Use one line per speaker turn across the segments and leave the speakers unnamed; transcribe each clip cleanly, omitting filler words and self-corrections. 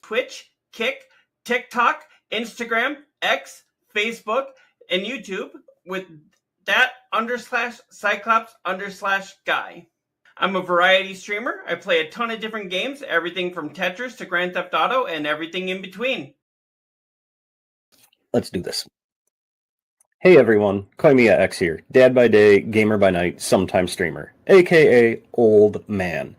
Twitch, Kick, TikTok, Instagram, X, Facebook, and YouTube with that_Cyclops_guy. I'm a variety streamer. I play a ton of different games, everything from Tetris to Grand Theft Auto and everything in between.
Let's do this. Hey everyone, Koimiya X here, dad by day, gamer by night, sometimes streamer, aka old man.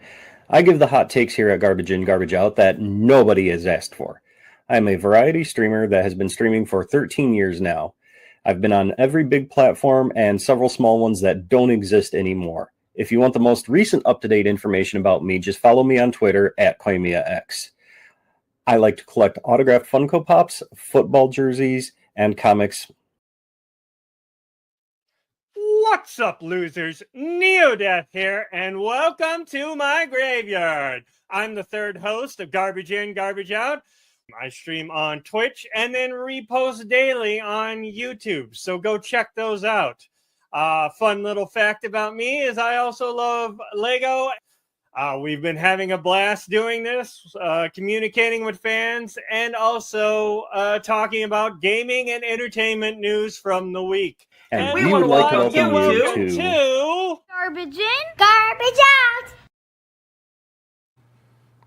I give the hot takes here at Garbage In, Garbage Out that nobody has asked for. I am a variety streamer that has been streaming for 13 years now. I've been on every big platform and several small ones that don't exist anymore. If you want the most recent up-to-date information about me, just follow me on Twitter at Koimiya X. I like to collect autographed Funko Pops, football jerseys, and comics.
What's up, losers? Neodeath here, and welcome to my graveyard. I'm the third host of Garbage In, Garbage Out. I stream on Twitch and then repost daily on YouTube, so go check those out. Fun little fact about me is I also love Lego. We've been having a blast doing this, communicating with fans, and also talking about gaming and entertainment news from the week.
And we would like to welcome you to
Garbage In, Garbage Out.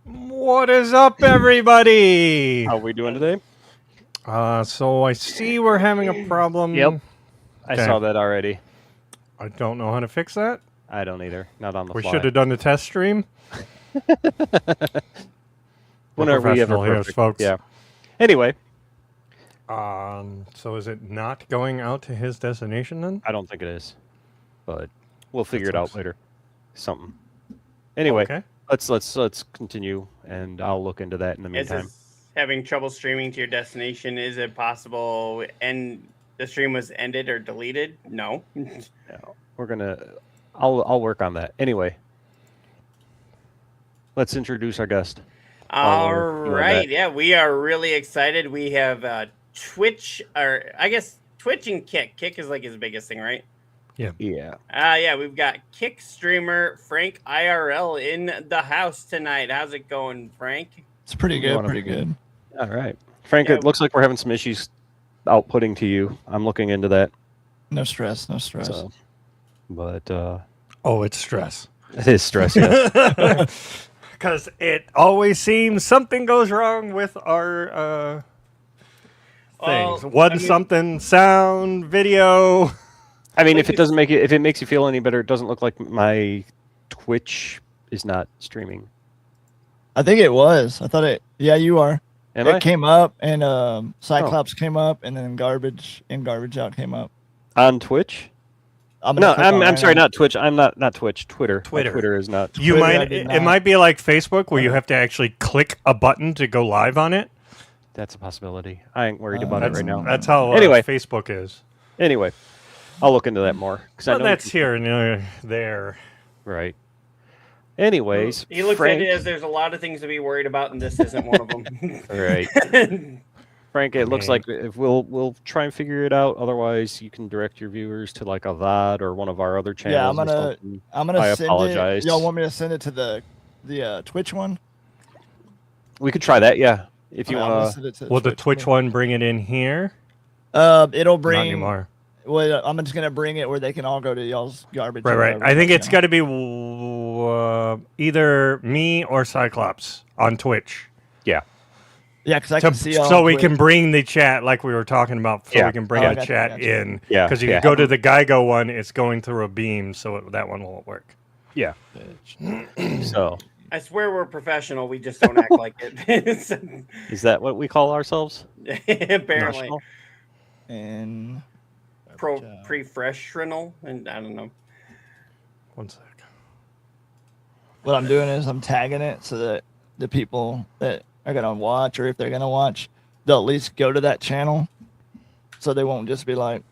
What is up, everybody?
How are we doing today?
So I see we're having a problem.
Yep. I saw that already.
I don't know how to fix that.
I don't either. Not on the
We
fly.
should have done the test stream.
Whenever we ever
here,
perfect.
folks.
Yeah. Anyway.
So is it not going out to his destination then?
I don't think it is, but we'll figure it out later. Something. Anyway,
okay.
Let's continue, and I'll look into that in the meantime.
Having trouble streaming to your destination, is it possible and the stream was ended or deleted? No.
No, we're gonna. I'll work on that. Anyway, let's introduce our guest.
All right. Yeah, we are really excited. We have Twitch, or I guess Twitch and Kick. Kick is like his biggest thing, right?
Yeah.
Yeah.
Yeah, we've got Kick streamer Frank IRL in the house tonight. How's it going, Frank?
It's pretty good, pretty good.
All right. Frank,
Yeah.
It looks like we're having some issues outputting to you. I'm looking into that.
No stress, no stress.
So, but
Oh, it's stress.
it is stress, yes.
Because it always seems something goes wrong with our things. Something, sound, video.
I mean, if it makes you feel any better, it doesn't look like my Twitch is not streaming.
I think it was. I thought it. Yeah, you are.
Am
it
I?
came up, and Cyclops came up, and then Garbage In, Garbage Out came up.
On Twitch? No, I'm sorry, not Twitch. I'm not Twitch. Twitter. My Twitter is not.
You it might be like Facebook where you have to actually click a button to go live on it.
That's a possibility. I ain't worried about it right now.
That's how
anyway,
Facebook is.
Anyway, I'll look into that more.
Well, that's here and there.
Right. Anyways,
He looks
Frank,
at it as there's a lot of things to be worried about, and this isn't one of them.
Right. Frank, it looks like if we'll try and figure it out. Otherwise, you can direct your viewers to like a VOD or one of our other channels.
Yeah, I'm gonna
I
send
apologize.
it. Y'all want me to send it to the Twitch one?
We could try that, yeah. If you want
to.
Will the Twitch one bring it in here?
It'll bring.
Not anymore.
Well, I'm just gonna bring it where they can all go to y'all's garbage.
Right. I think it's got to be either me or Cyclops on Twitch.
Yeah.
Yeah, because I can see all.
So we can bring the chat like we were talking about. So we can bring the
gotcha,
chat
gotcha.
in.
Yeah.
Because you go to the Geigo one, it's going through a beam, so that one won't work.
Yeah. So.
I swear we're professional. We just don't act like it.
Is that what we call ourselves?
Apparently.
And
Professional, and I don't know.
One sec.
What I'm doing is I'm tagging it so that the people that are gonna watch, or if they're gonna watch, they'll at least go to that channel, so they won't just be like,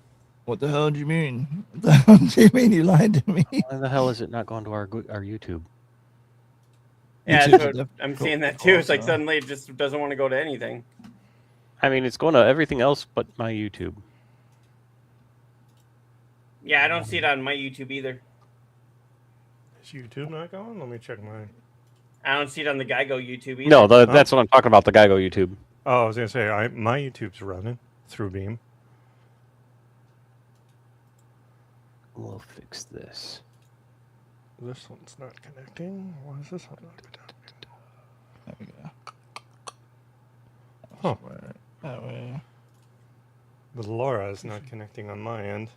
"What the hell do you mean? What the hell do you mean you lied to me?"
Why the hell is it not going to our YouTube?
Yeah,
YouTube's
so I'm seeing that too. It's like suddenly it just doesn't want to go to anything.
I mean, it's going to everything else but my YouTube.
Yeah, I don't see it on my YouTube either.
Is YouTube not going? Let me check mine.
I don't see it on the Geigo YouTube either.
No, that's what I'm talking about. The Geigo YouTube.
Oh, I was gonna say my YouTube's running through Beam.
We'll fix this.
This one's not connecting. Why is this one not connecting?
There we go.
Huh.
That way.
But Laura is not connecting on my end.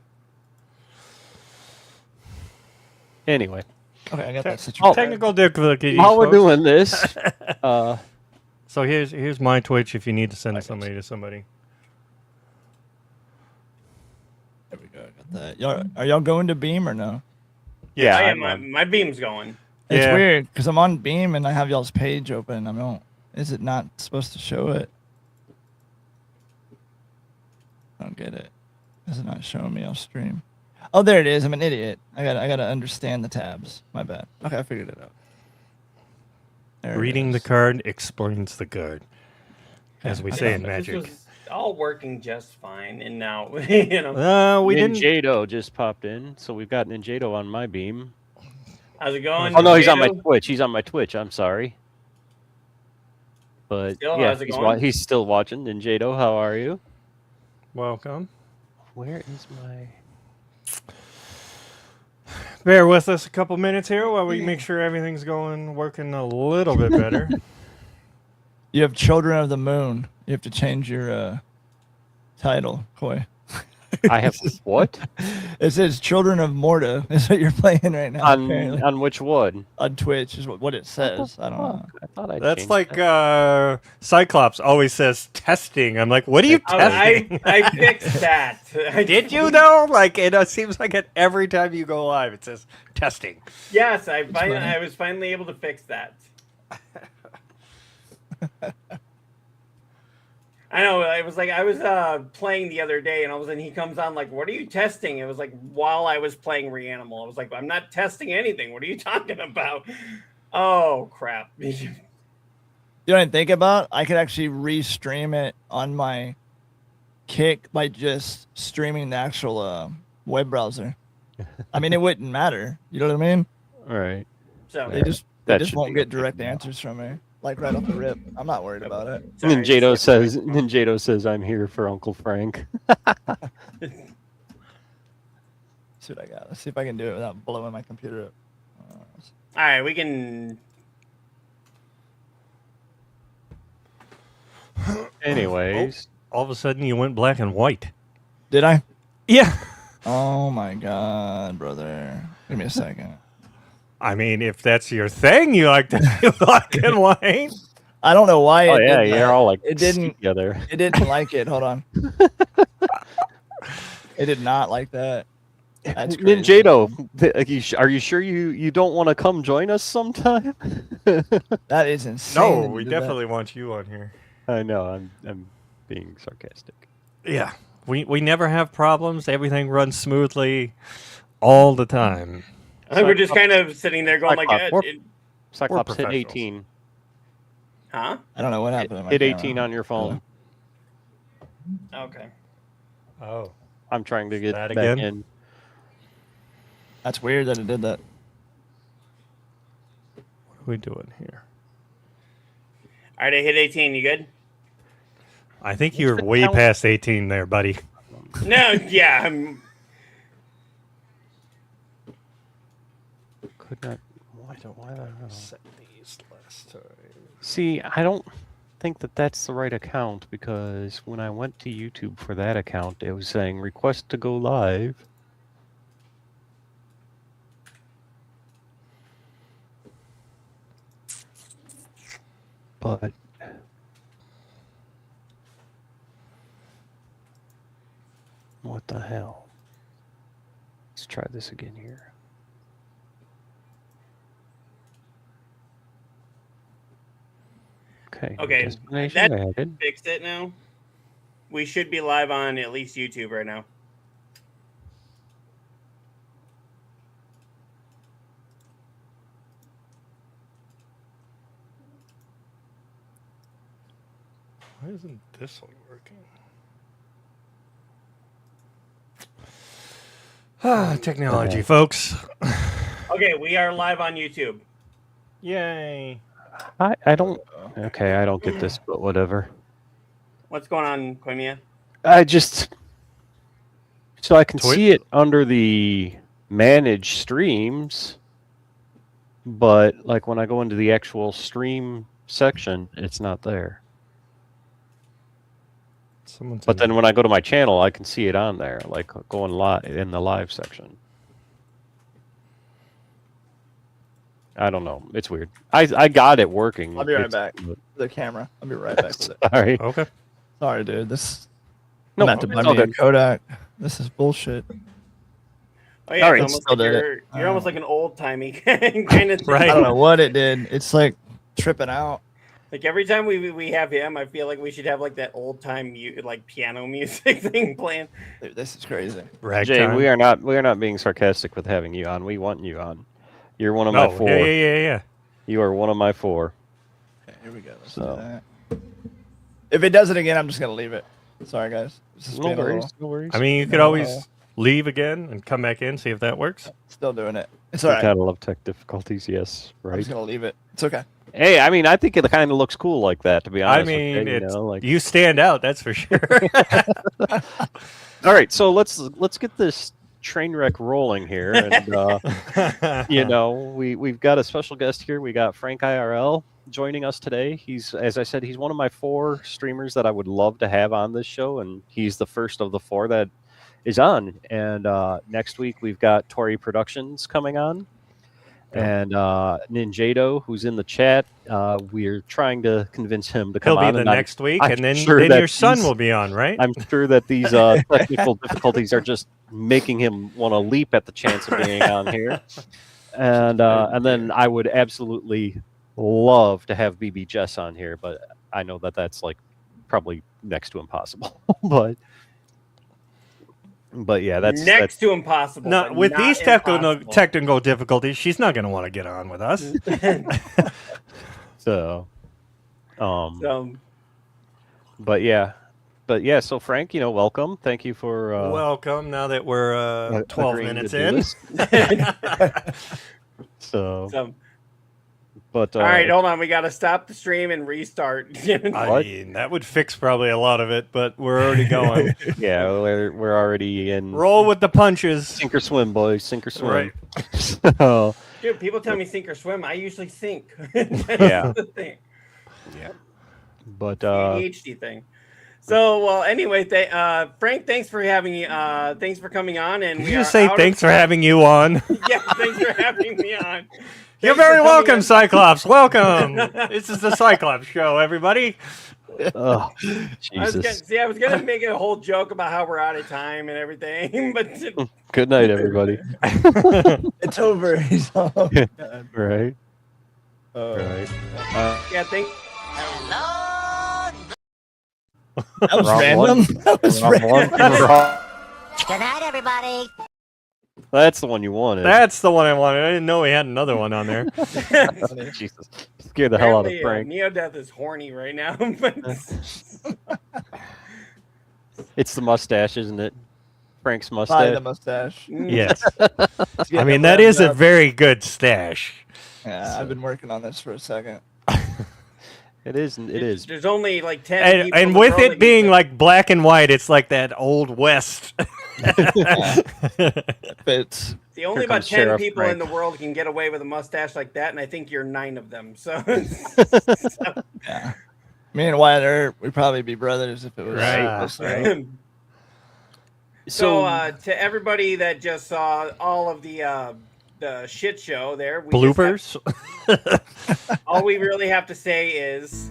Okay,
Anyway,
I got that
Oh.
situation.
Technical difficulties.
while we're
folks.
doing this,
So here's my Twitch if you need to send somebody to somebody.
There we go. I got that. Are y'all going to Beam or no?
yeah,
I am. My beam's going.
It's
Yeah.
weird because I'm on Beam and I have y'all's page open. I don't. Is it not supposed to show it? I don't get it. Is it not showing me off stream? Oh, there it is. I'm an idiot. I gotta understand the tabs. My bad. Okay, I figured it out. There it
Reading the
is.
card explains the card, as we say in
This
Magic.
was all working just fine, and now we didn't.
Ninjado just popped in, so we've got Ninjado on my beam.
How's it going?
Oh no, he's on my
Jado?
Twitch. He's on my Twitch. I'm sorry, but
Still,
yeah,
how's it going?
he's still watching. Ninjado, how are you?
Welcome.
Where is my?
Bear with us a couple minutes here while we make sure everything's working a little bit better.
You have Children of the Moon. You have to change your title, Koi.
I have what
It says Children of Morta is what you're playing right now. apparently.
on which one?
On Twitch is what it says. I don't know.
I thought I.
That's
changed
like
that.
Cyclops always says testing. I'm like, what are you testing?
I fixed that.
Did you though? Like it seems like it every time you go live, it says testing.
Yes, I
funny.
was finally able to fix that. I know. I was playing the other day, and all of a sudden he comes on like, "What are you testing?" It was like while I was playing Reanimal. I was like, "I'm not testing anything. What are you talking about?" Oh crap!
You know what I think about? I could actually restream it on my Kick by just streaming the actual web browser. I mean, it wouldn't matter. You know what I mean?
All right.
So
They just
That
they just
should
won't
be
get direct answers from me, like right off the rip. I'm not worried about it.
sorry,
Ninjado says I'm here for Uncle Frank.
See what I got. Let's see if I can do it without blowing my computer up.
All right, we can.
Anyways,
All of a sudden, you went black and white.
Did I?
Yeah.
Oh my god, brother! Give me a second.
I mean, if that's your thing, you like to do black and white.
I don't know why.
oh
it
yeah,
did
you're
that.
all like
It didn't.
together.
It didn't like it. Hold on. It did not like that. That's crazy.
Ninjado, are you sure you don't want to come join us sometime?
That is insane.
No,
that you
we
did that.
definitely want you on here.
I know, I'm being sarcastic.
Yeah, we never have problems. Everything runs smoothly all the time.
We're just kind of sitting there going like,
Cyclops hit
professionals.
18.
"Huh?
I don't know what happened. to my
Hit
camera.
18 on your phone.
Okay."
Oh,
I'm trying to get
That
back
again?
in.
That's weird that it did that.
what are we doing here?
All right, I hit 18. You good?
I think you're
the
way
count?
past 18 there, buddy.
No, yeah.
Could not. Why don't I don't know.
Set these last time.
See, I don't think that that's the right account because when I went to YouTube for that account, it was saying request to go live. But what the hell? Let's try this again here. Okay.
Okay,
Destination
that-
added.
Fixed it now. We should be live on at least YouTube right now.
Why isn't this one working? Technology, folks.
Okay, we are live on YouTube.
Yay.
I don't. Okay, I don't get this, but whatever.
What's going on, Quimia?
I just so I can
Twitch?
see it under the manage streams, but like when I go into the actual stream section, it's not there.
Someone's
But
in
then when I go to my channel, I can see it on there, like going live in the live section. I don't know. It's weird. I got it working.
I'll be right
It's-
back. The camera. I'll be right back with it.
Sorry.
Okay.
Sorry, dude. This
No,
meant to
it's
buy
all
me a
good.
Kodak. This is bullshit.
Oh yeah,
All right,
it's almost
still
like
did it.
you're almost like an old timey kind of thing.
Right.
I don't know what it did. It's like tripping out.
Like every time we have him, I feel like we should have like that old time like piano music thing playing.
Dude, this is crazy.
Jay,
Ragtime.
we are not being sarcastic with having you on. We want you on. You're one of
No,
my four.
yeah.
You are one of my four.
Okay, here we go. Let's
So.
do that. If it does it again, I'm just gonna leave it. Sorry, guys. This is
No
being a
worries.
little-
No worries.
I mean, you could always leave again and come back in, see if that works.
Still doing it. It's
We
alright.
kind of love tech difficulties. Yes,
I'm
right.
just gonna leave it. It's okay.
Hey, I mean, I think it kind of looks cool like that. To be honest,
I mean,
with you,
it's,
like.
you stand out, that's for sure.
All right, so let's get this train wreck rolling here, and we've got a special guest here. We got Frank IRL joining us today. He's, as I said, he's one of my 4 streamers that I would love to have on this show, and he's the first of the 4 that is on. And next week we've got Tori Productions coming on, and Ninjado, who's in the chat. We're trying to convince him to come
He'll be
on.
the
and I'm-
next week,
I'm
and then
sure that
your son
he's-
will be on, right?
I'm sure that these technical difficulties are just making him want to leap at the chance of being on here. And then I would absolutely love to have BB Jess on here, but I know that that's like probably next to impossible. but yeah, that's
next to impossible.
No,
but
with
not
these
impossible.
technical difficulties, she's not going to want to get on with us.
so.
So,
But yeah. So Frank, welcome. Thank you for
Welcome. Now that we're 12
agreeing to
minutes
do
in.
this.
so
But
all right, hold on. We got to stop the stream and restart.
I
What?
mean, that would fix probably a lot of it, but we're already going.
yeah, we're already in
Roll with the punches.
sink or swim, boys. Sink or swim.
Right.
So,
Dude, people tell me sink or swim. I usually sink.
Yeah.
The thing.
but
ADHD thing. So, well, anyway, Frank, thanks for having me. Thanks for coming on. And
Did
we
you
are
just say
out
thanks for having you on?
Yeah, thanks for having me on.
You're
Thanks for
very
coming
welcome,
on.
Cyclops. Welcome. This is the Cyclops show, everybody.
oh,
I
Jesus.
was gonna make a whole joke about how we're out of time and everything, but
Good night, everybody.
It's over. He's all
Right.
Oh.
Right.
yeah, thank.
That was
Wrong
random.
one.
That was
Wrong
random.
one. Wrong.
Good night, everybody.
That's the one you wanted.
That's the one I wanted. I didn't know we had another one on there.
Jesus. Scared the hell out of
Apparently,
Frank.
Neodeath is horny right now. But
It's the mustache, isn't it? Frank's
Probably
mustache.
the mustache.
Yes.
It's getting
I mean,
the
that
rims
is a
up.
very good stash.
Yeah, I've been working on this for a second.
It is. It is.
There's only like 10 people in
And
the
with
world that
it being
can-
like black and white, it's like that old West.
Fits.
the only
Here
about
comes
10
Sheriff
people
Frank.
in the world can get away with a mustache like that, and I think you're 9 of them. So,
Yeah. Me and Wyatt Earp, we'd probably be brothers if it was
Right,
so.
right.
so to everybody that just saw all of the shit show there, we just
Bloopers.
all we really have to say is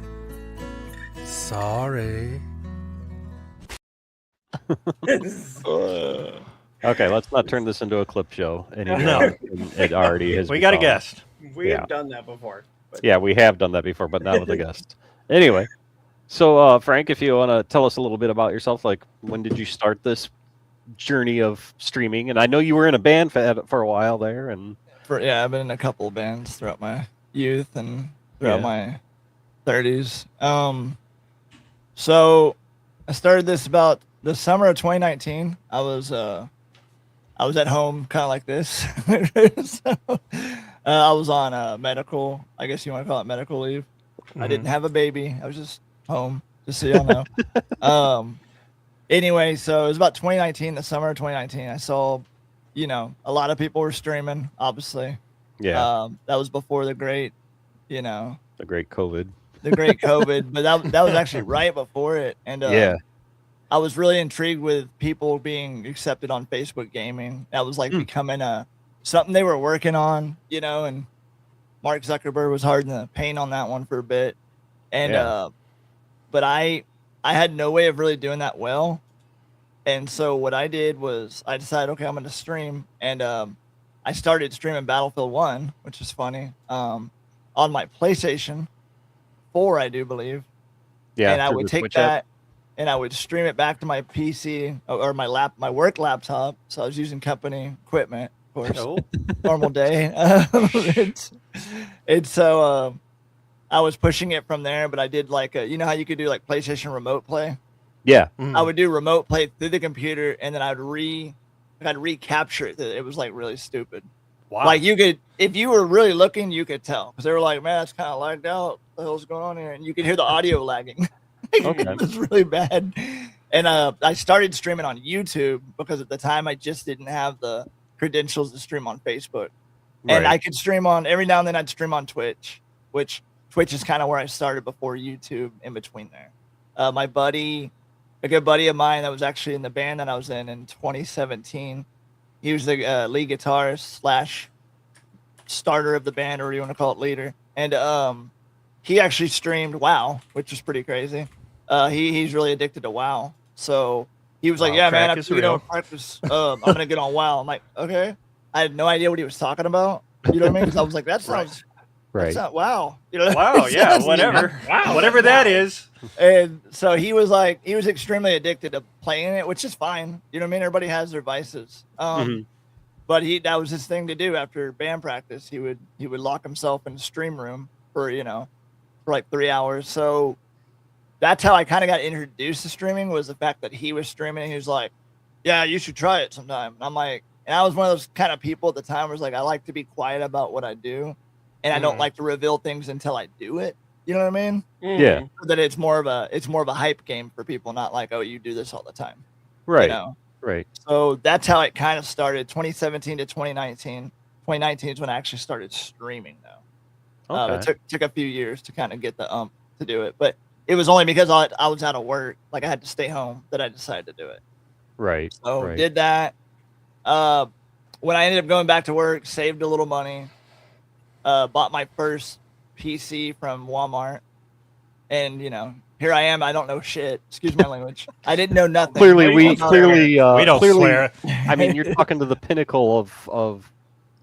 Sorry.
Okay, let's not turn this into a clip show anymore.
No.
It already has.
We got a
become.
guest.
we
Yeah.
have done that before. But
Yeah, we have done that before, but not with a guest. Anyway, so Frank, if you want to tell us a little bit about yourself, like when did you start this journey of streaming? And I know you were in a band for a while there, and
I've been in a couple of bands throughout my youth and throughout
Yeah.
my 30s. So I started this about the summer of 2019. I was at home, kind of like this. So, I was on medical. I guess you want to call it medical leave. I didn't have a baby. I was just home, just so y'all know. Anyway, so it was about 2019, the summer of 2019. I saw, a lot of people were streaming. Obviously,
Yeah,
that was before the great,
the great COVID.
but that was actually right before it. And
Yeah.
I was really intrigued with people being accepted on Facebook gaming. That was like becoming something they were working on, and Mark Zuckerberg was hard in the paint on that one for a bit. And
Yeah.
but I had no way of really doing that well. And so what I did was I decided, okay, I'm going to stream, and I started streaming Battlefield 1, which is funny, on my PlayStation 4, I do believe.
Yeah.
And I
through
would
the
take
Twitch app.
that and I would stream it back to my PC or my work laptop. So I was using company equipment, of course.
Oh.
Normal day. So I was pushing it from there, but I did like how you could do like PlayStation remote play.
Yeah.
I would do remote play through the computer, and then I'd recapture it. It was like really stupid.
Wow.
Like you could, if you were really looking, you could tell because they were like, "Man, that's kind of lagged out. What the hell's going on here?" And you could hear the audio lagging.
Okay.
It was really bad. And I started streaming on YouTube because at the time I just didn't have the credentials to stream on Facebook. And
Right.
I could stream on every now and then I'd stream on Twitch, which Twitch is kind of where I started before YouTube in between there. My buddy, a good buddy of mine that was actually in the band that I was in 2017, he was the lead guitarist / starter of the band, or you want to call it leader. And he actually streamed WoW, which was pretty crazy. He's really addicted to WoW. So he was like,
WoW
"Yeah, man,
crack is
after we don't
real."
practice, I'm gonna get on WoW." I'm like, "Okay." I had no idea what he was talking about. You know what I mean? Because I was like, "That sounds,
Right.
that's not WoW." You know?
Wow. Yeah.
Sounds-
Whatever.
Wow.
Whatever that is.
And so he was extremely addicted to playing it, which is fine. You know what I mean? Everybody has their vices.
Mhm.
But that was his thing to do after band practice. He would lock himself in the stream room for like 3 hours. So that's how I kind of got introduced to streaming, was the fact that he was streaming. He was like, "Yeah, you should try it sometime." And I'm like, and I was one of those kind of people at the time where was like, I like to be quiet about what I do, and I don't like to reveal things until I do it. You know what I mean?
Yeah.
So that it's more of a hype game for people, not like, "Oh, you do this all the time."
Right.
You know?
Right.
So that's how it kind of started. 2017 to 2019. 2019 is when I actually started streaming, though.
Okay.
It took a few years to kind of get the to do it, but it was only because I was out of work, like I had to stay home, that I decided to do it.
Right.
So
right.
did that. When I ended up going back to work, saved a little money, bought my first PC from Walmart, and here I am. I don't know shit. Excuse my language. I didn't know nothing.
Clearly,
We
we
don't
clearly
we don't
clearly,
swear.
I mean, you're talking to the pinnacle of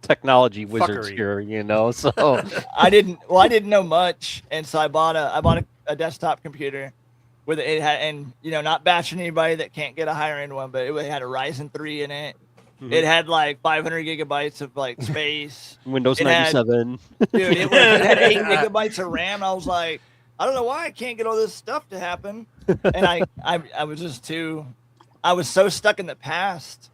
technology wizards
Fuckery.
here, So
I didn't know much, and so I bought a desktop computer with it had, and not bashing anybody that can't get a higher end one, but it had a Ryzen 3 in it.
Mhm.
It had like 500 gigabytes of like space.
Windows
It had-
97.
Dude, it had 8 gigabytes of RAM. I was like, I don't know why I can't get all this stuff to happen. And I was just I was so stuck in the past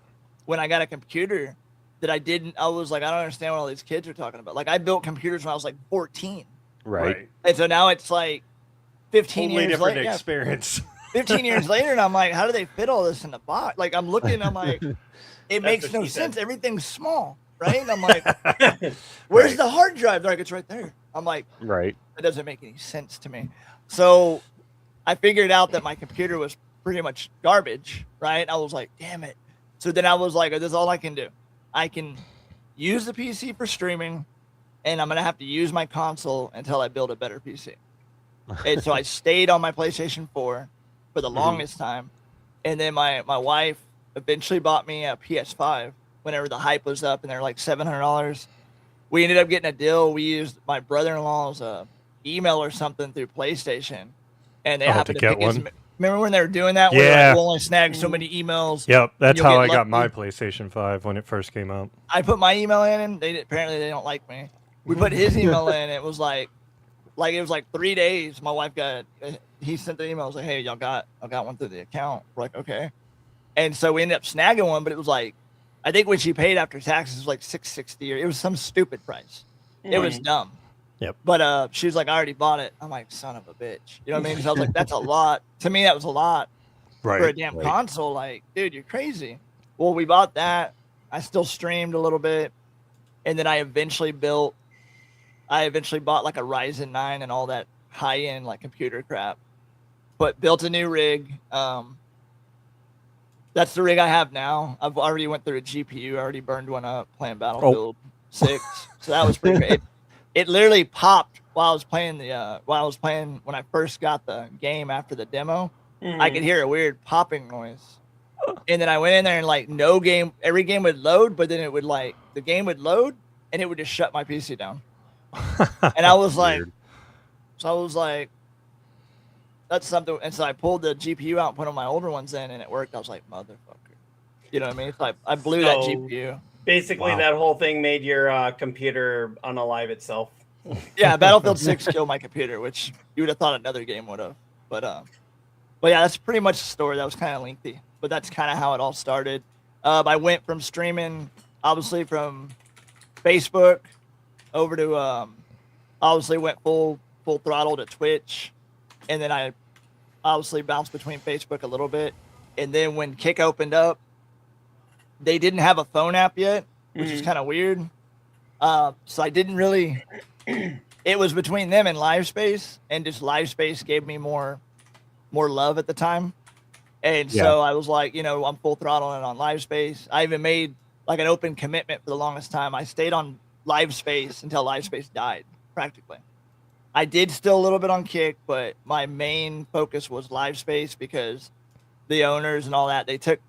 when I got a computer that I was like, I don't understand what all these kids are talking about. Like I built computers when I was like 14.
Right.
And so now it's like 15
Totally
years
different
later.
experience.
15 years later, and I'm like, how do they fit all this in the box? Like I'm looking, I'm like, it makes
what
no
she said.
sense. Everything's small, right? And I'm like, where's the hard drive? They're like, it's right there. I'm like,
Right.
that doesn't make any sense to me. So I figured out that my computer was pretty much garbage, right? I was like, damn it. So then I was like, this is all I can do. I can use the PC for streaming, and I'm going to have to use my console until I build a better PC. And so I stayed on my PlayStation 4 for the longest time. And then my wife eventually bought me a PS5 whenever the hype was up, and they're like $700. We ended up getting a deal. We used my brother-in-law's email or something through PlayStation, and they
I'll have
happened
to
to
get
pick his.
one.
Remember when they were doing that? Where
Yeah.
like, we'll only snag so many emails.
Yep, that's
You'll
how
get
I got my
lucky.
PlayStation 5 when it first came out.
I put my email in, and apparently they don't like me. We put his email in. It was like it was like 3 days. My wife got. He sent the email. I was like, hey, I got one through the account. We're like, okay. And so we ended up snagging one, but it was like, I think when she paid after taxes, it was like $660, or it was some stupid price. It was dumb.
Yep.
But she was like, I already bought it. I'm like, son of a bitch. You know what I mean? So I was like, that's a lot. To me, that was a lot for a damn console. Like, dude, you're crazy. Well, we bought that. I still streamed a little bit. And then I eventually bought like a Ryzen 9 and all that high-end like computer crap. But built a new rig. That's the rig I have now. I've already went through a GPU. I already burned one up playing Battlefield 6. So that was pretty great. It literally popped while I was playing when I first got the game after the demo. I could hear a weird popping noise. And then I went in there and like every game would load, but then it would like the game would load and it would just shut my PC down. And I was like, that's something. And so I pulled the GPU out and put on my older ones in and it worked. I was like, motherfucker. You know what I mean? It's like I blew that GPU.
Basically, that whole thing made your computer unalive itself.
Yeah, Battlefield 6 killed my computer, which you would have thought another game would have. But yeah, that's pretty much the story. That was kind of lengthy, but that's kind of how it all started. I went from streaming, obviously, from Facebook over to obviously went full throttle to Twitch, and then I obviously bounced between Facebook a little bit. And then when Kick opened up, they didn't have a phone app yet, which is kind of weird. So I didn't really. It was between them and LiveSpace, and just LiveSpace gave me more love at the time. And so I was like, I'm full throttling on LiveSpace. I even made like an open commitment for the longest time. I stayed on LiveSpace until LiveSpace died, practically. I did still a little bit on Kick, but my main focus was LiveSpace because the owners and all that, they took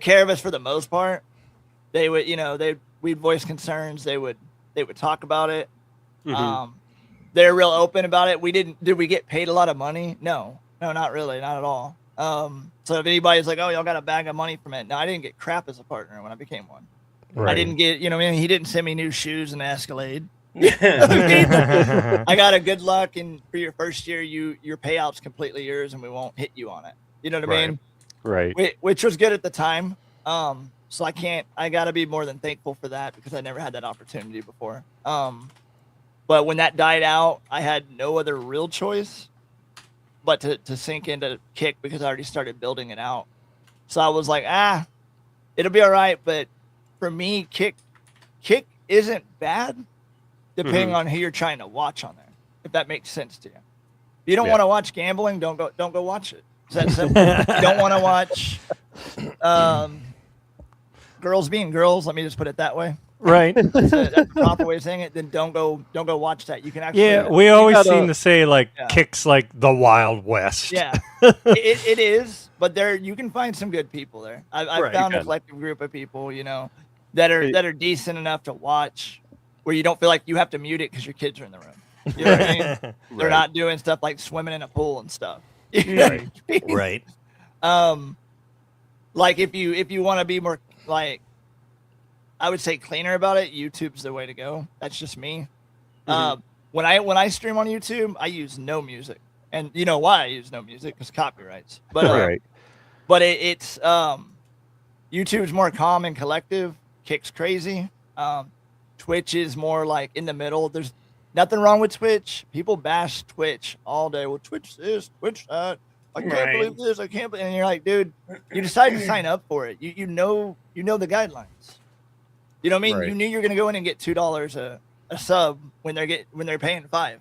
care of us for the most part. They would, we'd voice concerns. They would talk about it. They're real open about it. Did we get paid a lot of money? No, not really. Not at all. So if anybody's like, oh, y'all got a bag of money from it. No, I didn't get crap as a partner when I became one. Right. I didn't get, he didn't send me new shoes and Escalade. I got a good luck. And for your first year, your payout's completely yours and we won't hit you on it. You know what I mean?
Right.
Which was good at the time. So I gotta be more than thankful for that because I never had that opportunity before. But when that died out, I had no other real choice but to sink into Kick because I already started building it out. So I was like, it'll be all right. But for me, Kick isn't bad depending on who you're trying to watch on there, if that makes sense to you. If you don't want to watch gambling, don't go watch it. Is that simple? You don't want to watch girls being girls, let me just put it that way.
Right.
That's the proper way of saying it. Then don't go watch that. You can actually.
Yeah, we always seem to say like Kick's like the Wild West.
Yeah, it is. But you can find some good people there. I've found a collective group of people, that are decent enough to watch, where you don't feel like you have to mute it because your kids are in the room. You know what I mean? They're not doing stuff like swimming in a pool and stuff.
Right.
Like if you want to be more like, I would say cleaner about it, YouTube's the way to go. That's just me. When I stream on YouTube, I use no music, and you know why I use no music? Because copyrights. But but it's YouTube's more calm and collective. Kick's crazy. Twitch is more like in the middle. There's nothing wrong with Twitch. People bash Twitch all day. Well, Twitch this, Twitch that. I can't believe this. I can't believe. And you're like, dude, you decided to sign up for it. You know the guidelines. You know what I mean? Right. You knew you were going to go in and get $2 a sub when they're paying $5.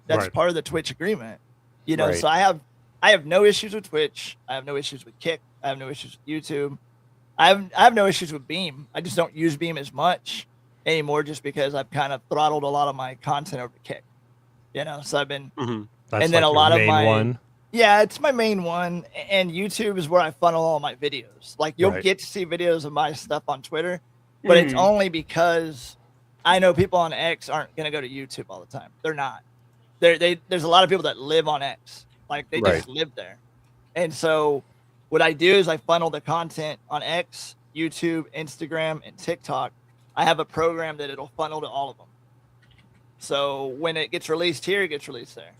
That's part of the Twitch agreement. So I have no issues with Twitch. I have no issues with Kick. I have no issues with YouTube. I have no issues with Beam. I just don't use Beam as much anymore, just because I've kind of throttled a lot of my content over to Kick. So I've been,
That's
and
like
then a lot of my
one.
Yeah, it's my main one, and YouTube is where I funnel all my videos. Like you'll get to see videos of my stuff on Twitter, but it's only because I know people on X aren't going to go to YouTube all the time. They're not. There's a lot of people that live on X, like they just live there, and so what I do is I funnel the content on X, YouTube, Instagram, and TikTok. I have a program that it'll funnel to all of them. So when it gets released here, it gets released there.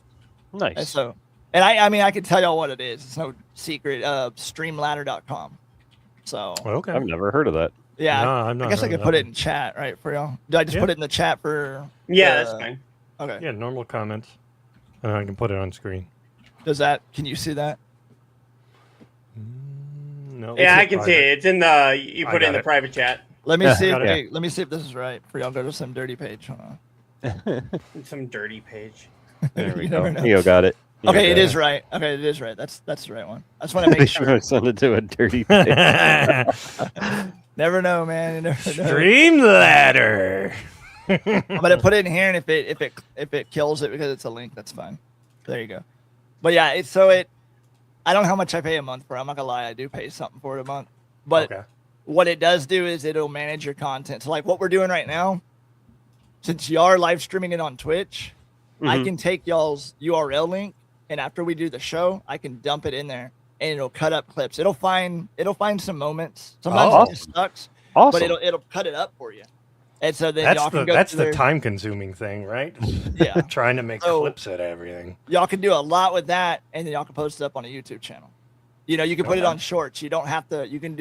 Nice.
And so. And I mean, I can tell y'all what it is. It's no secret. Streamladder.com. So
I've never heard of that.
Yeah,
No, I'm not
I guess I
on
could
that
put it
one.
in chat, right, for y'all. Do I just
Yeah.
put it in the chat for?
Yeah,
the-
that's fine.
Okay.
Yeah, normal comments, and I can put it on screen.
Does that? Can you see that?
No,
Yeah, I
it's
can see
private.
it. It's in the. You
I
put it in
got
the
it.
private chat.
Let me
Yeah,
see.
got
Let me see if this is right. For y'all, go to some dirty page. Hold on.
It's some dirty page.
There we
You
go.
never know.
Neo got it. Neo
Okay, it
got
is right. Okay, it is right. That's the right one. I just want to make sure.
Send it to a dirty pig.
Never know, man. You never know.
Stream ladder.
I'm gonna put it in here, and if it kills it because it's a link, that's fine. There you go. But yeah, I don't know how much I pay a month for it. I'm not gonna lie, I do pay something for it a month. But
Okay.
what it does do is it'll manage your content. So like what we're doing right now, since you are live streaming it on Twitch, I
Mhm.
can take y'all's URL link, and after we do the show, I can dump it in there, and it'll cut up clips. It'll find some moments. Sometimes
Oh.
it just sucks,
Awesome.
but it'll cut it up for you. And so then y'all can go
That's
through
the
there.
time-consuming thing, right?
Yeah.
Trying to make
So-
clips out of everything.
Y'all can do a lot with that, and then y'all can post it up on a YouTube channel. You know, you can put it
Okay.
on shorts. You don't have to. You can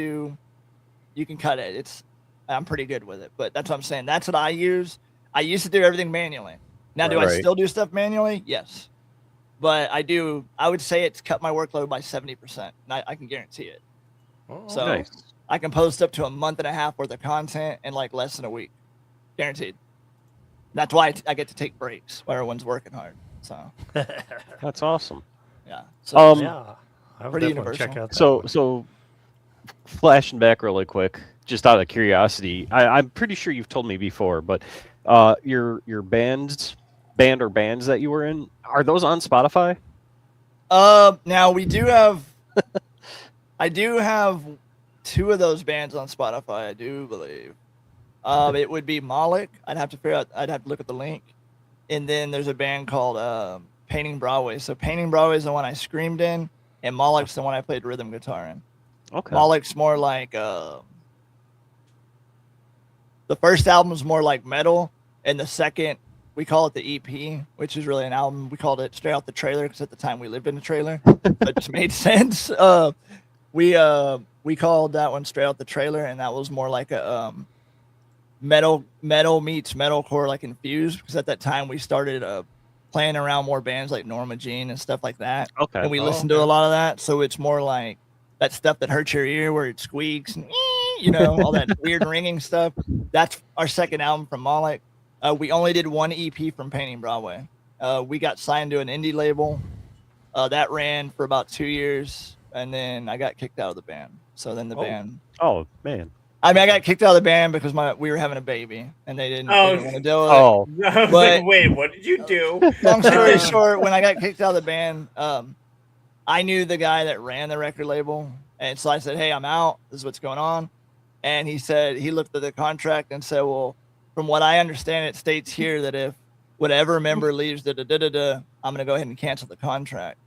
cut it. I'm pretty good with it, but that's what I'm saying. That's what I use. I used to do everything manually. Now, do I
Right.
still do stuff manually? Yes, but I would say it's cut my workload by 70%. And I can guarantee it.
Oh,
So
Nice.
I can post up to a month and a half worth of content in like less than a week, guaranteed. That's why I get to take breaks while everyone's working hard. So
That's awesome.
yeah. So
yeah. I would
Pretty
definitely check
universal.
out that
So
one.
so flashing back really quick, just out of curiosity, I'm pretty sure you've told me before, but your band or bands that you were in, are those on Spotify?
Now we do have, I do have 2 of those bands on Spotify. I do believe. It would be Moloch. I'd have to look at the link, and then there's a band called Painting Broadway. So Painting Broadway is the one I screamed in, and Moloch's the one I played rhythm guitar in.
Okay.
Moloch's more like the first album's more like metal, and the second we call it the EP, which is really an album. We called it Straight Out the Trailer because at the time we lived in a trailer. It just made sense. We called that one Straight Out the Trailer, and that was more like a metal meets metalcore, like infused. Because at that time we started playing around more bands like Norma Jean and stuff like that,
Okay.
and we
Oh,
listened to
okay.
a lot of that. So it's more like that stuff that hurts your ear, where it squeaks and all that weird ringing stuff. That's our second album from Moloch. We only did one EP from Painting Broadway. We got signed to an indie label. That ran for about 2 years, and then I got kicked out of the band. So then the
Oh.
band.
Oh man.
I mean, I got kicked out of the band because we were having a baby, and they didn't want to deal with it.
Oh.
I was
But-
like, wait, what did you do?
Long story short, when I got kicked out of the band, I knew the guy that ran the record label, and so I said, "Hey, I'm out. This is what's going on." And he said he looked at the contract and said, "Well, from what I understand, it states here that if whatever member leaves, I'm going to go ahead and cancel the contract."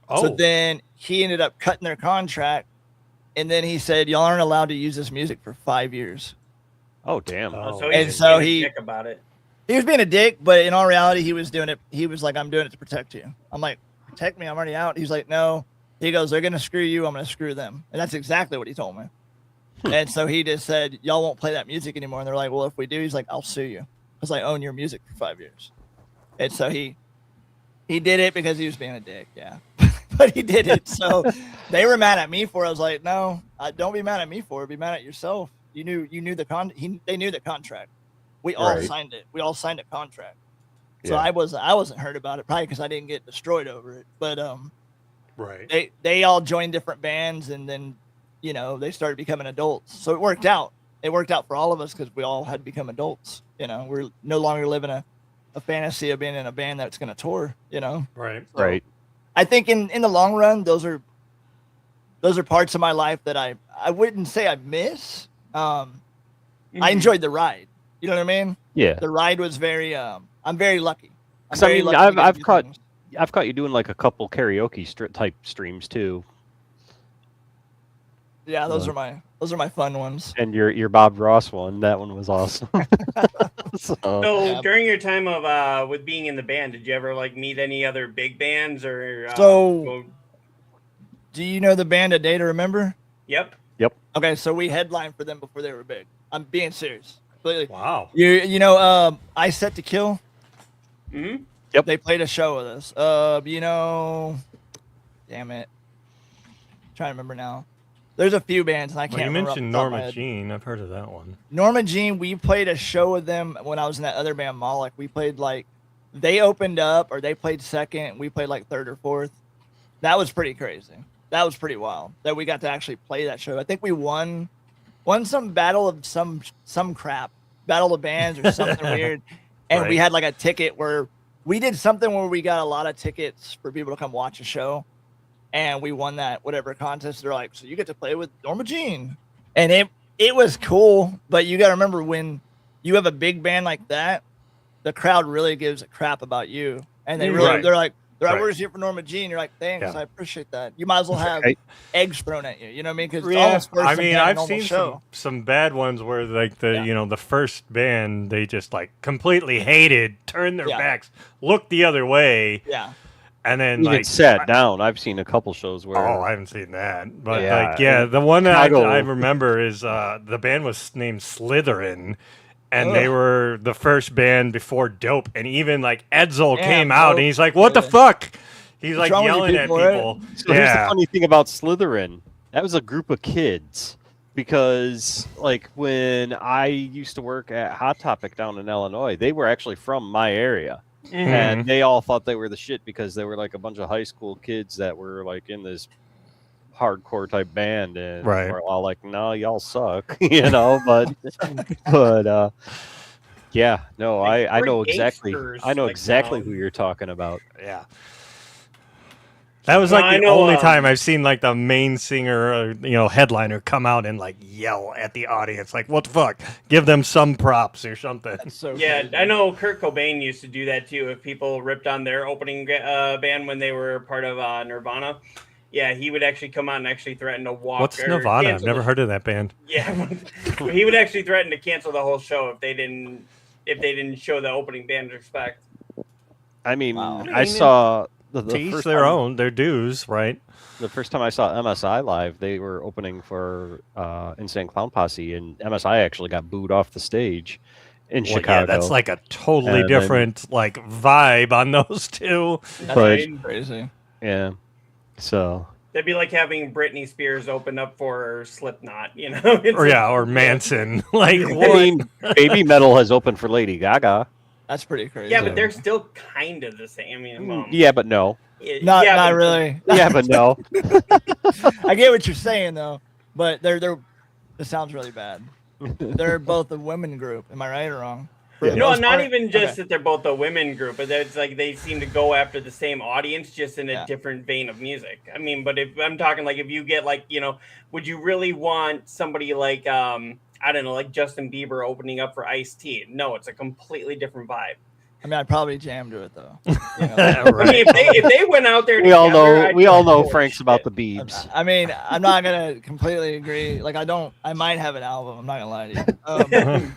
Oh,
So then he ended up cutting their contract, and then he said, "Y'all aren't allowed to use this music for 5 years."
Oh damn.
Oh.
So
And
he's just
so
being a
he-
dick about it.
He was being a dick, but in all reality, he was doing it. He was like, "I'm doing it to protect you." I'm like, "Protect me? I'm already out." He's like, "No." He goes, "They're going to screw you. I'm going to screw them." And that's exactly what he told me. And so he just said, "Y'all won't play that music anymore." And they're like, "Well, if we do," he's like, "I'll sue you because I own your music for 5 years." And so he did it because he was being a dick. Yeah. But he did it. So they were mad at me for it. I was like, "No, don't be mad at me for it. Be mad at yourself. You knew the they knew the contract. We all
Right.
signed it. We all signed a contract." So
Yeah.
I wasn't hurt about it, probably because I didn't get destroyed over it. But
right.
they all joined different bands, and then they started becoming adults. So it worked out. It worked out for all of us because we all had to become adults. We're no longer living a fantasy of being in a band that's going to tour.
Right.
So
Right.
I think in the long run, those are parts of my life that I wouldn't say I miss. I enjoyed the ride. You know what I mean?
Yeah.
The ride was very. I'm very lucky. I'm
'Cause, I
very
mean,
lucky to get to
I've
do
caught-
things.
I've caught you doing like a couple karaoke type streams too,
Yeah, those are my fun ones.
and your Bob Ross one. That one was awesome. So,
So
Yeah.
during your time of with being in the band, did you ever like meet any other big bands or?
So- Do you know the band A Day to Remember?
Yep.
Okay, so we headlined for them before they were big. I'm being serious. Completely.
Wow.
You know, I Set to Kill.
Mhm.
Yep.
They played a show with us. You know, damn it. Trying to remember now. There's a few bands and I
Well,
can't
you
remember.
mentioned
off the top of my
Norma
head.
Jean. I've heard of that one.
Norma Jean, we played a show with them when I was in that other band, Moloch. We played like, they opened up or they played second. We played like third or fourth. That was pretty crazy. That was pretty wild that we got to actually play that show. I think we won some battle of some crap, battle of bands or something weird. And we
Right.
had like a ticket where we did something where we got a lot of tickets for people to come watch a show. And we won that whatever contest. They're like, so you get to play with Norma Jean. And it was cool, but you got to remember when you have a big band like that, the crowd really gives a crap about you. And they really,
Right.
they're like,
Right.
we're just here for Norma Jean. You're like, thanks,
Yeah.
I appreciate that. You might as well have eggs thrown at you. You know what I mean? Because it's
Yeah,
almost worse
I
than
mean,
being a
I've
normal
seen
show.
some bad ones where like the
Yeah.
the first band they just like completely hated, turned their
Yeah.
backs, looked the other way,
Yeah.
and then
Even
like
sat down. I've seen a couple shows where
oh, I haven't seen that, but
Yeah,
the one that
Chicago-
I remember is the band was named Slytherin. And they
Ugh.
were the first band before Dope, and even like Edsel
Damn,
came out,
Dope.
and he's like, "What the
Yeah.
fuck?" He's
What's
like
wrong with you
yelling at
people, right?
people.
So here's the
Yeah,
funny thing about Slytherin. That was a group of kids because, like, when I used to work at Hot Topic down in Illinois, they were actually from my area,
Mm-hmm.
and they all thought they were the shit because they were like a bunch of high school kids that were like in this hardcore type band, and
Right.
we're all like, "No, y'all suck," you know. But yeah, no,
Like,
I
we're
know exactly.
gangsters,
I know
like,
exactly
now.
who you're talking about.
yeah. That was
Well,
like
I
the
know,
only time I've seen like the main singer, headliner come out and like yell at the audience, like, "What the fuck? Give them some props or something."
That's so
Yeah,
crazy.
I know Kurt Cobain used to do that too. If people ripped on their opening band when they were part of Nirvana, yeah, he would actually come out and actually threaten to walk.
What's
or
Nirvana? I've
cancel
never
the-
heard of that band.
Yeah, he would actually threaten to cancel the whole show if they didn't show the opening band respect.
I mean,
Wow.
I saw the
To each
first
their
time,
own, their dues, right?
The first time I saw MSI live, they were opening for Insane Clown Posse, and MSI actually got booed off the stage in
Well,
Chicago.
yeah, that's like a totally
And then-
different like vibe on those two.
That's
but-
crazy.
yeah. So
That'd be like having Britney Spears open up for Slipknot, you know? It's
Or
like-
yeah, or Manson. Like
I
what?
mean, Baby Metal has opened for Lady Gaga.
That's pretty crazy.
Yeah, but they're still kind of the same. I mean, well,
Yeah, but no.
not
yeah, but-
really.
Yeah, but no.
I get what you're saying though, but they're it sounds really bad. They're both a women group. Am I right or wrong? For the
No,
most
not
part?
even just
Okay.
that they're both a women group, but it's like they seem to go after the same audience, just in a
Yeah.
different vein of music. I mean, but if I'm talking like if you get like, would you really want somebody like I don't know, like Justin Bieber opening up for Ice-T? No, it's a completely different vibe.
I mean, I'd probably jam to it though.
Yeah,
I
right.
mean, if they went out there,
We all
together,
know
I'd
we
be
all
like,
know
"Holy
Frank's
shit."
about the Biebs.
I mean, I'm not gonna completely agree. Like, I might have an album. I'm not gonna lie to you.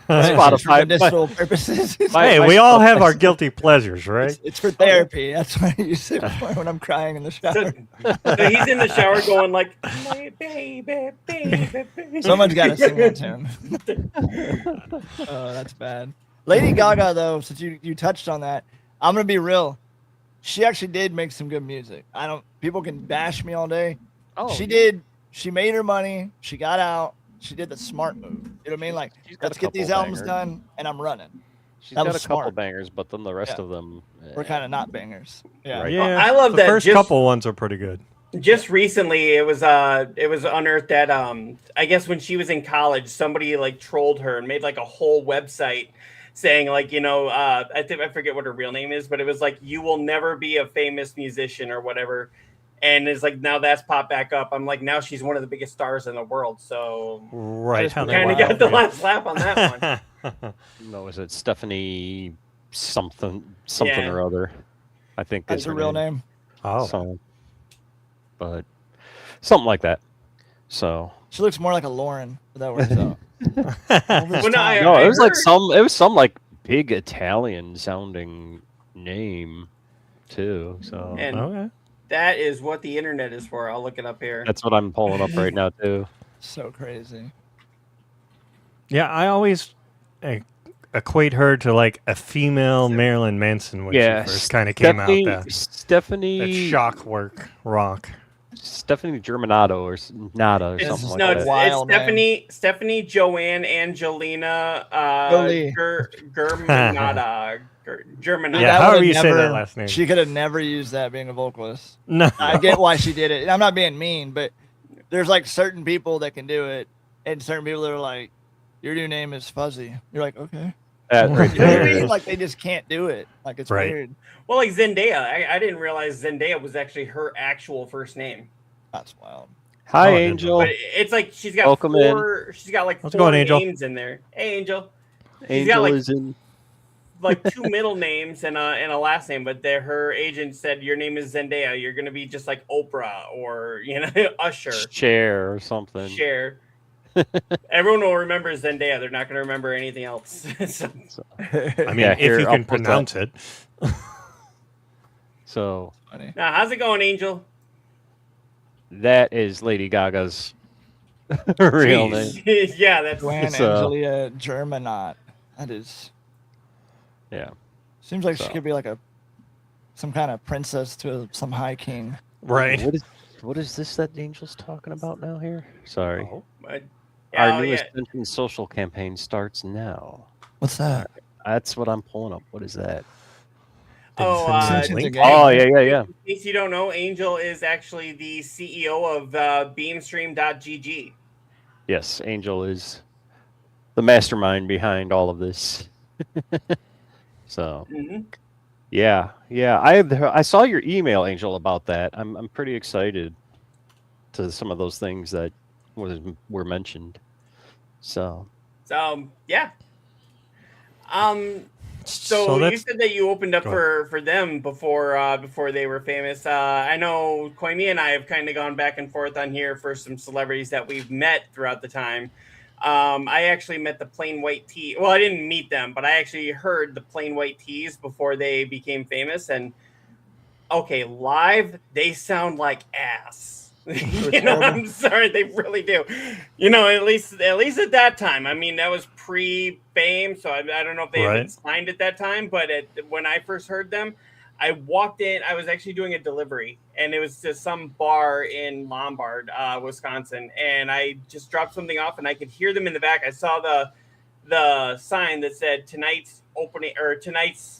For
Spotify.
medicinal purposes.
Hey, we all have our guilty pleasures, right?
It's for therapy. That's what I use it for when I'm crying in the
So,
shower.
so he's in the shower going like, "My baby, baby."
Someone's got to sing that tune. Oh, that's bad. Lady Gaga, though, since you touched on that, I'm gonna be real. She actually did make some good music. People can bash me all day.
Oh,
She did. She made her money. She got out. She did the smart move. You know what I mean? Like,
She's got
let's
a
get these
couple
albums
bangers.
done, and I'm running.
She's
That
got a
was
couple
smart.
bangers, but then the rest
Yeah.
of them.
We're kind of not bangers. Yeah.
Right.
Yeah,
I love
the
that.
first
Just-
couple ones are pretty good.
Just recently it was unearthed that I guess when she was in college somebody like trolled her and made like a whole website saying like I forget what her real name is, but it was like, you will never be a famous musician or whatever, and it's like now that's popped back up. I'm like, now she's one of the biggest stars in the world, so
Right.
just
how they
kind of
Wow.
got the
yeah.
last laugh on that one.
No, is it Stephanie something
Yeah.
or other? I think
That's
is
her real name.
Oh,
So, but something like that. So
She looks more like a Lauren. But that works out.
Well, no, I-
no, it was like
heard-
it was some like big Italian sounding name too. So
And
okay.
that is what the internet is for. I'll look it up here.
that's what I'm pulling up right now too.
So crazy.
Yeah, I always equate her to like a female Marilyn Manson when she first kind of came out. That
Stephanie
shock rock.
Stephanie Germanato or Nada or
It's,
something like
no,
that.
it's
Wild
Stephanie Joanne Angelina
Jolie.
Germanata. Germanata.
Yeah,
That
however
would've
you say that last name.
She could have never used that being a vocalist.
No.
I get why she did it. And I'm not being mean, but there's like certain people that can do it, and certain people that are like, your new name is Fuzzy. You're like, okay.
That right
You know what I
there.
mean? Like they just can't do it. Like it's
Right.
weird.
Well, like Zendaya, I didn't realize Zendaya was actually her actual first name.
That's wild.
Hi,
Oh, I didn't know
Angel.
But it's like she's got
Welcome
She's got like
How's it
four
going, Angel?
names in there. Hey, Angel. She's got
Angel
like
is in.
like two middle names and a last name, but her agent said your name is Zendaya. You're gonna be just like Oprah or Usher,
Cher or something.
Cher. Everyone will remember Zendaya. They're not gonna remember anything else. So,
I mean,
Yeah,
if
here,
you
I'll
can
put that.
pronounce it.
So
Funny.
now, how's it going, Angel?
that is Lady Gaga's real
Jeez.
name.
Yeah, that's
Joanne
It's,
Angelia Germanat. That is.
Yeah.
Seems like
So.
she could be like some kind of princess to some high king.
Right.
What is this that Angel's talking about now here? Sorry.
Oh,
Our
oh,
new
yeah.
Ascension social campaign starts now.
What's that?
That's what I'm pulling up. What is that?
Oh,
Ascension's a game.
Oh, yeah.
In case you don't know, Angel is actually the CEO of Beamstream.gg.
Yes, Angel is the mastermind behind all of this. So,
Mm-hmm.
yeah. I saw your email, Angel, about that. I'm pretty excited to some of those things that were mentioned. So,
Yeah. So you
that's
said that you opened up
Go
for them before they were famous. I know Koimi and I have kind of gone back and forth on here for some celebrities that we've met throughout the time. I actually met the Plain White Tees. Well, I didn't meet them, but I actually heard the Plain White Tees before they became famous. And okay, live they sound like ass. I'm sorry, they really do. At least at that time. I mean, that was pre-fame, so I don't know if they had been signed at that time. But when I first heard them, I walked in. I was actually doing a delivery, and it was to some bar in Lombard, Wisconsin. And I just dropped something off, and I could hear them in the back. I saw the sign that said tonight's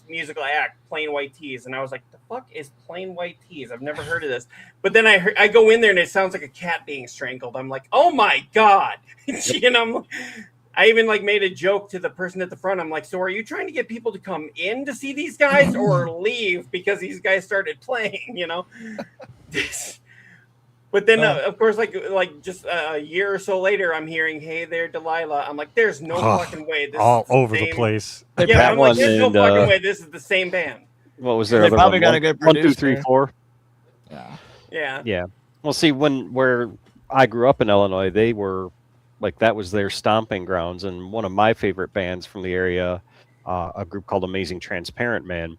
musical act, Plain White Tees, and I was like, the fuck is Plain White Tees? I've never heard of this. But then I go in there and it sounds like a cat being strangled. I'm like, oh my god. I even made a joke to the person at the front. I'm like, so are you trying to get people to come in to see these guys or leave because these guys started playing? But then, of course, just a year or so later, I'm hearing, "Hey there, Delilah." I'm like, "There's no fucking way this
all
is the
over
same.
the place.
Yeah, I'm like, "There's no
and,
fucking way this is the same band."
what was there?
They probably got a good
1, 2,
producer.
3, 4.
Yeah.
Yeah.
Yeah. Well, see, where I grew up in Illinois, they were that was their stomping grounds, and one of my favorite bands from the area, a group called Amazing Transparent Man,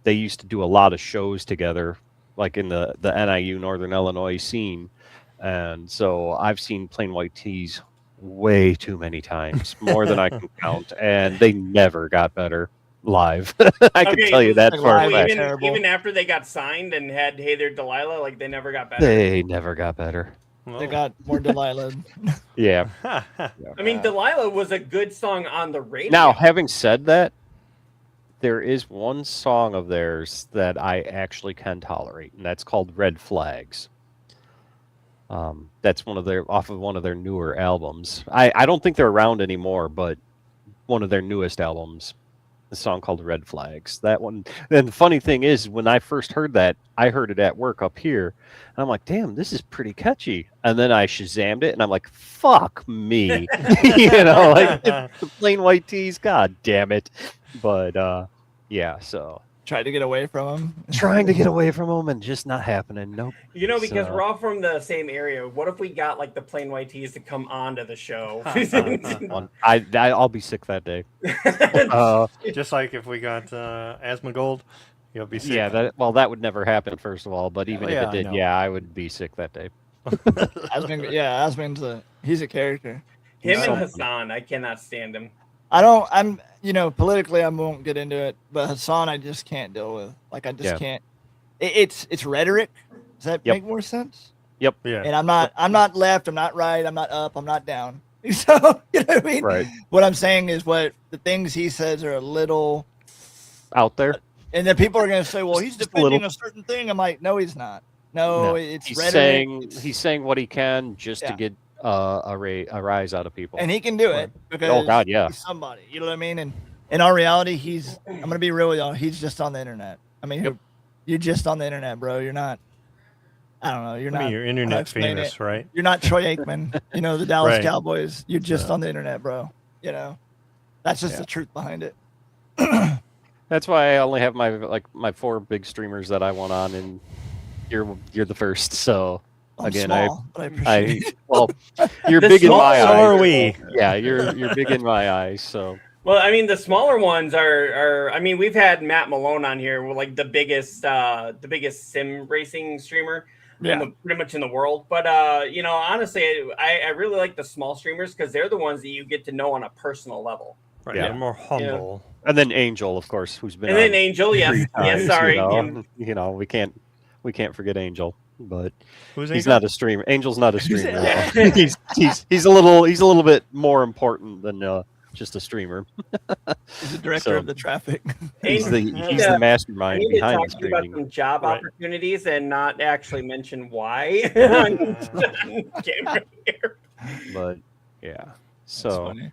they used to do a lot of shows together, like in the NIU Northern Illinois scene, and so I've seen Plain White Tees way too many times, more than I can count, and they never got better live. I can tell you that for a fact.
Even after they got signed and had "Hey There, Delilah," they never got better.
They never got better.
They got more Delilah.
Yeah.
I mean, Delilah was a good song on the radio.
Now, having said that, there is one song of theirs that I actually can tolerate, and that's called "Red Flags." That's off of one of their newer albums. I don't think they're around anymore, but one of their newest albums, a song called "Red Flags." That one. And the funny thing is, when I first heard that, I heard it at work up here, and I'm like, "Damn, this is pretty catchy." And then I Shazammed it, and I'm like, "Fuck me," it's the Plain White Tees. God damn it! But yeah, so
Tried to get away from him.
trying to get away from them and just not happening. Nope.
Because
So-
we're all from the same area. What if we got the Plain White Tees to come onto the show?
I'll be sick that day.
Just like if we got Asmongold, you'll be sick.
Yeah, that would never happen. First of all, but even if
yeah,
it
I
did,
know.
yeah, I would be sick that day.
He's a character.
Him
So-
and Hassan, I cannot stand him.
I'm politically I won't get into it, but Hassan I just can't deal with. Like I just can't. It's rhetoric. Does that make more sense?
Yeah.
And I'm not left, I'm not right, I'm not up, I'm not down. So you know what I mean?
Right.
What I'm saying is what the things he says are a little
Out there.
and then people are gonna say, well, he's
Just a
defending
little.
a certain thing. I'm like, no, he's not. No, it's
He's
rhetoric.
saying what he can just to get a rise out of people.
And he can do it because
Oh God, yeah.
he's somebody. You know what I mean? And in our reality, I'm gonna be real with y'all. He's just on the internet. I mean, you're just on the internet, bro. You're not. I don't know. You're not.
You're internet famous, right?
You're not Troy Aikman. You know the Dallas
Right.
Cowboys. You're just on the internet, bro. You know, that's just the truth behind it.
That's why I only have my 4 big streamers that I want on, and you're the first. So
I'm
again,
small, but I appreciate it.
well, you're
The
big in
small-
my eyes.
So are we.
Yeah, you're big in my eyes. So
Well, I mean, the smaller ones are. I mean, we've had Matt Malone on here, like the biggest sim racing streamer, pretty much in the world. But honestly, I really like the small streamers because they're the ones that you get to know on a personal level.
Right.
Yeah.
They're more humble.
and then Angel, of course, who's been
And then
on
Angel, yes,
3 times,
yes, sorry.
You know, we can't forget Angel, but
Who's
he's
Angel?
not a streamer. Angel's not a streamer. he's a little bit more important than just a streamer.
He's the director of the traffic.
He's the
I
mastermind
need to
behind
talk
the
to you about
streaming.
some job
Right.
opportunities and not actually mention why. on camera here.
But yeah,
That's
so
funny.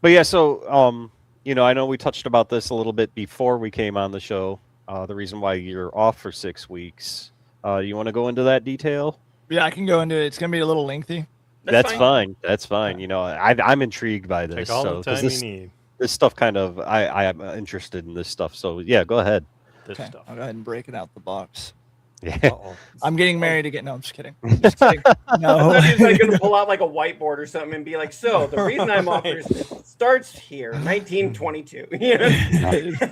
but yeah, so I know we touched about this a little bit before we came on the show. The reason why you're off for 6 weeks. You want to go into that detail?
Yeah, I can go into it. It's gonna be a little lengthy.
That's fine. That's fine. You know, I'm intrigued by this.
Take all
so,
the
'cause
time
this,
you need.
this stuff kind of I am interested in this stuff. So yeah, go ahead.
This
Okay,
stuff.
I'll go ahead and break it out the box.
Yeah.
Uh-oh.
I'm getting married again. No, I'm just kidding. Just kidding.
I
No.
thought he was like going to pull out like a whiteboard or something and be like, "So the reason I'm off is starts here, 1922."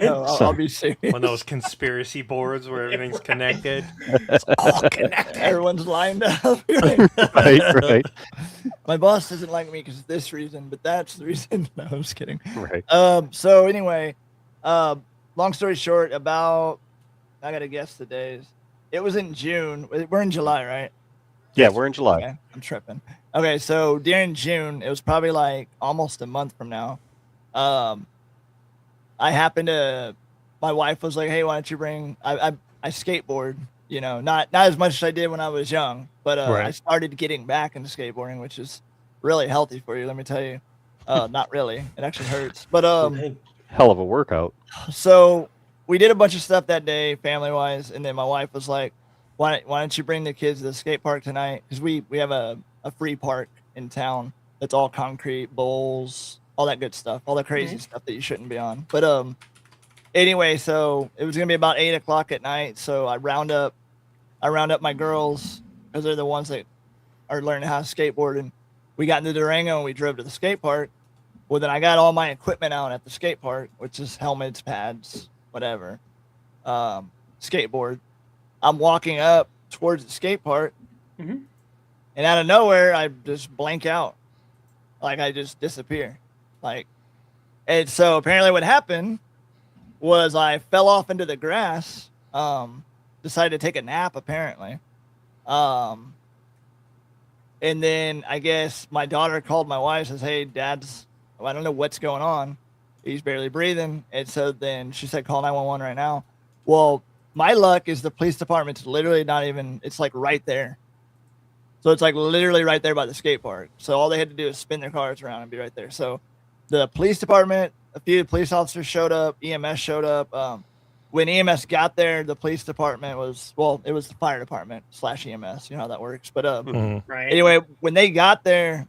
No, I'll be serious.
One of those conspiracy boards where everything's connected.
It's all connected.
Everyone's lined up.
right.
My boss doesn't like me because of this reason, but that's the reason. No, I'm just kidding.
Right.
So anyway, long story short, I gotta guess the days. It was in June. We're in July, right?
Yeah, we're in July.
Okay, I'm tripping. Okay, so during June, it was probably like almost a month from now. I happened to. My wife was like, "Hey, why don't you bring?" I skateboard. You know, not as much as I did when I was young, but
Right.
I started getting back into skateboarding, which is really healthy for you. Let me tell you. Not really. It actually hurts, but
Hell of a workout.
So we did a bunch of stuff that day, family wise, and then my wife was like, "Why don't you bring the kids to the skate park tonight? Because we have a free park in town that's all concrete, bowls, all that good stuff, all the crazy stuff that you shouldn't be on." But anyway, so it was gonna be about 8 o'clock at night. So I round up my girls because they're the ones that are learning how to skateboard, and we got into Durango and we drove to the skate park. Well, then I got all my equipment out at the skate park, which is helmets, pads, whatever, skateboard. I'm walking up towards the skate park, and out of nowhere, I just blank out, like I just disappear, and so apparently what happened was I fell off into the grass, decided to take a nap apparently, and then I guess my daughter called my wife, says, "Hey, Dad's, I don't know what's going on. He's barely breathing." And so then she said, "Call 911 right now." Well, my luck is the police department's literally not even, it's like right there. So it's like literally right there by the skate park. So all they had to do is spin their cars around and be right there. So the police department, a few police officers showed up, EMS showed up. When EMS got there, the police department was, well, it was the fire department / EMS. You know how that works. But
Right.
anyway, when they got there,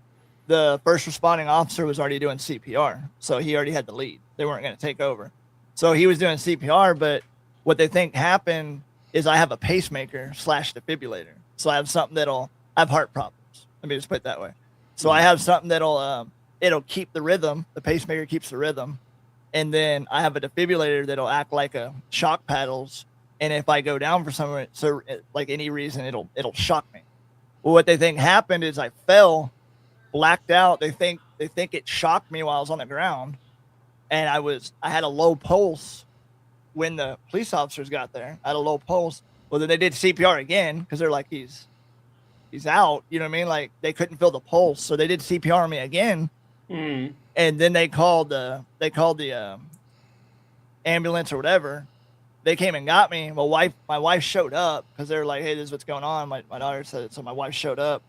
the first responding officer was already doing CPR. So he already had the lead. They weren't going to take over. So he was doing CPR, but what they think happened is I have a pacemaker / defibrillator. So I have something I have heart problems. Let me just put it that way. So I have something it'll keep the rhythm. The pacemaker keeps the rhythm. And then I have a defibrillator that'll act like a shock paddles. And if I go down for like any reason, it'll shock me. Well, what they think happened is I fell, blacked out. They think it shocked me while I was on the ground, and I had a low pulse when the police officers got there. I had a low pulse. Well, then they did CPR again because they're like, he's out. You know what I mean? Like they couldn't feel the pulse, so they did CPR on me again.
Mm.
And then they called the ambulance or whatever. They came and got me. My wife showed up because they're like, hey, this is what's going on. My daughter said it, so my wife showed up.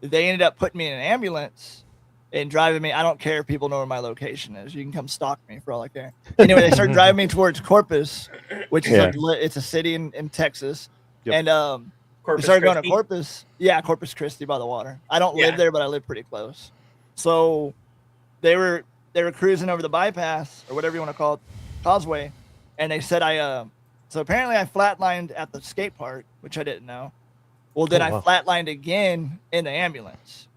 They ended up putting me in an ambulance and driving me. I don't care if people know where my location is. You can come stalk me for all I care. Anyway, they started driving me towards Corpus, which is it's a city in Texas.
Yep.
And we started going to Corpus. Yeah, Corpus Christi by the water. I don't live there, but I live pretty close. So they were cruising over the bypass or whatever you want to call it, causeway. And they said so apparently I flatlined at the skate park, which I didn't know. Well, then I flatlined again in the ambulance.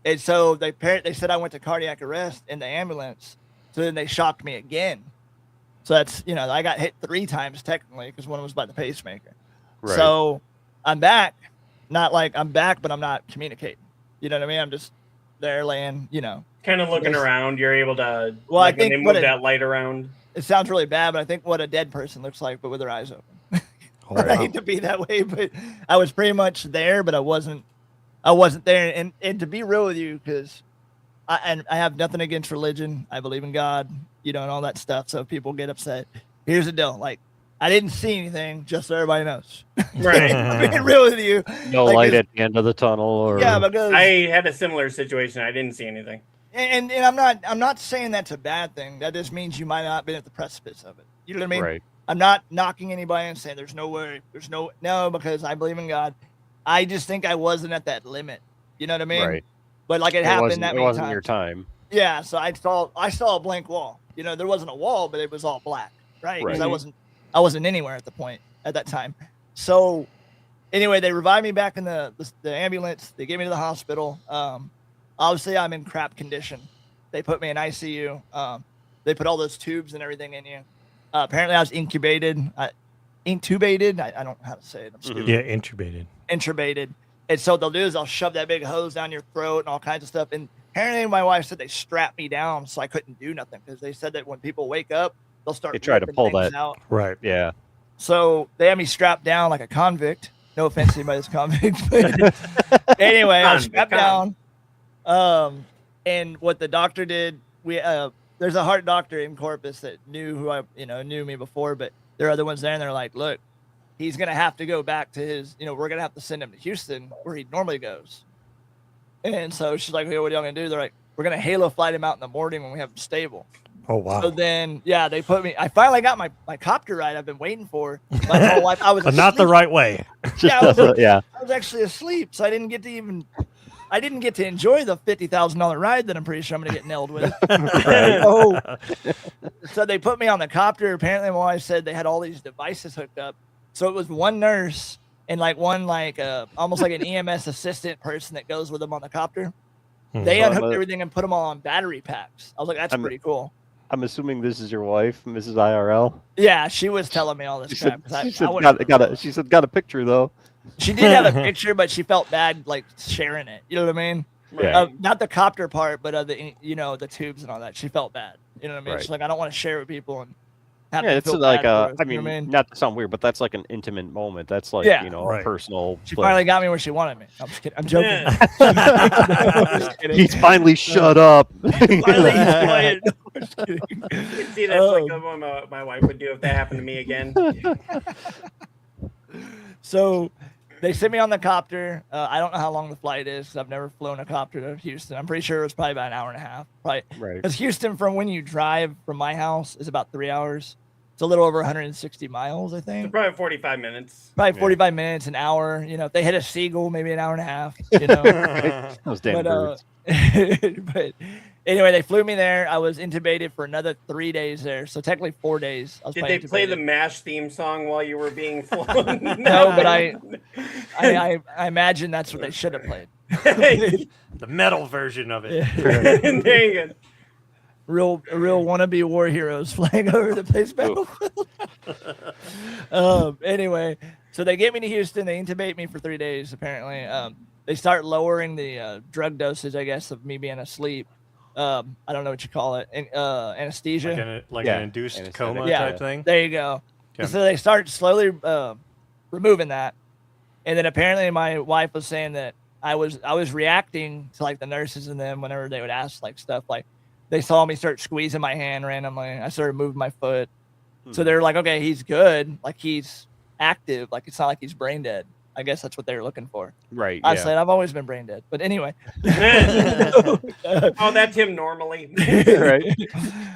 And so they said I went to cardiac arrest in the ambulance. So then they shocked me again. So that's, I got hit 3 times technically because one was by the pacemaker. Right. So I'm back. Not like I'm back, but I'm not communicating. You know what I mean? I'm just there laying,
Kind of looking around. You're able to,
well, I think
when they move that light around.
It sounds really bad, but I think what a dead person looks like, but with their eyes open. I hate to be that way, but I was pretty much there, but I wasn't there. And to be real with you, because I have nothing against religion. I believe in God, and all that stuff. So if people get upset, here's the deal. Like, I didn't see anything, just so everybody knows.
Right.
I'm being real with you.
No light at the end of the tunnel, or
because
I had a similar situation. I didn't see anything.
And I'm not saying that's a bad thing. That just means you might not have been at the precipice of it. You know what I mean?
Right.
I'm not knocking anybody and saying there's no way, no, because I believe in God. I just think I wasn't at that limit. You know what I mean?
Right.
But like it happened that many times. It
wasn't your time.
Yeah, so I saw a blank wall. There wasn't a wall, but it was all black, right? Because I wasn't anywhere at that time. So anyway, they revived me back in the ambulance. They gave me to the hospital. Obviously, I'm in crap condition. They put me in ICU. They put all those tubes and everything in you. Apparently, I was intubated. I don't know how to say it. I'm stupid.
Yeah, intubated.
Intubated. And so what they'll do is they'll shove that big hose down your throat and all kinds of stuff. And apparently, my wife said they strapped me down so I couldn't do nothing because they said that when people wake up, they'll start.
They try to pull that
out.
Right.
Yeah.
So they had me strapped down like a convict. No offense to anybody that's convict. But anyway, I was strapped down. And what the doctor did, there's a heart doctor in Corpus that knew me before, but there are other ones there, and they're like, look, he's going to have to go back to his, we're going to have to send him to Houston where he normally goes. And so she's like, hey, what are y'all going to do? They're like, we're going to halo flight him out in the morning when we have him stable.
Oh, wow.
So then, they put me, I finally got my copter ride I've been waiting for. My whole life, I was
but not the right way.
I was actually asleep, so I didn't get to enjoy the $50,000 ride that I'm pretty sure I'm going to get nailed with. So they put me on the copter. Apparently, my wife said they had all these devices hooked up. So it was one nurse and one almost like an EMS assistant person that goes with them on the copter. They unhooked everything and put them all on battery packs. I was like, that's pretty cool.
I'm assuming this is your wife, Mrs. IRL.
Yeah, she was telling me all this time.
She said, got a picture though.
She did have a picture, but she felt bad sharing it. You know what I mean?
Yeah.
Not the copter part, but the tubes and all that. She felt bad. You know what I mean?
Right.
She's like, I don't want to share with people and
it's like not to sound weird, but that's like an intimate moment. That's like a personal.
She finally got me where she wanted me. I'm just kidding. I'm joking.
Yeah.
He's finally shut up.
Finally, he's quiet.
You can see that's like what my wife would do if that happened to me again.
So they sent me on the copter. I don't know how long the flight is because I've never flown a copter to Houston. I'm pretty sure it was probably about an hour and a half. Probably.
Right.
Because Houston, from when you drive from my house, is about 3 hours. It's a little over 160 miles, I think.
So probably 45 minutes.
Probably 45 minutes, an hour. If they hit a seagull, maybe an hour and a half.
Those damn birds.
But anyway, they flew me there. I was intubated for another 3 days there. So technically 4 days.
Did they play the MASH theme song while you were being flown?
No, but I imagine that's what they should have played.
The metal version of it.
There you go.
Real wannabe war heroes flying over the place battlefield. Anyway, so they get me to Houston. They intubate me for 3 days, apparently. they start lowering the drug dosage, I guess, of me being asleep. I don't know what you call it, anesthesia,
like an induced coma type thing.
There you go.
Yeah.
So they start slowly removing that, and then apparently my wife was saying that I was reacting to like the nurses and them whenever they would ask like stuff, like they saw me start squeezing my hand randomly. I started moving my foot, so they're like, okay, he's good, like he's active, like it's not like he's brain dead. I guess that's what they were looking for.
Right.
I said I've always been brain dead, but anyway.
Oh, that's him normally.
Right.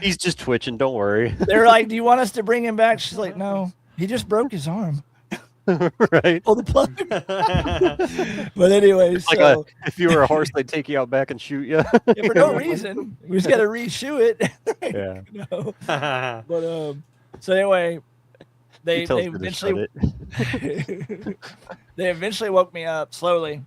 He's just twitching. Don't worry.
They're like, "Do you want us to bring him back?" She's like, "No, he just broke his arm."
Right.
Pull the plug. But anyway, so
if you were a horse, they'd take you out back and shoot you.
yeah, for no reason. We just got to reshoe it.
Yeah.
But so anyway, they eventually woke me up slowly,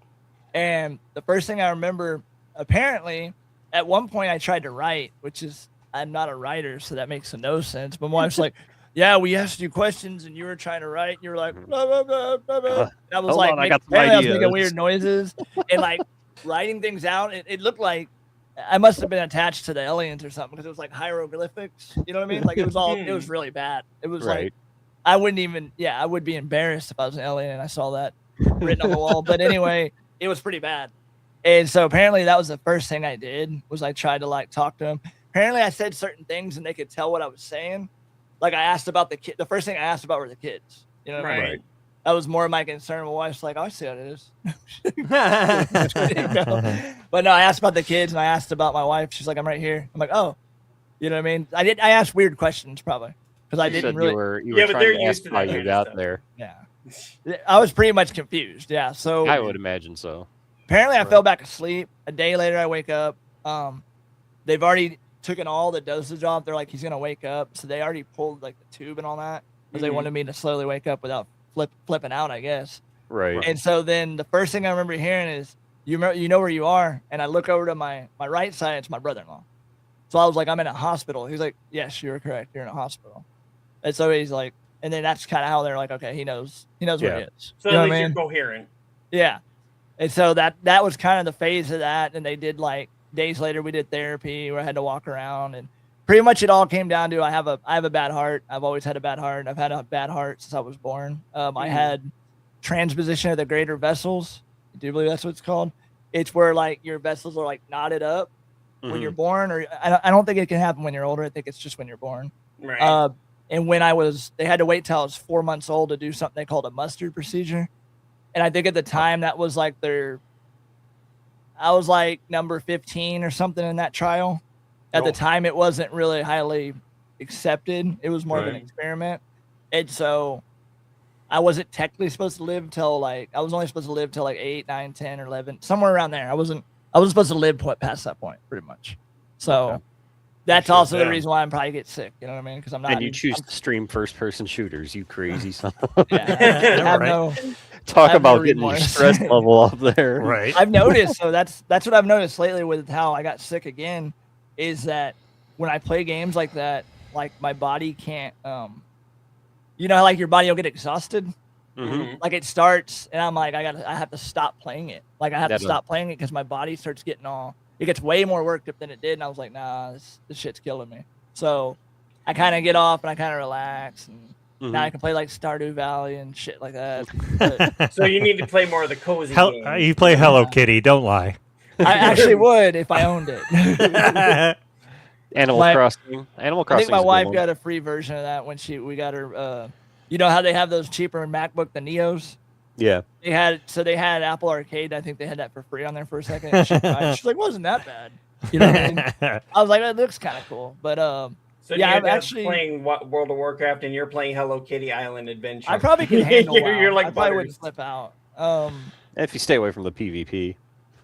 and the first thing I remember, apparently, at one point I tried to write, which is I'm not a writer, so that makes no sense. But my wife's like, "Yeah, we asked you questions, and you were trying to write, and you were like, blah, blah, blah, blah, blah." I was like,
I was
making weird noises and like writing things out. It looked like I must have been attached to the aliens or something, because it was like hieroglyphics. You know what I mean? Like it was really bad. It was like I would be embarrassed if I was an alien and I saw that written on the wall. But anyway, it was pretty bad. And so apparently that was the first thing I did, was I tried to like talk to them. Apparently I said certain things and they could tell what I was saying. Like I asked about the kid. The first thing I asked about were the kids. You know what I mean? That was more of my concern. My wife's like, "Oh, I see how it is." But no, I asked about the kids and I asked about my wife. She's like, "I'm right here." I'm like, "Oh," you know what I mean? I asked weird questions probably because I didn't really.
You were trying to ask how you got there.
Yeah, I was pretty much confused. Yeah, so
I would imagine so.
Apparently, I fell back asleep. A day later, I wake up. They've already taken all the dosage off. They're like, he's gonna wake up, so they already pulled like the tube and all that because they wanted me to slowly wake up without flipping out, I guess.
Right.
And so then the first thing I remember hearing is, you know where you are? And I look over to my right side. It's my brother-in-law. So I was like, "I'm in a hospital." He's like, "Yes, you're correct. You're in a hospital." And so he's like, and then that's kind of how they're like, okay, he knows where he is.
So at least you're coherent.
Yeah. And so that was kind of the phase of that. And they did like days later, we did therapy where I had to walk around, and pretty much it all came down to I have a bad heart. I've always had a bad heart. I've had a bad heart since I was born. I had transposition of the greater vessels. Do you believe that's what it's called? It's where like your vessels are like knotted up when you're born, or I don't think it can happen when you're older. I think it's just when you're born.
Right.
And when they had to wait till I was 4 months old to do something they called a mustard procedure. And I think at the time that was like I was like number 15 or something in that trial. At the time, it wasn't really highly accepted. It was more of an experiment. And so I wasn't technically supposed to live till I was only supposed to live till like 8, 9, 10, or 11, somewhere around there. I wasn't supposed to live past that point, pretty much. So that's also the reason why I'm probably get sick. You know what I mean? Because I'm not.
And you choose to stream first-person shooters, you crazy son. Talk about getting your stress level up there.
Right.
I've noticed. So that's what I've noticed lately with how I got sick again, is that when I play games like that, like my body can't. You know how like your body will get exhausted.
Mm-hmm.
Like it starts, and I'm like, I have to stop playing it. Like I have to stop playing it because my body starts getting it gets way more worked up than it did. And I was like, nah, this shit's killing me. So I kind of get off and I kind of relax, and now I can play like Stardew Valley and shit like that. But,
so you need to play more of the cozy games.
You play Hello Kitty, don't lie.
I actually would if I owned it.
Animal Crossing.
I think my wife got a free version of that when we got her. You know how they have those cheaper MacBook, the Neos?
Yeah.
They had Apple Arcade. I think they had that for free on there for a second. She's like, wasn't that bad? You know what I mean? I was like, that looks kind of cool. But
so yeah, I'm actually playing World of Warcraft, and you're playing Hello Kitty Island Adventure.
I probably can handle.
You're like,
I probably wouldn't flip out.
If you stay away from the PvP.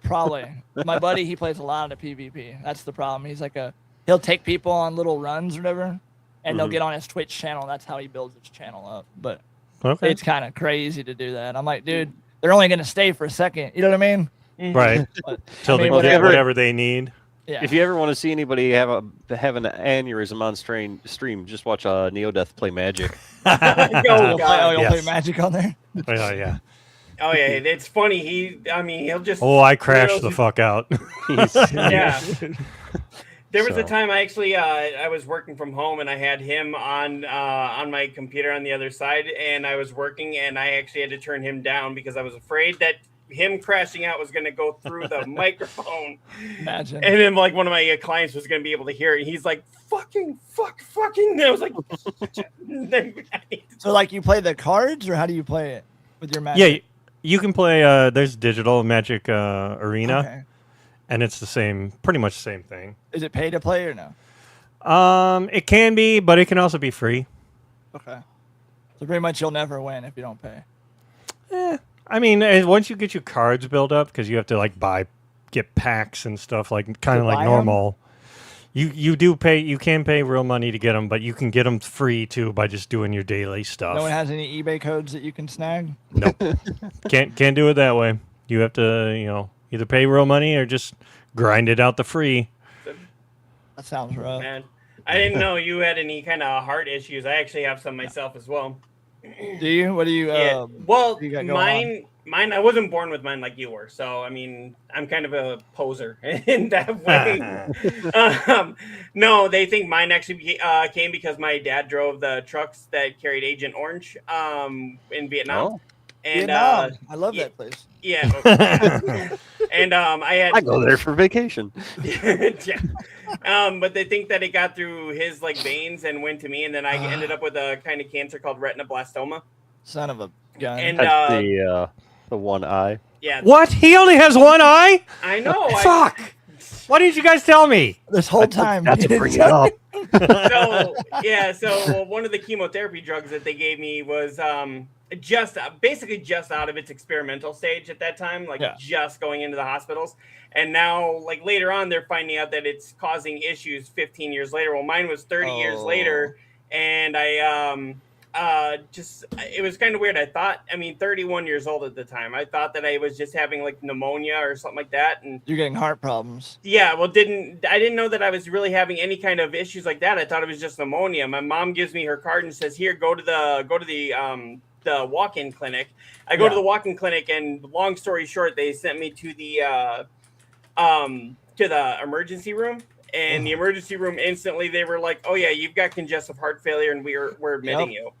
Probably. My buddy, he plays a lot of PvP. That's the problem. He's like he'll take people on little runs or whatever, and they'll get on his Twitch channel. That's how he builds his channel up. But it's kind of crazy to do that. I'm like, dude, they're only going to stay for a second. You know what I mean?
Right. Till they get whatever they need.
Yeah.
If you ever want to see anybody have an aneurysm on stream, just watch Neodeath play Magic.
You'll play Magic on there?
Oh, yeah.
Oh yeah, it's funny. He'll just.
Oh, I crashed the fuck out.
Yeah. There was a
So.
time I was working from home and I had him on my computer on the other side, and I was working and I actually had to turn him down because I was afraid that him crashing out was going to go through the microphone.
Imagine.
And then like one of my clients was going to be able to hear it. And he's like, fucking. And I was like,
so like you play the cards, or how do you play it with your Magic?
Yeah, you can play. There's digital Magic Arena,
Okay.
and it's the same, pretty much the same thing.
Is it pay to play or no?
It can be, but it can also be free.
Okay. So pretty much you'll never win if you don't pay.
I mean, once you get your cards built up, because you have to like get packs and stuff, like kind of
buy
like
'em?
normal. You do pay. You can pay real money to get them, but you can get them free too by just doing your daily stuff.
No one has any eBay codes that you can snag?
Nope. can't do it that way. You have to either pay real money or just grind it out the free.
That sounds rough.
Man, I didn't know you had any kind of heart issues. I actually have some myself as well.
Do you? What do you?
Yeah. Well,
you got going
mine. I wasn't born with mine like you were, so I mean, I'm kind of a poser in that way. No, they think mine actually came because my dad drove the trucks that carried Agent Orange in Vietnam.
Oh.
And
Vietnam. I love
yeah,
that place.
Yeah. And
I go there for vacation.
Yeah. But they think that it got through his like veins and went to me, and then I ended up with a kind of cancer called retinoblastoma.
Son of a gun.
And
That's the one eye.
yeah.
What? He only has one eye?
I know.
Fuck! Why didn't you guys tell me?
This whole time.
Not to bring it up.
So one of the chemotherapy drugs that they gave me was basically just out of its experimental stage at that time, like just going into the hospitals. And now, like later on, they're finding out that it's causing issues 15 years later. Well, mine was 30 years later, and it was kind of weird. 31 years old at the time. I thought that I was just having like pneumonia or something like that. And
you're getting heart problems.
Yeah, well, I didn't know that I was really having any kind of issues like that. I thought it was just pneumonia. My mom gives me her card and says, "Here, go to the walk-in clinic." I go to the walk-in clinic, and long story short, they sent me to the emergency room. And the emergency room instantly, they were like, "Oh yeah, you've got congestive heart failure, and we're admitting you."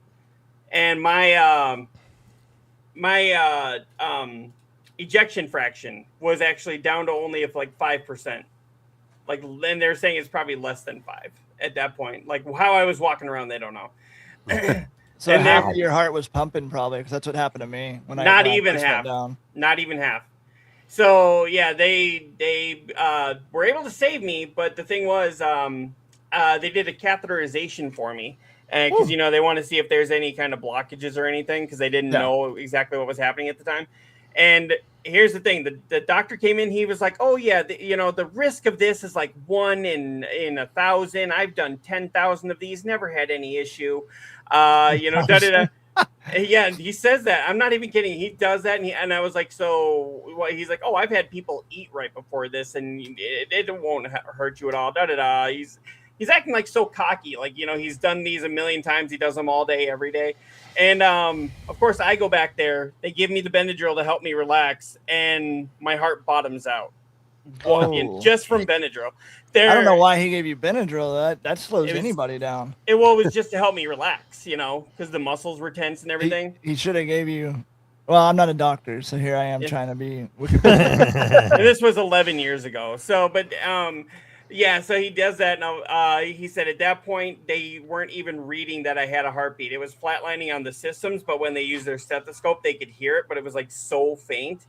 And my ejection fraction was actually down to only like 5%. Like, and they're saying it's probably less than 5 at that point. Like how I was walking around, they don't know.
So half of your heart was pumping probably, because that's what happened to me when I
not even half. Not even half. So yeah, they were able to save me, but the thing was, they did a catheterization for me, because they want to see if there's any kind of blockages or anything, because they didn't know exactly what was happening at the time. And here's the thing: the doctor came in, he was like, "Oh yeah, the risk of this is like 1 in 1,000. I've done 10,000 of these, never had any issue." Yeah, he says that. I'm not even kidding. He does that, and I was like, so what? He's like, "Oh, I've had people eat right before this, and it won't hurt you at all." He's acting like so cocky, like he's done these a million times. He does them all day, every day, and of course I go back there. They give me the Benadryl to help me relax, and my heart bottoms out. Just from Benadryl.
I don't know why he gave you Benadryl. That slows anybody down.
It was just to help me relax, because the muscles were tense and everything.
He should have gave you. Well, I'm not a doctor, so here I am trying to be.
And this was 11 years ago. So, but so he does that. Now, he said at that point they weren't even reading that I had a heartbeat. It was flatlining on the systems, but when they used their stethoscope, they could hear it, but it was like so faint.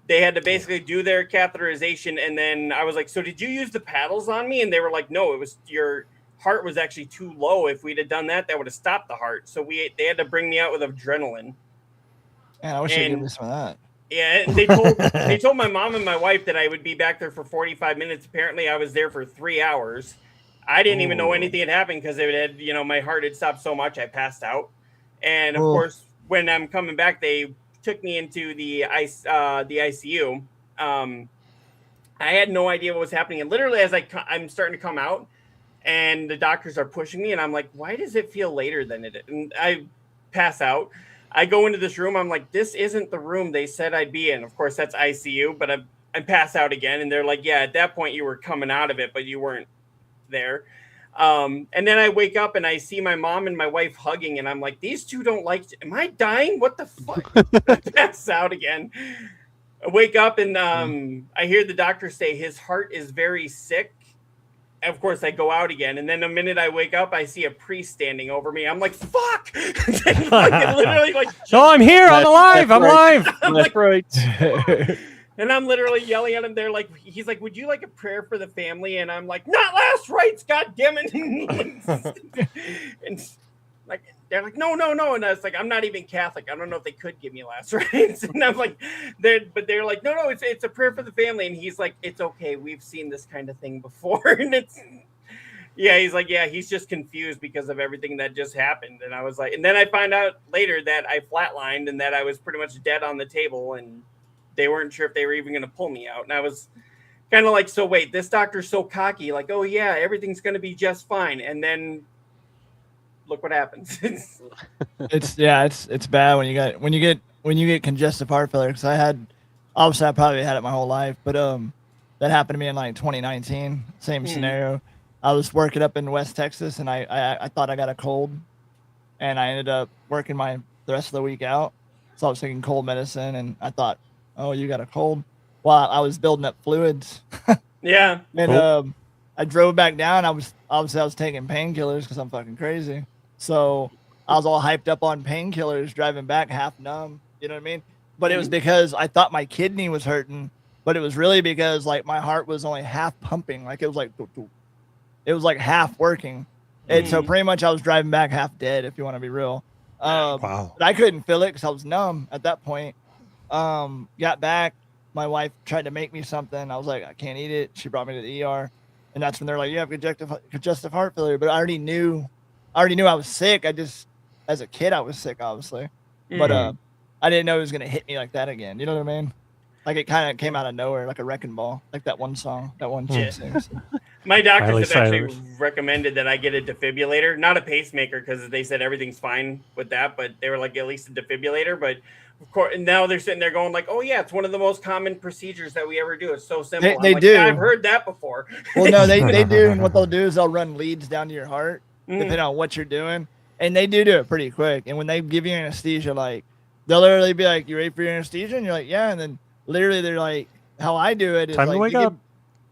They had to basically do their catheterization, and then I was like, "So did you use the paddles on me?" And they were like, "No, it was your heart was actually too low. If we'd have done that, that would have stopped the heart." So they had to bring me out with adrenaline.
Man, I wish they'd give me some of that.
Yeah, and they told my mom and my wife that I would be back there for 45 minutes. Apparently, I was there for 3 hours. I didn't even know anything had happened because it had, my heart had stopped so much I passed out. And of course, when I'm coming back, they took me into the ICU. I had no idea what was happening, and literally as I'm starting to come out, and the doctors are pushing me, and I'm like, "Why does it feel later than it?" And I pass out. I go into this room. I'm like, this isn't the room they said I'd be in. Of course, that's ICU, but I pass out again. And they're like, yeah, at that point you were coming out of it, but you weren't there. And then I wake up and I see my mom and my wife hugging, and I'm like, these two don't like, am I dying? What the fuck? I pass out again. I wake up and I hear the doctor say his heart is very sick. Of course, I go out again, and then the minute I wake up, I see a priest standing over me. I'm like, "Fuck!" Literally, like,
"Oh, I'm here! I'm alive! I'm alive!"
That's right.
And I'm literally yelling at him. They're like, he's like, "Would you like a prayer for the family?" And I'm like, "Not last rites, God damn it!" And like, they're like, "No." And I was like, "I'm not even Catholic. I don't know if they could give me last rites." And I'm like, they're like, "No, it's a prayer for the family." And he's like, "It's okay. We've seen this kind of thing before." And he's like, "Yeah, he's just confused because of everything that just happened." And I was like, and then I find out later that I flatlined and that I was pretty much dead on the table, and they weren't sure if they were even going to pull me out. And I was kind of like, so wait, this doctor's so cocky, like, oh yeah, everything's going to be just fine. And then look what happens.
It's bad when you get congestive heart failure. Because I probably had it my whole life, but that happened to me in like 2019. Same scenario. I was working up in West Texas, and I thought I got a cold, and I ended up working the rest of the week out. So I was taking cold medicine, and I thought, oh, you got a cold? Well, I was building up fluids.
Yeah.
And I drove back down. I was taking painkillers because I'm fucking crazy. So I was all hyped up on painkillers, driving back half numb. You know what I mean? But it was because I thought my kidney was hurting, but it was really because like my heart was only half pumping. Like it was like half working. And so pretty much I was driving back half dead, if you want to be real.
Wow.
But I couldn't feel it because I was numb at that point. Got back. My wife tried to make me something. I was like, I can't eat it. She brought me to the ER. And that's when they're like, you have congestive heart failure. But I already knew I was sick. As a kid, I was sick, obviously. But I didn't know it was going to hit me like that again. You know what I mean? Like it kind of came out of nowhere, like a wrecking ball, like that one song, that one chick sings.
My doctors have actually recommended that I get a defibrillator, not a pacemaker, because they said everything's fine with that. But they were like, at least a defibrillator. But of course, now they're sitting there going like, oh yeah, it's one of the most common procedures that we ever do. It's so simple.
They
like,
do.
Yeah, I've heard that before.
Well, no, they do. And what they'll do is they'll run leads down to your heart, depending on what you're doing. And they do it pretty quick. And when they give you anesthesia, like they'll literally be like, you ready for your anesthesia? And you're like, yeah. And then literally they're like, how I do it is
time to wake up.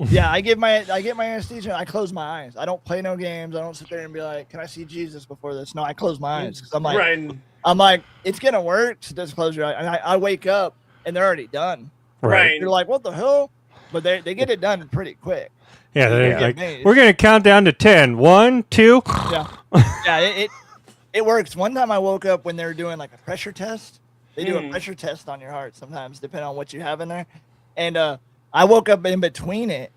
Yeah, I get my anesthesia. I close my eyes. I don't play no games. I don't sit there and be like, "Can I see Jesus before this?" No, I close my eyes because I'm like, it's gonna work. So just close your eyes. And I wake up and they're already done.
Right.
You're like, what the hell? But they get it done pretty quick.
Yeah, they're like, we're gonna count down to 10. 1, 2.
Yeah. It works. One time I woke up when they were doing like a pressure test. They do a pressure test on your heart sometimes, depending on what you have in there. And I woke up in between it,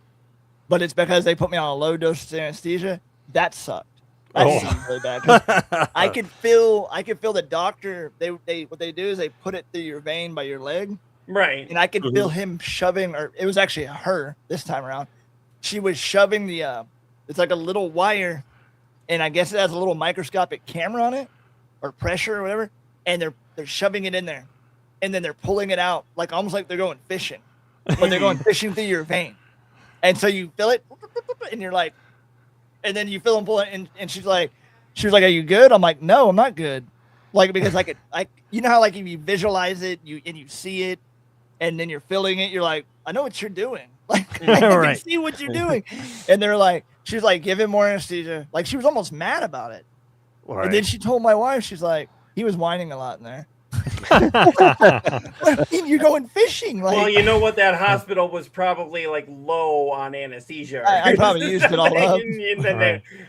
but it's because they put me on a low dose anesthesia. That sucked. That seemed really bad. 'Cause I could feel the doctor. They what they do is they put it through your vein by your leg,
right?
And I could feel him shoving, or it was actually her this time around. She was shoving the it's like a little wire, and I guess it has a little microscopic camera on it, or pressure or whatever, and they're shoving it in there, and then they're pulling it out like almost like they're going fishing. But they're going fishing through your vein. And so you feel it, and you're like, and then you feel them pulling, and she was like, are you good? I'm like, no, I'm not good. Like, because you know how like if you visualize it, you see it, and then you're feeling it, you're like, I know what you're doing. Like, I can see what you're doing. And they're like, she was like, give him more anesthesia. Like, she was almost mad about it. Right. And then she told my wife, she's like, he was whining a lot in there. You're going fishing. Like,
well, you know what? That hospital was probably like low on anesthesia.
I probably used it all up.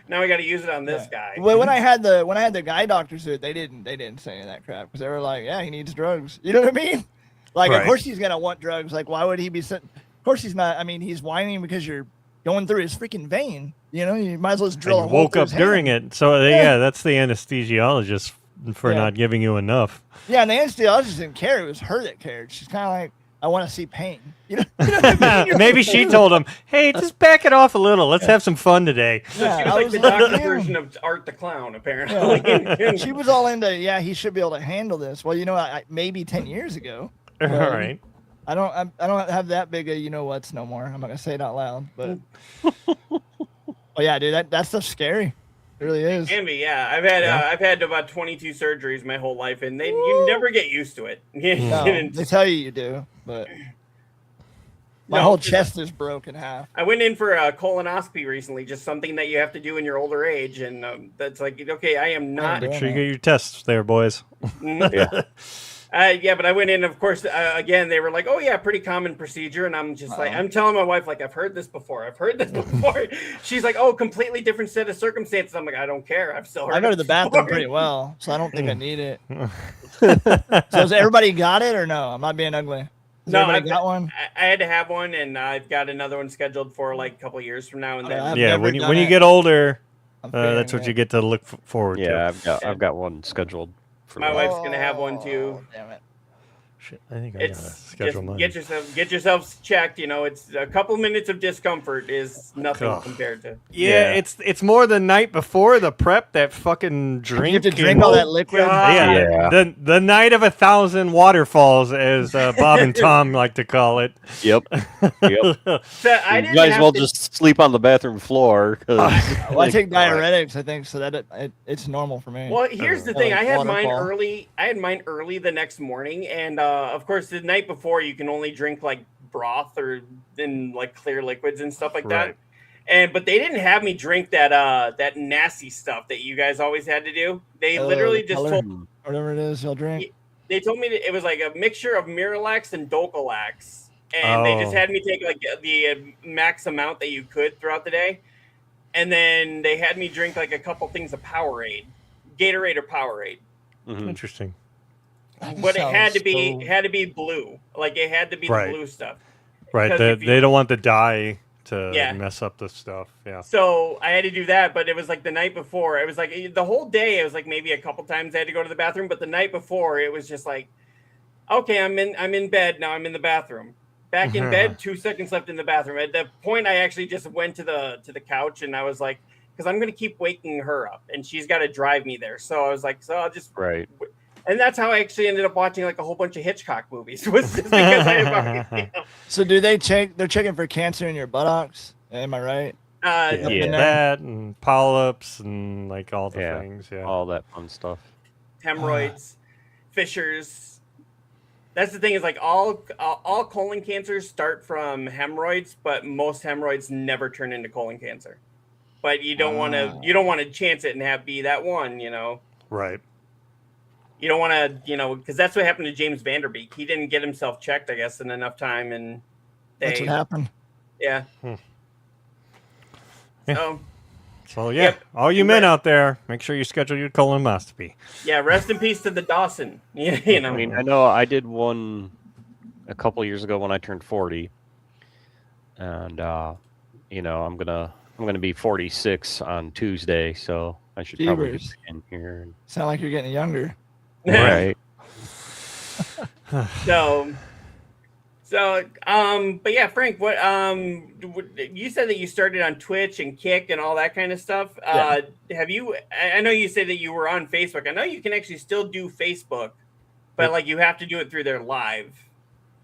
Now we got to use it on this guy.
Well, when I had the guy doctors do it, they didn't say any of that crap because they were like, yeah, he needs drugs. You know what I mean? Like, of course he's gonna want drugs. Like, why would he be sitting? Of course he's not. I mean, he's whining because you're going through his freaking vein. You know, you might as well just drill a hole.
Woke up during it, so that's the anesthesiologist for not giving you enough.
Yeah, and the anesthesiologist didn't care. It was her that cared. She's kind of like, I want to see pain. You know what I mean?
Maybe she told him, "Hey, just back it off a little. Let's have some fun today."
So
Yeah,
she
I
was like
was
the
like,
doctor
"Damn."
version of Art the Clown, apparently.
She was all into, yeah, he should be able to handle this. Well, maybe 10 years ago.
All
but
right.
I don't have that big a what's no more. I'm not gonna say it out loud, but oh yeah, dude, that stuff's scary. It really is.
Can be, yeah. I've had about 22 surgeries my whole life, and you never get used to it.
No, they tell you do, but my
No,
whole
'cause
chest is broke in half.
I went in for a colonoscopy recently, just something that you have to do in your older age, and that's like, okay, I am not.
Make sure you get your tests there, boys.
Yeah.
Yeah, but I went in, of course, again, they were like, oh, yeah, pretty common procedure. And I'm just like, I'm telling my wife, like, I've heard this before. She's like, oh, completely different set of circumstances. I'm like, I don't care. I've still heard
I go to the bathroom pretty well, so I don't think I need it. So has everybody got it or no? I'm not being ugly.
No,
I got one.
I had to have one, and I've got another one scheduled for like a couple of years from now. And then
I've
Yeah,
never
when
done
you
it.
get older,
I'm
that's
figuring
what you
it.
get to look forward to.
Yeah, I've got one scheduled for
my wife's gonna have one too.
Oh, damn it.
Shit, I think I gotta
It's
schedule
just
mine.
get yourselves checked. It's a couple minutes of discomfort is nothing
Ugh.
compared to.
Yeah, it's more the night before the prep, that fucking drink.
You have to drink all that liquid.
God.
Yeah. The night of 1,000 waterfalls, as Bob and Tom like to call it.
Yep. Yep.
So I
You
didn't
might as
have
well
to-
just sleep on the bathroom floor. 'Cause,
Well, I take
like,
diuretics, I think, so that it's normal for me.
Well, here's the
Oh,
thing. I had mine
waterfall.
early. I had mine early the next morning, and of course, the night before you can only drink like broth or then like clear liquids and stuff like
Right.
that. But they didn't have me drink that nasty stuff that you guys always had to do. They literally just
color.
told
Whatever it is, you'll drink.
they told me that it was like a mixture of Miralax and Docalax, and they just
Oh.
had me take like the max amount that you could throughout the day, and then they had me drink like a couple things of Powerade, Gatorade or Powerade.
mhm.
Interesting.
That
But it had to
sounds
be
so-
blue. Like it had to be
Right.
the blue stuff.
Right.
Because
They,
if you-
they don't want the dye to
Yeah.
mess up the stuff. Yeah.
So I had to do that, but it was like the night before. It was like the whole day. It was like maybe a couple times I had to go to the bathroom, but the night before it was just like, okay, I'm in bed now. I'm in the bathroom. Back in bed. 2 seconds left in the bathroom. At that point, I actually just went to the couch and I was like, because I'm gonna keep waking her up, and she's got to drive me there. So I was like, so I'll just
Right.
And that's how I actually ended up watching like a whole bunch of Hitchcock movies. Was just because I had
So do they check? They're checking for cancer in your buttocks. Am I right?
Yeah.
That and polyps and like all the
Yeah.
things. Yeah.
All that fun stuff.
hemorrhoids, fissures. That's the thing is like all colon cancers start from hemorrhoids, but most hemorrhoids never turn into colon cancer. But you don't want to chance it and be that one,
Right.
You don't want to, because that's what happened to James Vanderbeek. He didn't get himself checked, I guess, in enough time, and
That's what happened.
Yeah.
Yeah.
So
So yeah,
Yep.
all you men out there, make sure you schedule your colonoscopy.
yeah, rest in peace to the Dawson. You know.
I mean, I know I did one a couple years ago when I turned 40, and I'm gonna be 46 on Tuesday, so I should probably
Jeebers.
get in here.
Sound like you're getting younger.
Right.
But yeah, Frank, what you said that you started on Twitch and Kick and all that kind of stuff.
Yeah.
Have you? I know you said that you were on Facebook. I know you can actually still do Facebook, but like you have to do it through their live.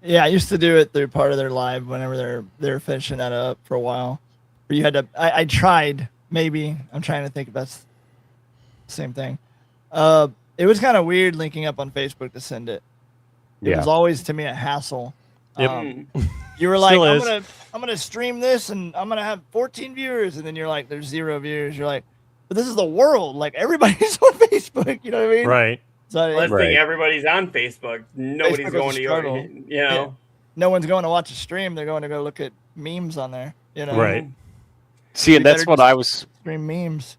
Yeah, I used to do it through part of their live whenever they're finishing that up for a while. Where you had to. I tried. Maybe I'm trying to think if that's the same thing. It was kind of weird linking up on Facebook to send it. It
Yeah.
was always to me a hassle.
Yep.
You were like,
Still
I'm
is.
gonna stream this and I'm gonna have 14 viewers, and then you're like, there's 0 viewers. You're like, but this is the world. Like everybody's on Facebook. You know what I mean?
Right.
So
Well, that's the
Right.
thing. Everybody's on Facebook. Nobody's
Facebook
going
was
to
a
your,
struggle.
Yeah.
no one's going to watch a stream. They're going to go look at memes on there. You know?
Right.
See,
You
and that's
better
what
just
I was.
Stream memes.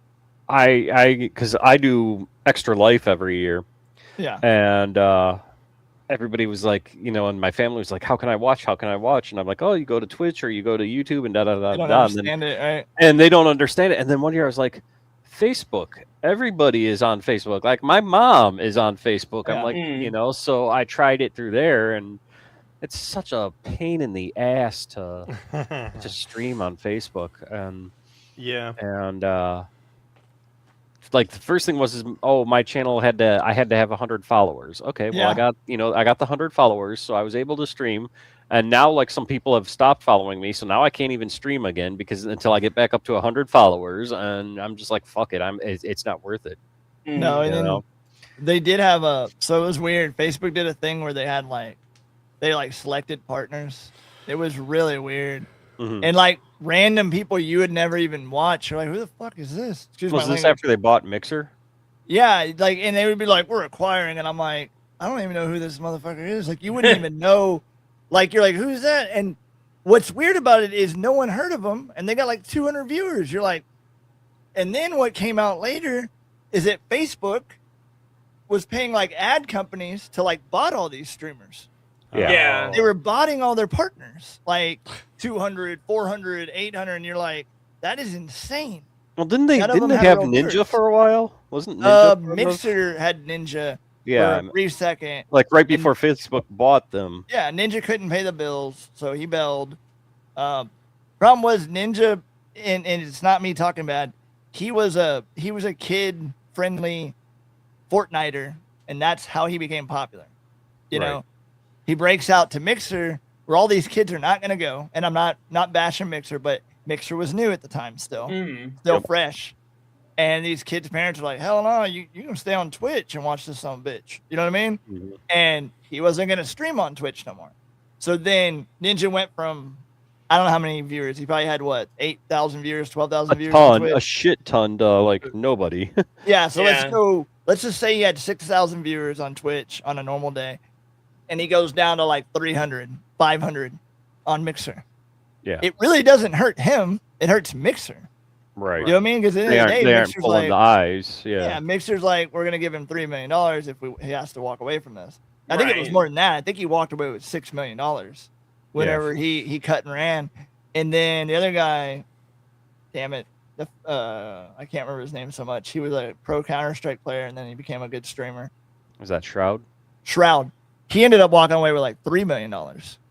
Because I do Extra Life every year,
Yeah.
and everybody was like, and my family was like, how can I watch? How can I watch? And I'm like, oh, you go to Twitch or you go to YouTube and da da da
I don't
da. And, then,
understand it, right?
and they don't understand it. And then one year I was like, Facebook. Everybody is on Facebook. Like my mom is on Facebook. I'm
Yeah.
like, so I tried it through there, and it's such a pain in the ass to stream on Facebook.
Yeah.
And like the first thing was, my channel I had to have 100 followers. Okay, well,
Yeah.
I got the 100 followers, so I was able to stream. And now, like, some people have stopped following me, so now I can't even stream again because until I get back up to 100 followers, and I'm just like, fuck it, it's not worth it.
No, and then they did have so it was weird. Facebook did a thing where they had they selected partners. It was really weird.
Mhm.
And like random people you would never even watch. You're like, who the fuck is this? Excuse
Was
my
this
language.
after they bought Mixer?
Yeah, like, and they would be like, we're acquiring, and I'm like, I don't even know who this motherfucker is. Like, you wouldn't even know. Like, you're like, who's that? And what's weird about it is no one heard of them, and they got like 200 viewers. You're like, and then what came out later is that Facebook was paying like ad companies to like bot all these streamers.
Yeah.
They were botting all their partners, like 200, 400, 800, and you're like, that is insane.
Well, didn't they
None of them
have
had real
Ninja
viewers.
for a while? Wasn't Ninja?
Mixer had Ninja
Yeah,
for a brief second.
like right before Facebook bought them.
Yeah, Ninja couldn't pay the bills, so he bailed. Problem was Ninja, and it's not me talking bad. He was a kid friendly Fortniter, and that's how he became popular. You know, he breaks out to Mixer, where all these kids are not going to go. And I'm not bashing Mixer, but Mixer was new at the time, still fresh. And these kids' parents were like, hell no, you can stay on Twitch and watch this son of a bitch. You know what I mean?
Mm-hmm.
And he wasn't going to stream on Twitch no more. So then Ninja went from, I don't know how many viewers. He probably had, 8,000 viewers, 12,000 viewers on Twitch?
A shit ton to, like, nobody.
Yeah, so let's just say he had 6,000 viewers on Twitch on a normal day. And he goes down to like 300, 500 on Mixer.
Yeah.
It really doesn't hurt him. It hurts Mixer.
Right.
You know what I mean? Because
they aren't
Mixer's
pulling
like,
the eyes. Yeah.
Mixer's like, we're going to give him $3 million if he has to walk away from this. I think it was more than that. I think he walked away with $6 million whenever he cut and ran. And then the other guy, damn it, I can't remember his name so much. He was a pro Counter-Strike player, and then he became a good streamer.
Was that Shroud?
Shroud. He ended up walking away with like $3 million.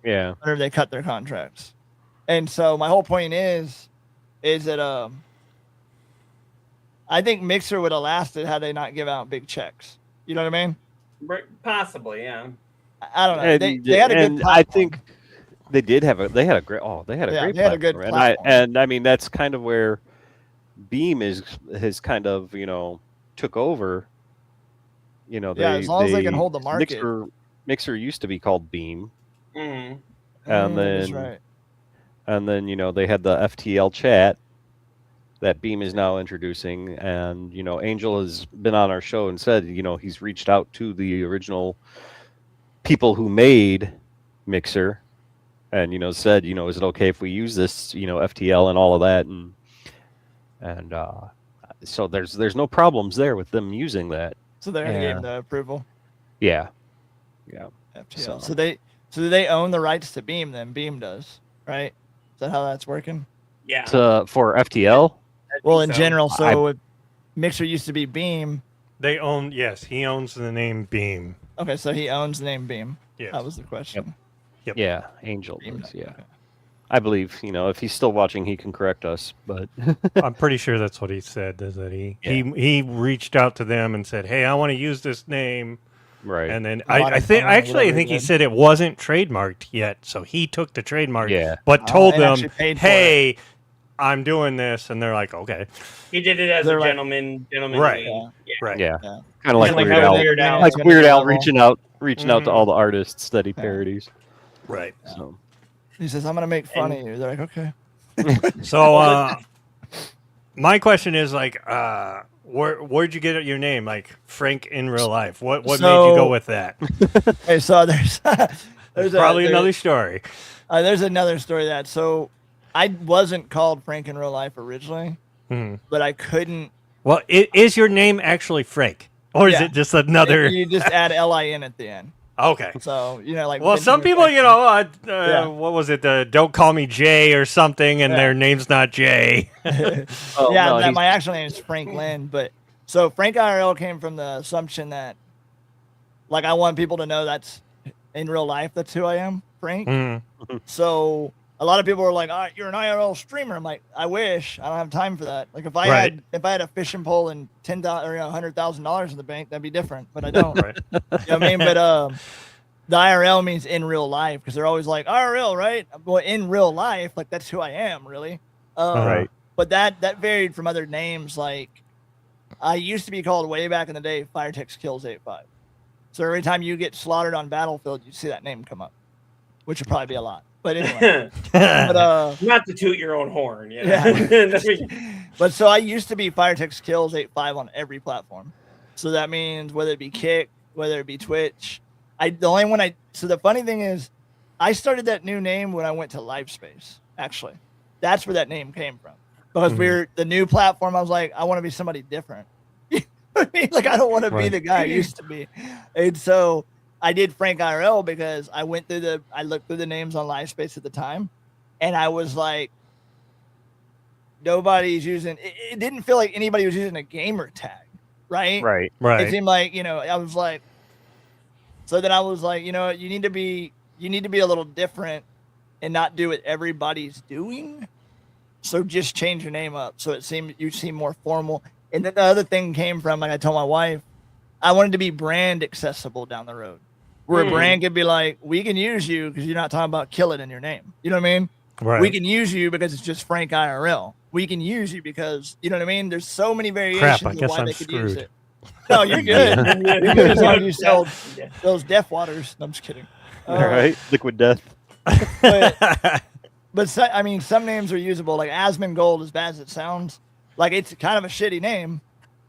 Yeah.
Whenever they cut their contracts. And so my whole point is that I think Mixer would have lasted had they not give out big checks. You know what I mean?
Possibly, yeah.
I don't know.
And,
they had a good platform.
I think they had a great platform. And I mean, that's kind of where Beam has kind of, took over.
As long as they can hold the market.
Mixer used to be called Beam.
Mm-hmm.
And then
that's right.
And then, they had the FTL chat that Beam is now introducing. And, Angel has been on our show and said, he's reached out to the original people who made Mixer and, said, is it okay if we use this, FTL and all of that. And so there's no problems there with them using that.
So they already gave the approval.
Yeah. Yeah.
FTL. So do they own the rights to Beam then? Beam does, right? Is that how that's working?
Yeah.
For FTL?
Well, in general, so Mixer used to be Beam.
They own, yes, he owns the name Beam.
Okay, so he owns the name Beam.
Yes.
That was the question.
Yep.
Yeah, Angel
Beam
does,
does,
yeah.
okay.
I believe, if he's still watching, he can correct us, but
I'm pretty sure that's what he said, is that he reached out to them and said, hey, I want to use this name.
Right.
And then I think he said it wasn't trademarked yet, so he took the trademark, but told them, hey, I'm doing this, and they're like, okay.
He did it as a gentleman.
Right.
Right.
Yeah.
Kind of like Weird Al. Like Weird Al reaching out to all the artists that he parodies.
Right.
So
he says, I'm going to make fun of you. They're like, okay.
So my question is, like, where'd you get your name? Like, Frank in real life. What made you go with that?
Hey, so there's
probably another story.
There's another story of that. So I wasn't called Frank in real life originally, but I couldn't.
Well, is your name actually Frank? Or is it just another?
You just add LIN at the end.
Okay.
So, like.
Well, some people, what was it? Don't call me Jay or something, and their name's not Jay.
My actual name is Frank Lynn. But so Frank IRL came from the assumption that, like, I want people to know that's in real life, that's who I am, Frank.
Mm.
So a lot of people are like, "Oh, you're an IRL streamer." I'm like, I wish. I don't have time for that. Like if I had a fishing pole and $10,000 or $100,000 in the bank, that'd be different. But I don't.
Right.
You know what I mean? But the IRL means in real life because they're always like IRL, right? Well, in real life, like that's who I am, really.
Right.
But that varied from other names. Like I used to be called way back in the day, Firetex Kills 85. So every time you get slaughtered on Battlefield, you see that name come up, which would probably be a lot. But anyway,
not to toot your own horn. Yeah.
But so I used to be Firetex Kills 85 on every platform. So that means whether it be Kick, whether it be Twitch. So the funny thing is, I started that new name when I went to LiveSpace. Actually, that's where that name came from. Because we're the new platform. I was like, I want to be somebody different. Like I don't want to be the guy I used to be. And so I did Frank IRL because I looked through the names on LiveSpace at the time, and I was like, nobody's using. It didn't feel like anybody was using a gamer tag, right?
Right.
It seemed like I was like. So then I was like, you need to be a little different and not do what everybody's doing. So just change your name up so you seem more formal. And then the other thing came from, like I told my wife, I wanted to be brand accessible down the road, where a brand could be like, we can use you because you're not talking about kill it in your name. You know what I mean?
Right.
We can use you because it's just Frank IRL. We can use you because you know what I mean. There's so many variations
Crap, I
of
guess
why
I'm
they could use
screwed.
it. No, you're good. You're good as long as you sell those death waters. No, I'm just kidding.
All right. Liquid death.
But some names are usable. Like Asmongold, as bad as it sounds, like it's kind of a shitty name,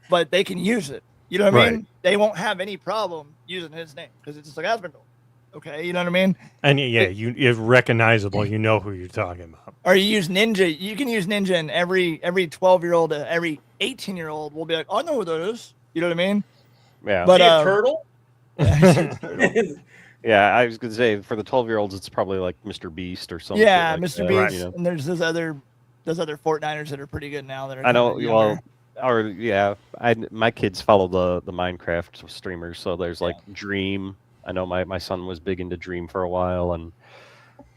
but they can use it. You know what I mean? They won't have any problem using his name because it's just like Asmongold. Okay, you know what I mean?
And you're recognizable. You know who you're talking about.
Or you use Ninja. You can use Ninja, and every 12-year-old, every 18-year-old will be like, I know who that is. You know what I mean?
Yeah.
But
Turtle.
Yeah, I was gonna say for the 12-year-olds, it's probably like Mr. Beast or something.
Yeah,
like
Mr.
that,
Beast.
you know?
And there's those other Fortniners that are pretty good now. That are
I know.
younger.
My kids follow the Minecraft streamers, so there's like Dream. I know my son was big into Dream for a while, and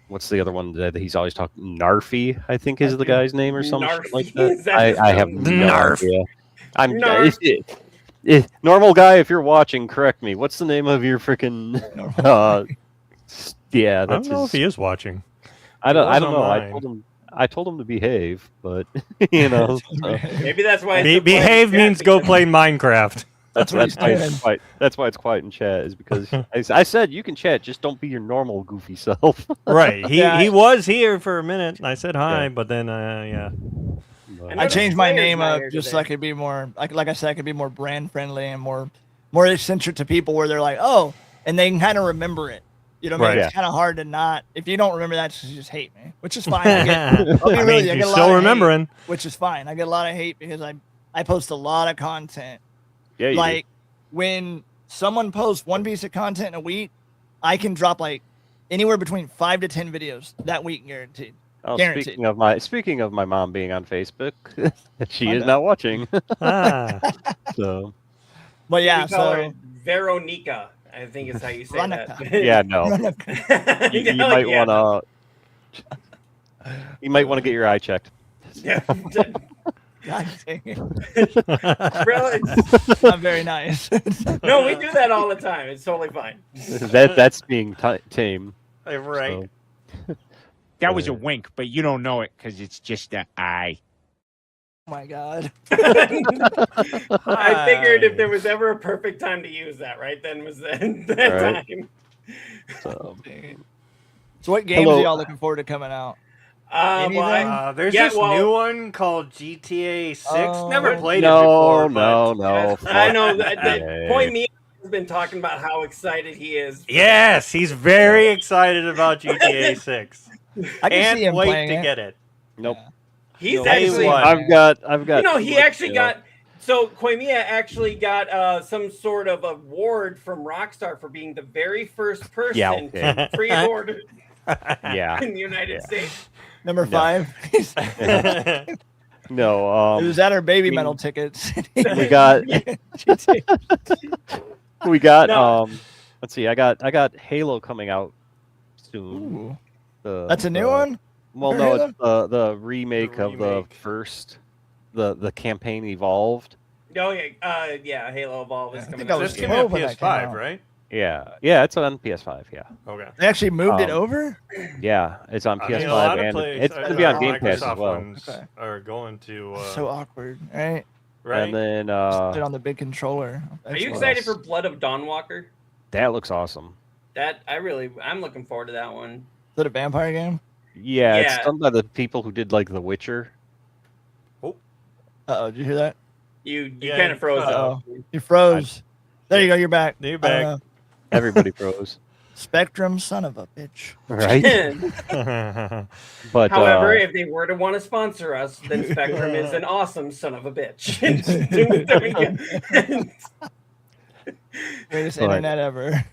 what's the other one that he's always talking? Narfy, I think is the guy's name or something like that. I have no idea. Normal guy, if you're watching, correct me. What's the name of your freaking? Yeah, that's.
I don't know if he is watching.
I don't know. I told him to behave, but so.
Maybe that's why.
Behave means go play Minecraft.
That's why it's quiet in chat, is because I said you can chat, just don't be your normal goofy self.
Right. He was here for a minute, and I said hi, but then
I changed my name up just so I could be more, like I said, I could be more brand friendly and more eccentric to people, where they're like, oh, and they can kind of remember it. You know what I mean? It's kind of hard to not. If you don't remember that, you just hate me, which is fine. I get a lot of hate, which is fine. I get a lot of hate because I post a lot of content.
Yeah,
like when someone posts one piece of content in a week, I can drop like anywhere between 5 to 10 videos that week, guaranteed.
Oh,
guaranteed.
Speaking of my mom being on Facebook, she is not watching. So,
but yeah,
so Veronica, I think is how you say that.
Yeah, no. you might want to. You might want to get your eye checked.
Yeah.
God dang it.
Really?
Not very nice.
No, we do that all the time. It's totally fine.
That's being tame.
Right.
So. That was a wink, but you don't know it because it's just an eye.
Oh my God.
I figured if there was ever a perfect time to use that, right, then was that time.
So what games are y'all looking forward to coming out?
There's this new one called GTA 6. Never played it before.
No.
I know that Point Me has been talking about how excited he is.
Yes, he's very excited about GTA 6.
I can see him
wait
playing
to get it.
Nope.
He's actually.
I've got.
He actually got. So Koimiya actually got some sort of award from Rockstar for being the very first person to pre-order. In the United States.
Number 5.
No.
It was at our baby metal tickets.
We got. Let's see. I got Halo coming out soon.
Ooh. That's a new one?
Well,
For
no,
Halo?
it's the remake of the first, the campaign Evolved.
Oh yeah, Halo Evolve is
I
coming
think I
out.
was
That's coming out
12 when that came
PS5,
out.
right?
Yeah, it's on PS5. Yeah,
Okay.
They actually moved it
Um,
over?
yeah, it's on
I
PS5
mean, a lot of
and
places,
it's going to be on Game Pass
Microsoft
as well.
ones
Okay.
are going to.
So awkward, right?
Right.
And then
Just put it on the big controller.
Are you
what
excited
else?
for Blood of Dawnwalker?
that looks awesome.
I'm looking forward to that one.
Is it a vampire game?
Yeah, it's
Yeah.
done by the people who did like The Witcher.
Uh-oh, did you hear that?
You
Yeah,
kind of froze
Uh-oh.
up.
You froze. There you go, you're back.
You're
I don't
back.
know.
Everybody froze,
Spectrum, son of a bitch.
right? But
However, if they were to want to sponsor us, then Spectrum is an awesome son of a bitch.
Greatest
But-
internet ever.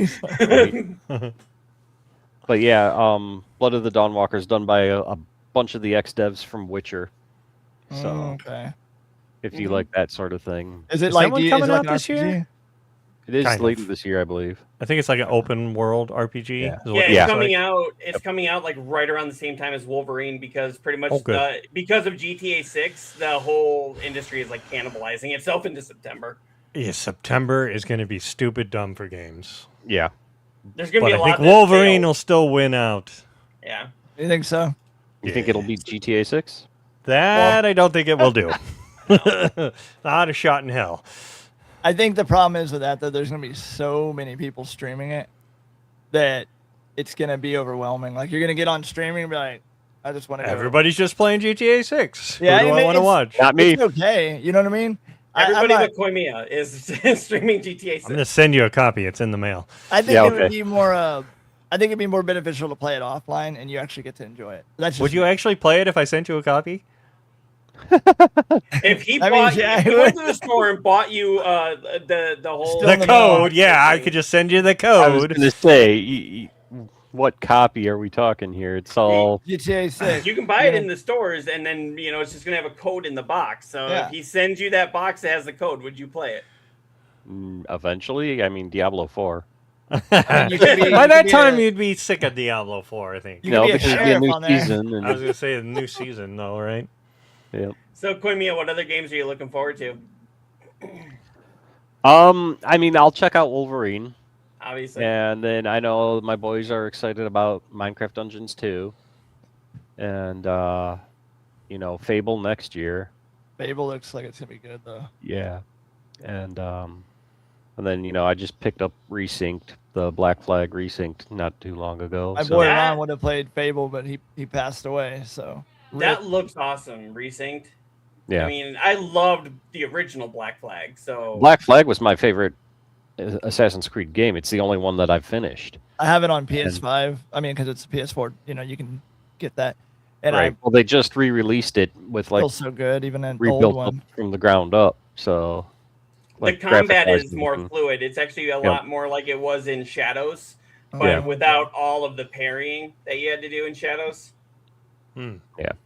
But yeah, Blood of the Dawnwalker is done by a bunch of the ex-devs from Witcher. So
okay.
if you like that sort of thing,
Is it
Is
like
that one
is it
coming
like
out
an
this year?
RPG?
it is
Kind
later
of.
this year, I believe.
I think it's like an open world RPG.
Yeah.
is what
Yeah,
it
it's
looks
coming
like.
out. It's coming out like right around the same time as Wolverine because pretty much
Oh, good.
because of GTA 6, the whole industry is like cannibalizing itself into September.
Yeah, September is going to be stupid dumb for games.
Yeah,
There's gonna
But
be a
I
lot.
think
that
Wolverine
fail.
will still win out.
Yeah.
You think so?
you think it'll beat GTA 6?
That I don't think it will do. Not a shot in hell.
I think the problem is with that though, there's gonna be so many people streaming it that it's gonna be overwhelming. Like you're gonna get on streaming and be like, I just want to go.
Everybody's just playing GTA 6.
Yeah,
Who do
I
I
mean,
want to watch?
Not me.
It's okay. You know what I mean?
Everybody
I'm not-
but Koimiya is streaming GTA 6.
I'm going to send you a copy. It's in the mail.
I think
Yeah,
it would
okay.
be more. I think it'd be more beneficial to play it offline, and you actually get to enjoy it. That's just
Would you
me.
actually play it if I sent you a copy?
If he
I mean,
bought
yeah,
if he
I
went
would.
to the store and bought you the whole
Still in
The
the mail.
code. Yeah, I could just send you the
I was
code.
going to say, what copy are we talking here? It's all
GTA 6.
You can buy it
Yeah.
in the stores, and then it's just gonna have a code in the box. So
Yeah.
if he sends you that box that has the code, would you play it?
eventually. I mean, Diablo 4.
I mean, you could be-
By
you
that
could be
time,
a-
you'd be sick of Diablo 4, I think.
You
No,
could be a
because it'd be a
sheriff
new
on there.
season.
I was
And,
going to say a new season, though, right?
yeah.
So Koimiya, what other games are you looking forward to?
I mean, I'll check out Wolverine.
Obviously.
And then I know my boys are excited about Minecraft Dungeons 2. And, Fable next year.
Fable looks like it's gonna be good though.
Yeah. And then, I just picked up Resynced, the Black Flag Resynced not too long ago.
My
so-
boy
That-
Ron would have played Fable, but he passed away. So
That looks awesome, Resynced.
yeah.
I mean, I loved the original Black Flag. So
Black Flag was my favorite Assassin's Creed game. It's the only one that I've finished.
I have it on PS5. I mean, because it's a PS4. You can get that. And
right. Well, they just re-released it with
I feel
like
so good, even an old
rebuilt up
one.
from the ground up. So like
the combat
graphic-wise
is more
and-
fluid. It's actually a lot more like it was in Shadows, but
Yeah.
without all of the parrying that you had to do in Shadows.
Hmm.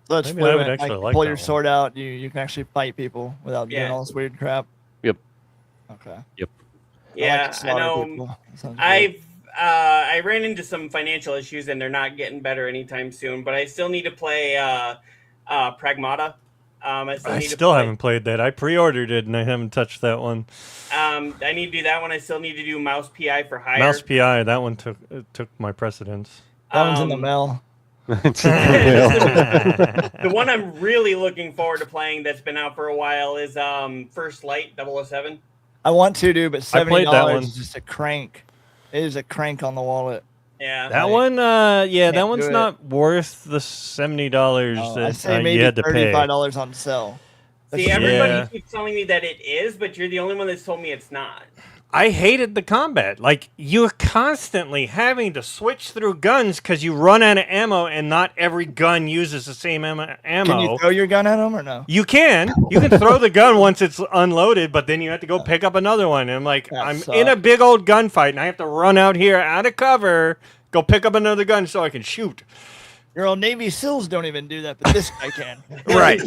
So it's
Maybe I would
fluid.
actually
Like,
like
pull
that
your
one.
sword out. You can actually fight people without doing
Yeah.
all this weird crap.
Yep.
Okay.
Yeah,
like to
I
slaughter
know.
people. That sounds good.
I ran into some financial issues and they're not getting better anytime soon. But I still need to play Pragmata. I
still haven't played that. I pre-ordered it and I haven't touched that one.
I need to do that one. I still need to do Mouse PI for hire.
Mouse PI, that one took my precedence.
That one's in the
Um,
mail.
The one I'm really looking forward to playing that's been out for a while is First Light 007.
I want to do, but
I played that
$70
one.
is just a crank. It is a crank on the wallet.
Yeah.
That
Like,
one, that
can't
one's
do it.
not worth the $70
I
that
say
you
maybe
had to pay.
$35 on sale.
See,
That's-
everybody
Yeah.
keeps telling me that it is, but you're the only one that's told me it's not.
I hated the combat. Like, you're constantly having to switch through guns because you run out of ammo and not every gun uses the same ammo.
Can you throw your gun at them or no?
You can. You can throw the gun once it's unloaded, but then you have to go pick up another one. And I'm like,
That
I'm
sucks.
in a big old gunfight, and I have to run out here out of cover, go pick up another gun so I can shoot.
Your old Navy SEALs don't even do that, but this guy can.
Right.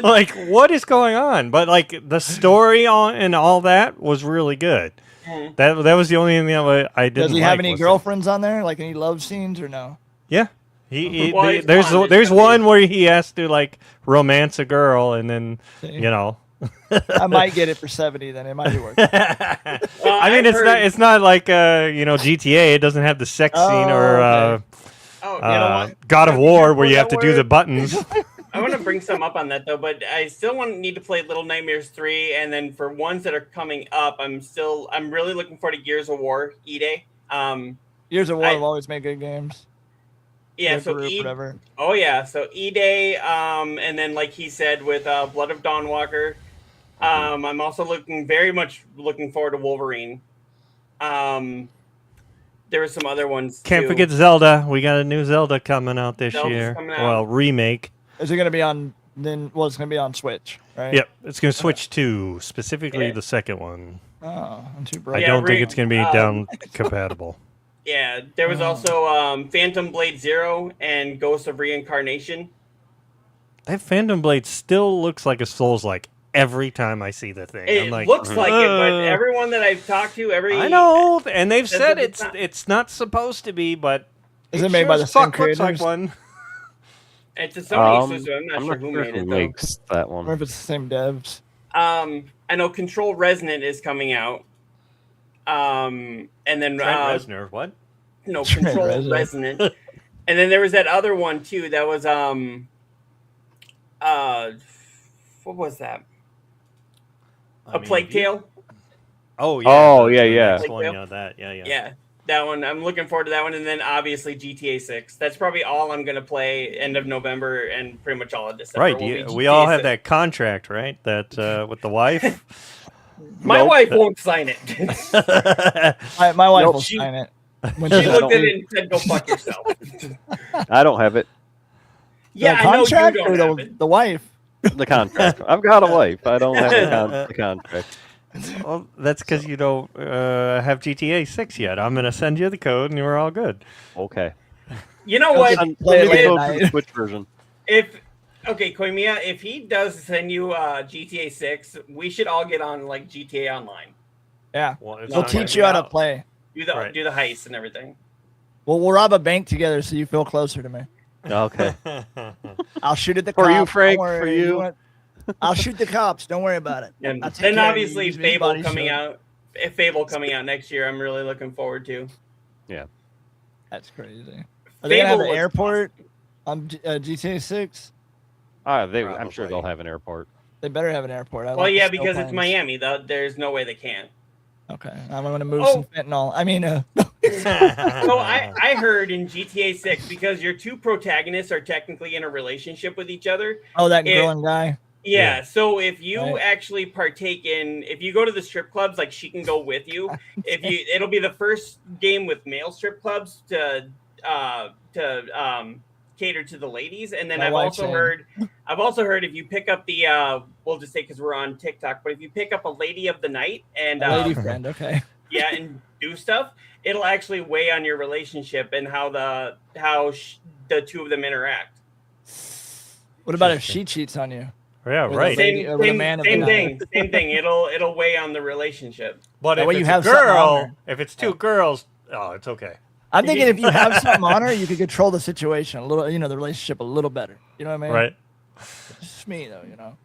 Like, what is going on? But, like, the story and all that was really good.
That was the only thing that I didn't.
Does he
like,
have any
was
girlfriends on there? Like any love scenes or no?
Yeah. He
Well, he's
there's
blonde,
there's
it's
one where he has to like romance a girl, and then
See?
I
might get it for 70. Then it might be worth it.
I mean, it's not like GTA. It doesn't have the sex scene or
okay.
God of War where you have to do the buttons.
I want to bring some up on that though, but I still need to play Little Nightmares 3, and then for ones that are coming up, I'm really looking forward to Gears of War, E-Day.
Gears of War have always made good games.
Yeah,
Rip
so
or whatever.
Oh yeah, so E-Day, and then like he said with Blood of Dawnwalker. I'm also very much looking forward to Wolverine. There were some other ones.
Can't
too.
forget Zelda. We got a new Zelda coming out this year. Well, remake.
Is it going to be on? Then it's going to be on Switch, right?
Yep, it's going to switch to specifically the second one.
Oh, I'm too bright.
I don't think it's going to be down compatible.
Yeah, there was also Phantom Blade Zero and Ghost of Reincarnation.
That Phantom Blade still looks like a Souls-like every time I see the thing.
It
I'm like,
looks like it, but everyone that I've talked to,
I know, and they've said it's not supposed to be, but
is it made by the same creators?
Looks like one.
It's a Sony exclusive. I'm not sure who made it though.
Makes that one.
Or if it's the same devs.
I know Control Resonant is coming out. And then
Trent Reznor, what?
No, Control Resonant. And then there was that other one too. That was what was that? A Plague Tale.
Oh yeah.
Oh yeah.
Yeah, that one. I'm looking forward to that one, and then obviously GTA 6. That's probably all I'm gonna play end of November and pretty much all of December.
Right. We all have that contract, right? That with the wife.
My wife won't sign it.
My wife will sign it.
When she looked at it and said, "Go fuck yourself."
I don't have it.
Yeah,
the contract
I know you don't have it.
the wife.
The contract. I've got a wife. I don't have the contract.
Well, that's because you don't have GTA 6 yet. I'm going to send you the code, and you're all good.
Okay.
You know what?
Play the code for the Switch version.
Koimiya, if he does send you GTA 6, we should all get on like GTA Online.
Yeah, we'll teach you how to play.
Do the heist and everything.
Well, we'll rob a bank together, so you feel closer to me.
Okay.
I'll shoot at the cops.
For you, Frank. For you.
I'll shoot the cops. Don't worry about it.
And then obviously Fable coming out. If Fable coming out next year, I'm really looking forward to.
Yeah.
That's crazy. Are they gonna have an airport on GTA 6?
I'm sure they'll have an airport.
They better have an airport.
Because it's Miami. There's no way they can't.
Okay, I'm going to move some fentanyl. I mean,
So I heard in GTA 6, because your two protagonists are technically in a relationship with each other.
Oh, that girl and guy?
Yeah, so if you actually partake if you go to the strip clubs, like she can go with you. It'll be the first game with male strip clubs to cater to the ladies. And then I've also heard if you pick up the we'll just say because we're on TikTok, but if you pick up a lady of the night and
lady friend, okay,
yeah, and do stuff, it'll actually weigh on your relationship and how the two of them interact.
What about if she cheats on you?
Yeah, right.
Same thing. It'll weigh on the relationship.
But if it's a girl, if it's two girls, it's okay.
I'm thinking if you have something on her, you could control the situation a little, the relationship a little better. You know what I mean?
Right.
It's just me, though,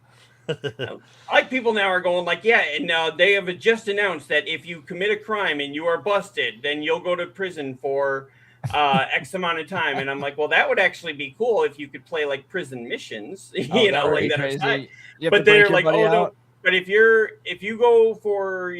Like people now are going like, yeah, and they have just announced that if you commit a crime and you are busted, then you'll go to prison for X amount of time. And I'm like, well, that would actually be cool if you could play like prison missions, like that.
Crazy.
But they're like, no. But if you go for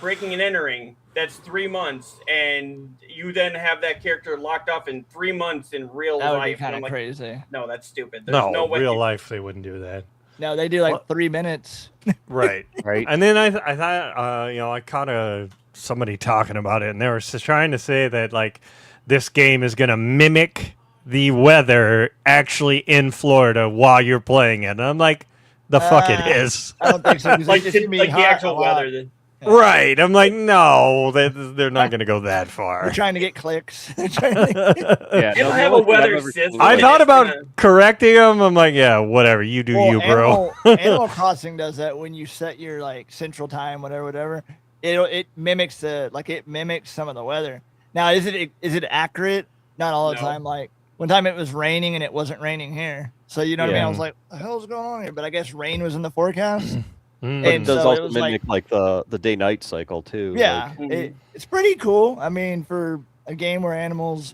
breaking and entering, that's 3 months, and you then have that character locked off in 3 months in real life.
That would be kind of
like,
crazy.
No, that's stupid. There's no way.
Real life, they wouldn't do that.
No, they do like 3 minutes.
Right. And then I thought, I caught somebody talking about it, and they were trying to say that like this game is going to mimic the weather actually in Florida while you're playing it. And I'm like, the fuck it is.
I don't think so.
like the actual weather.
Yeah.
Right. I'm like, no, they're not going to go that far.
We're trying to get clicks.
It'll have a weather system.
I thought about correcting them. I'm like, yeah, whatever. You do you, bro.
Animal Crossing does that when you set your like central time, whatever. it mimics some of the weather. Now, is it accurate? Not all the
No.
time. Like one time it was raining and it wasn't raining here. So you know what I mean? I
Yeah.
was like, what the hell's going on here? But I guess rain was in the forecast.
But
And
it does
so
also
it was
mimic like the day-night cycle too.
yeah,
Like,
it's pretty cool. I mean, for a game where animals,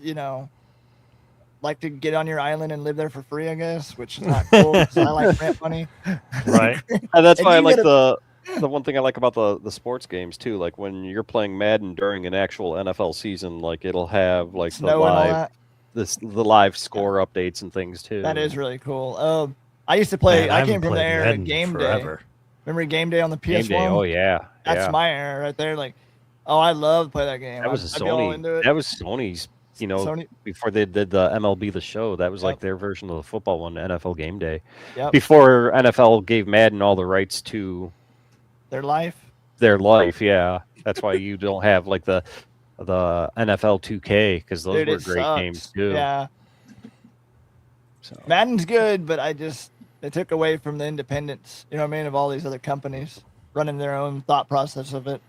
like to get on your island and live there for free, I guess, which is not cool because I like rent money.
Right.
and that's
And
why I
you
like
gotta-
the one thing I like about the sports games too. Like when you're playing Madden during an actual NFL season, like it'll have like
Snow and all that.
the live score updates and things too.
That is really cool. I used to play.
Man,
I
haven't
came from the
played
era
Madden
of Game
forever.
Day. Remember Game Day on the PS1?
Game Day. Oh yeah,
That's
yeah.
my era right there. Like, oh, I love to play that game.
That was a
I'd be all
Sony.
into it.
That was Sony's.
Sony.
Before they did the MLB The Show, that was like
Yep.
their version of the football one, NFL Game Day.
Yep.
Before NFL gave Madden all the rights to
Their life.
their life, yeah. That's why you don't have like the NFL 2K because those
Dude,
were
it
great
sucks.
games too.
Yeah.
So,
Madden's good, but they took away from the independence, you know what I mean, of all these other companies running their own thought process of it.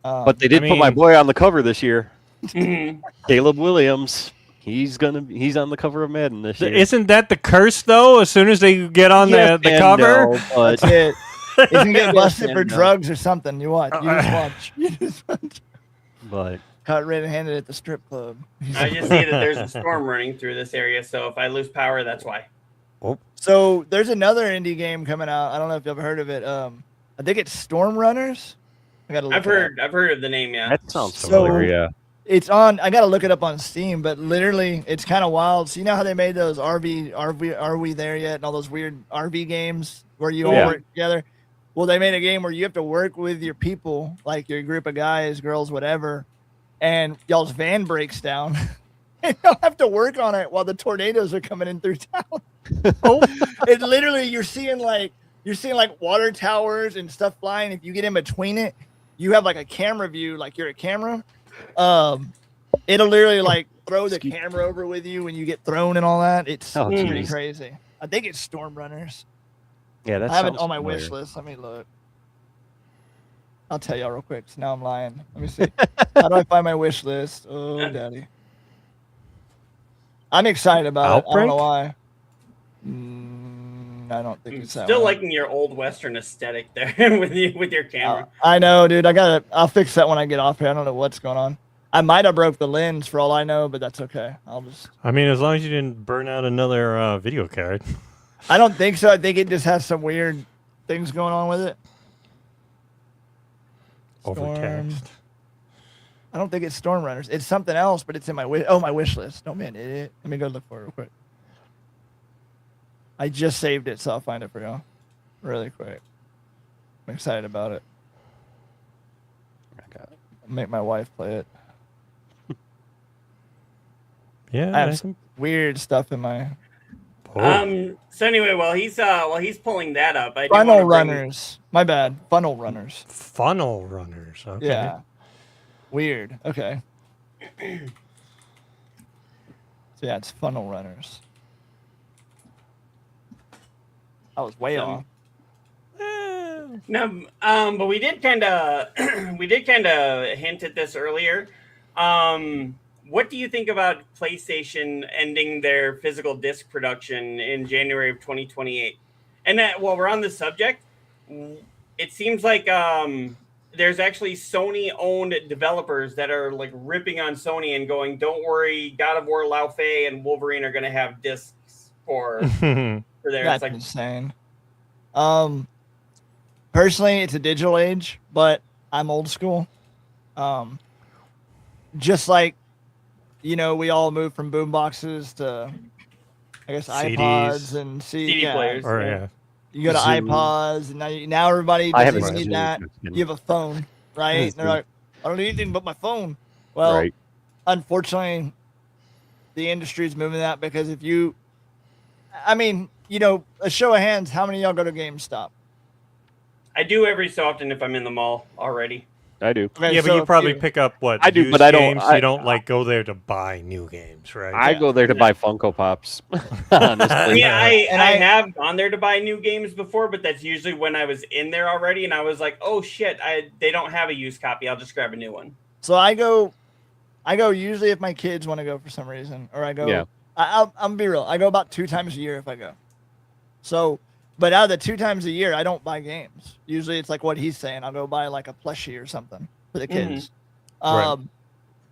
but they did put my
mean-
boy on the cover this year,
Mhm.
Caleb Williams. He's on the cover of Madden this year.
Isn't that the curse though? As soon as they get on
Yes
the
and
cover,
no, but
That's it. He's gonna get busted
Yeah,
for
no.
drugs or something. You watch. You just watch. You just watch.
but
Caught red-handed at the strip club.
I just see that there's a storm running through this area, so if I lose power, that's why.
So there's another indie game coming out. I don't know if you've ever heard of it. I think it's Storm Runners. I gotta look
I've heard of the name, yeah.
that sounds
So-
familiar. Yeah.
It's on. I gotta look it up on Steam, but literally, it's kind of wild. So you know how they made those Are We There Yet, and all those weird RV games where you all
Yeah.
work together. Well, they made a game where you have to work with your people, like your group of guys, girls, whatever, and y'all's van breaks down. And you'll have to work on it while the tornadoes are coming in through town. It literally, you're seeing like water towers and stuff flying. If you get in between it, you have like a camera view, like you're a camera. It'll literally like throw the camera over with you when you get thrown and all that. It's
Oh,
pretty
geez.
crazy. I think it's Storm Runners.
Yeah, that
I have it
sounds
on my
familiar.
wish list. Let me look. I'll tell y'all real quick. So now I'm lying. Let me see. How do I find my wish list? Oh, daddy. I'm excited about it. I don't know why. I don't think it's that
Still
one.
liking your old Western aesthetic there with your camera.
I know, dude. I'll fix that when I get off here. I don't know what's going on. I might have broke the lens for all I know, but that's okay.
I mean, as long as you didn't burn out another video card.
I don't think so. I think it just has some weird things going on with it.
Overtext.
I don't think it's Storm Runners. It's something else, but it's in my wish list. Don't be an idiot. Let me go look for it real quick. I just saved it, so I'll find it for y'all really quick. I'm excited about it.
I got it.
I'll make my wife play it.
Yeah.
I have some weird stuff in my
So anyway, while he's pulling that up, I do
Funnel
wanna bring-
Runners. My bad. Funnel Runners.
Funnel Runners. Okay.
Yeah. Weird. Okay. So yeah, it's Funnel Runners. I was way off.
No, but we did kind of hint at this earlier. What do you think about PlayStation ending their physical disc production in January of 2028? And that while we're on the subject, it seems like there's actually Sony-owned developers that are like ripping on Sony and going, "Don't worry, God of War, Lao Fei, and Wolverine are going to have discs for there."
That's
It's like,
insane. Personally, it's a digital age, but I'm old school. Just like, we all moved from boom boxes to, I guess,
CDs.
iPods and
CD players.
Or yeah.
You go to
Zoom.
iPods, and now everybody
I
doesn't
haven't
need
seen
that.
it.
You have a phone, right? And they're like, I don't need anything but my phone. Well,
Right.
unfortunately, the industry is moving that because a show of hands, how many of y'all go to GameStop?
I do every so often if I'm in the mall already.
I do.
Okay,
Yeah, but
so
you
if
probably pick up what
I do,
used
but I don't-
games.
I-
You don't like go there to buy new games, right?
I go there to buy Funko Pops. Honestly.
Yeah,
And
I
I-
have gone there to buy new games before, but that's usually when I was in there already, and I was like, oh shit, they don't have a used copy. I'll just grab a new one.
So I go usually if my kids want to go for some reason, or I go.
Yeah.
I'm gonna be real. I go about 2 times a year if I go. So, but out of the 2 times a year, I don't buy games. Usually, it's like what he's saying. I'll go buy like a plushie or something for the kids.
Right.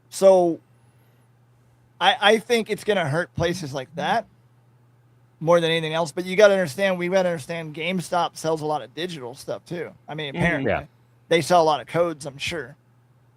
So I think it's gonna hurt places like that more than anything else. But you got to understand, GameStop sells a lot of digital stuff too. I mean, apparently
Yeah.
they sell a lot of codes, I'm sure.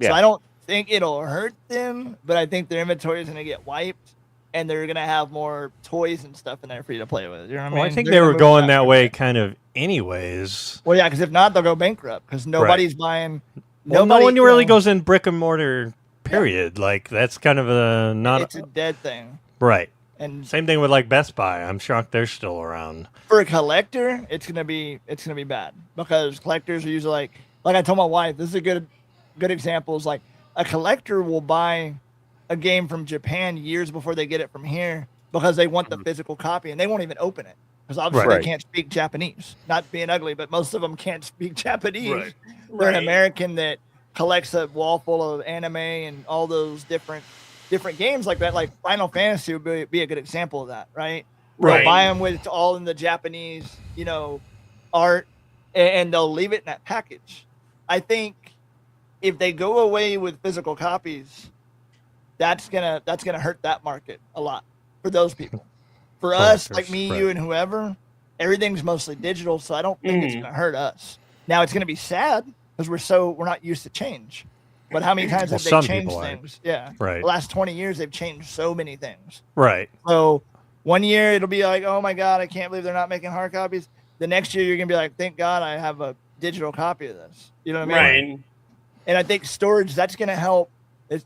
Yeah.
So I don't think it'll hurt them, but I think their inventory is going to get wiped, and they're going to have more toys and stuff in there for you to play with. You know what I mean?
Well, I think
They're
they
gonna
were
move
going that
direction.
way kind of anyways.
Well, yeah, because if not, they'll go bankrupt because nobody's buying.
Well,
Nobody,
no one
you
really
know,
goes in brick and mortar, period. Like, that's kind of a not...
It's a dead thing.
Right.
And
Same thing with, like, Best Buy. I'm shocked they're still around.
for a collector, it's gonna be bad because collectors are usually like I told my wife, this is a good example. Is like a collector will buy a game from Japan years before they get it from here because they want the physical copy and they won't even open it because obviously
Right.
they can't speak Japanese. Not being ugly, but most of them can't speak Japanese.
Right.
They're an
Right.
American that collects a wall full of anime and all those different games like that. Like Final Fantasy would be a good example of that, right? They'll
Right.
buy them with all in the Japanese, art, and they'll leave it in that package. I think if they go away with physical copies, that's gonna hurt that market a lot for those people. For us, like me,
Collectors,
you, and whoever, everything's mostly digital, so I don't think it's gonna hurt us. Now it's gonna be sad because we're not used to change. But how many times
Well,
have they
some
changed
people are.
things? Yeah.
Right.
The last 20 years, they've changed so many things.
Right.
So one year it'll be like, oh my God, I can't believe they're not making hard copies. The next year you're gonna be like, thank God I have a digital copy of this. You know what I mean?
Right.
And I think storage, that's gonna help.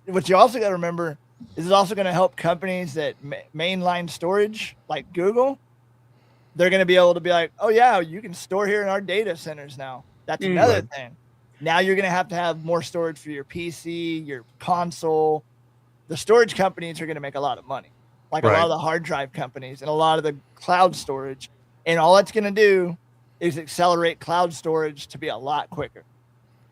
What you also gotta remember is it's also gonna help companies that mainline storage, like Google. They're gonna be able to be like, oh yeah, you can store here in our data centers now. That's another thing. Now you're gonna have to have more storage for your PC, your console. The storage companies are gonna make a lot of money. Like a lot of the hard drive companies and a lot of the cloud storage. And all it's going to do is accelerate cloud storage to be a lot quicker.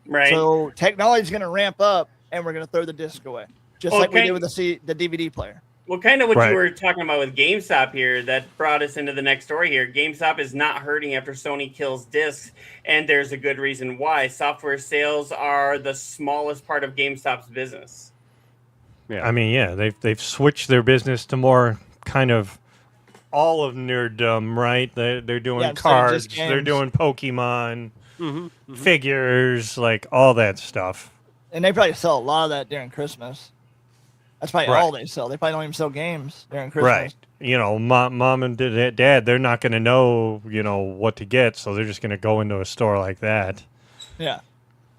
Right.
So technology is going to ramp up and we're going to throw the disc away. Just like we did with the DVD player.
Well, kind of what
Right.
you were talking about with GameStop here, that brought us into the next story here. GameStop is not hurting after Sony kills discs, and there's a good reason why. Software sales are the smallest part of GameStop's business.
Yeah.
I mean, yeah, they've switched their business to more kind of all of nerddom, right? They're doing
Yeah, instead of
cards,
just
they're
games.
doing Pokemon,
Mm-hmm.
figures, like all that stuff.
And they probably sell a lot of that during Christmas. That's probably
Right.
all they sell. They probably don't even sell games during Christmas.
Right. You know, mom and dad, they're not going to know, what to get, so they're just going to go into a store like that.
Yeah.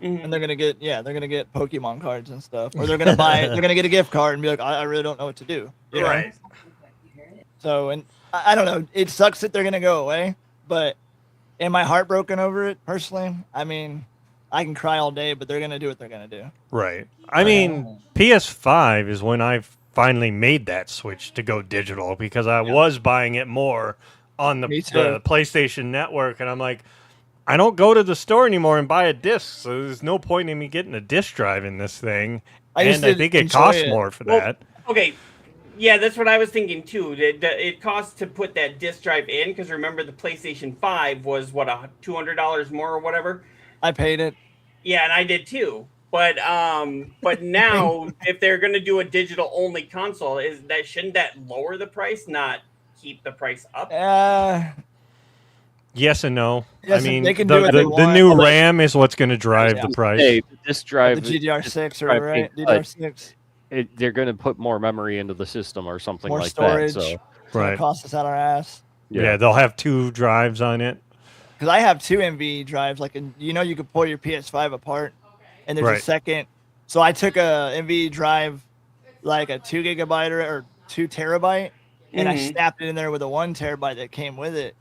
Mhm.
And they're gonna get Pokemon cards and stuff, or they're gonna get a gift card and be like, I really don't know what to do. You know?
Right.
So, and I don't know. It sucks that they're gonna go away, but am I heartbroken over it personally? I mean, I can cry all day, but they're gonna do what they're gonna do.
Right. I mean, PS5 is when I finally made that switch to go digital because I was buying it more on the
Me too.
PlayStation Network, and I'm like, I don't go to the store anymore and buy a disc, so there's no point in me getting a disc drive in this thing.
I used
And I
to
think it
enjoy
costs
it.
more for
Well,
that.
Okay. Yeah, that's what I was thinking too. It costs to put that disc drive in because remember the PlayStation 5 was what, $200 more or whatever.
I paid it.
Yeah, and I did too. But now if they're going to do a digital only console, shouldn't that lower the price, not keep the price up?
Yes and no.
Yes,
I mean,
they can do what they
the
want.
new
But-
RAM is what's going to drive the price.
Hey, this drive,
The GDR6 or
drive
right?
being
DDR6.
they're going to put more memory into the system or something
More
like
storage.
that. So
So
Right.
it costs us out our ass.
Yeah, they'll have 2 drives on it.
Because I have 2 NVE drives. Like, you could pull your PS5 apart, and there's a
Right.
second. So I took a NVE drive, like a 2 gigabyte or 2 terabyte, and I
Mhm.
snapped it in there with a 1 terabyte that came with it,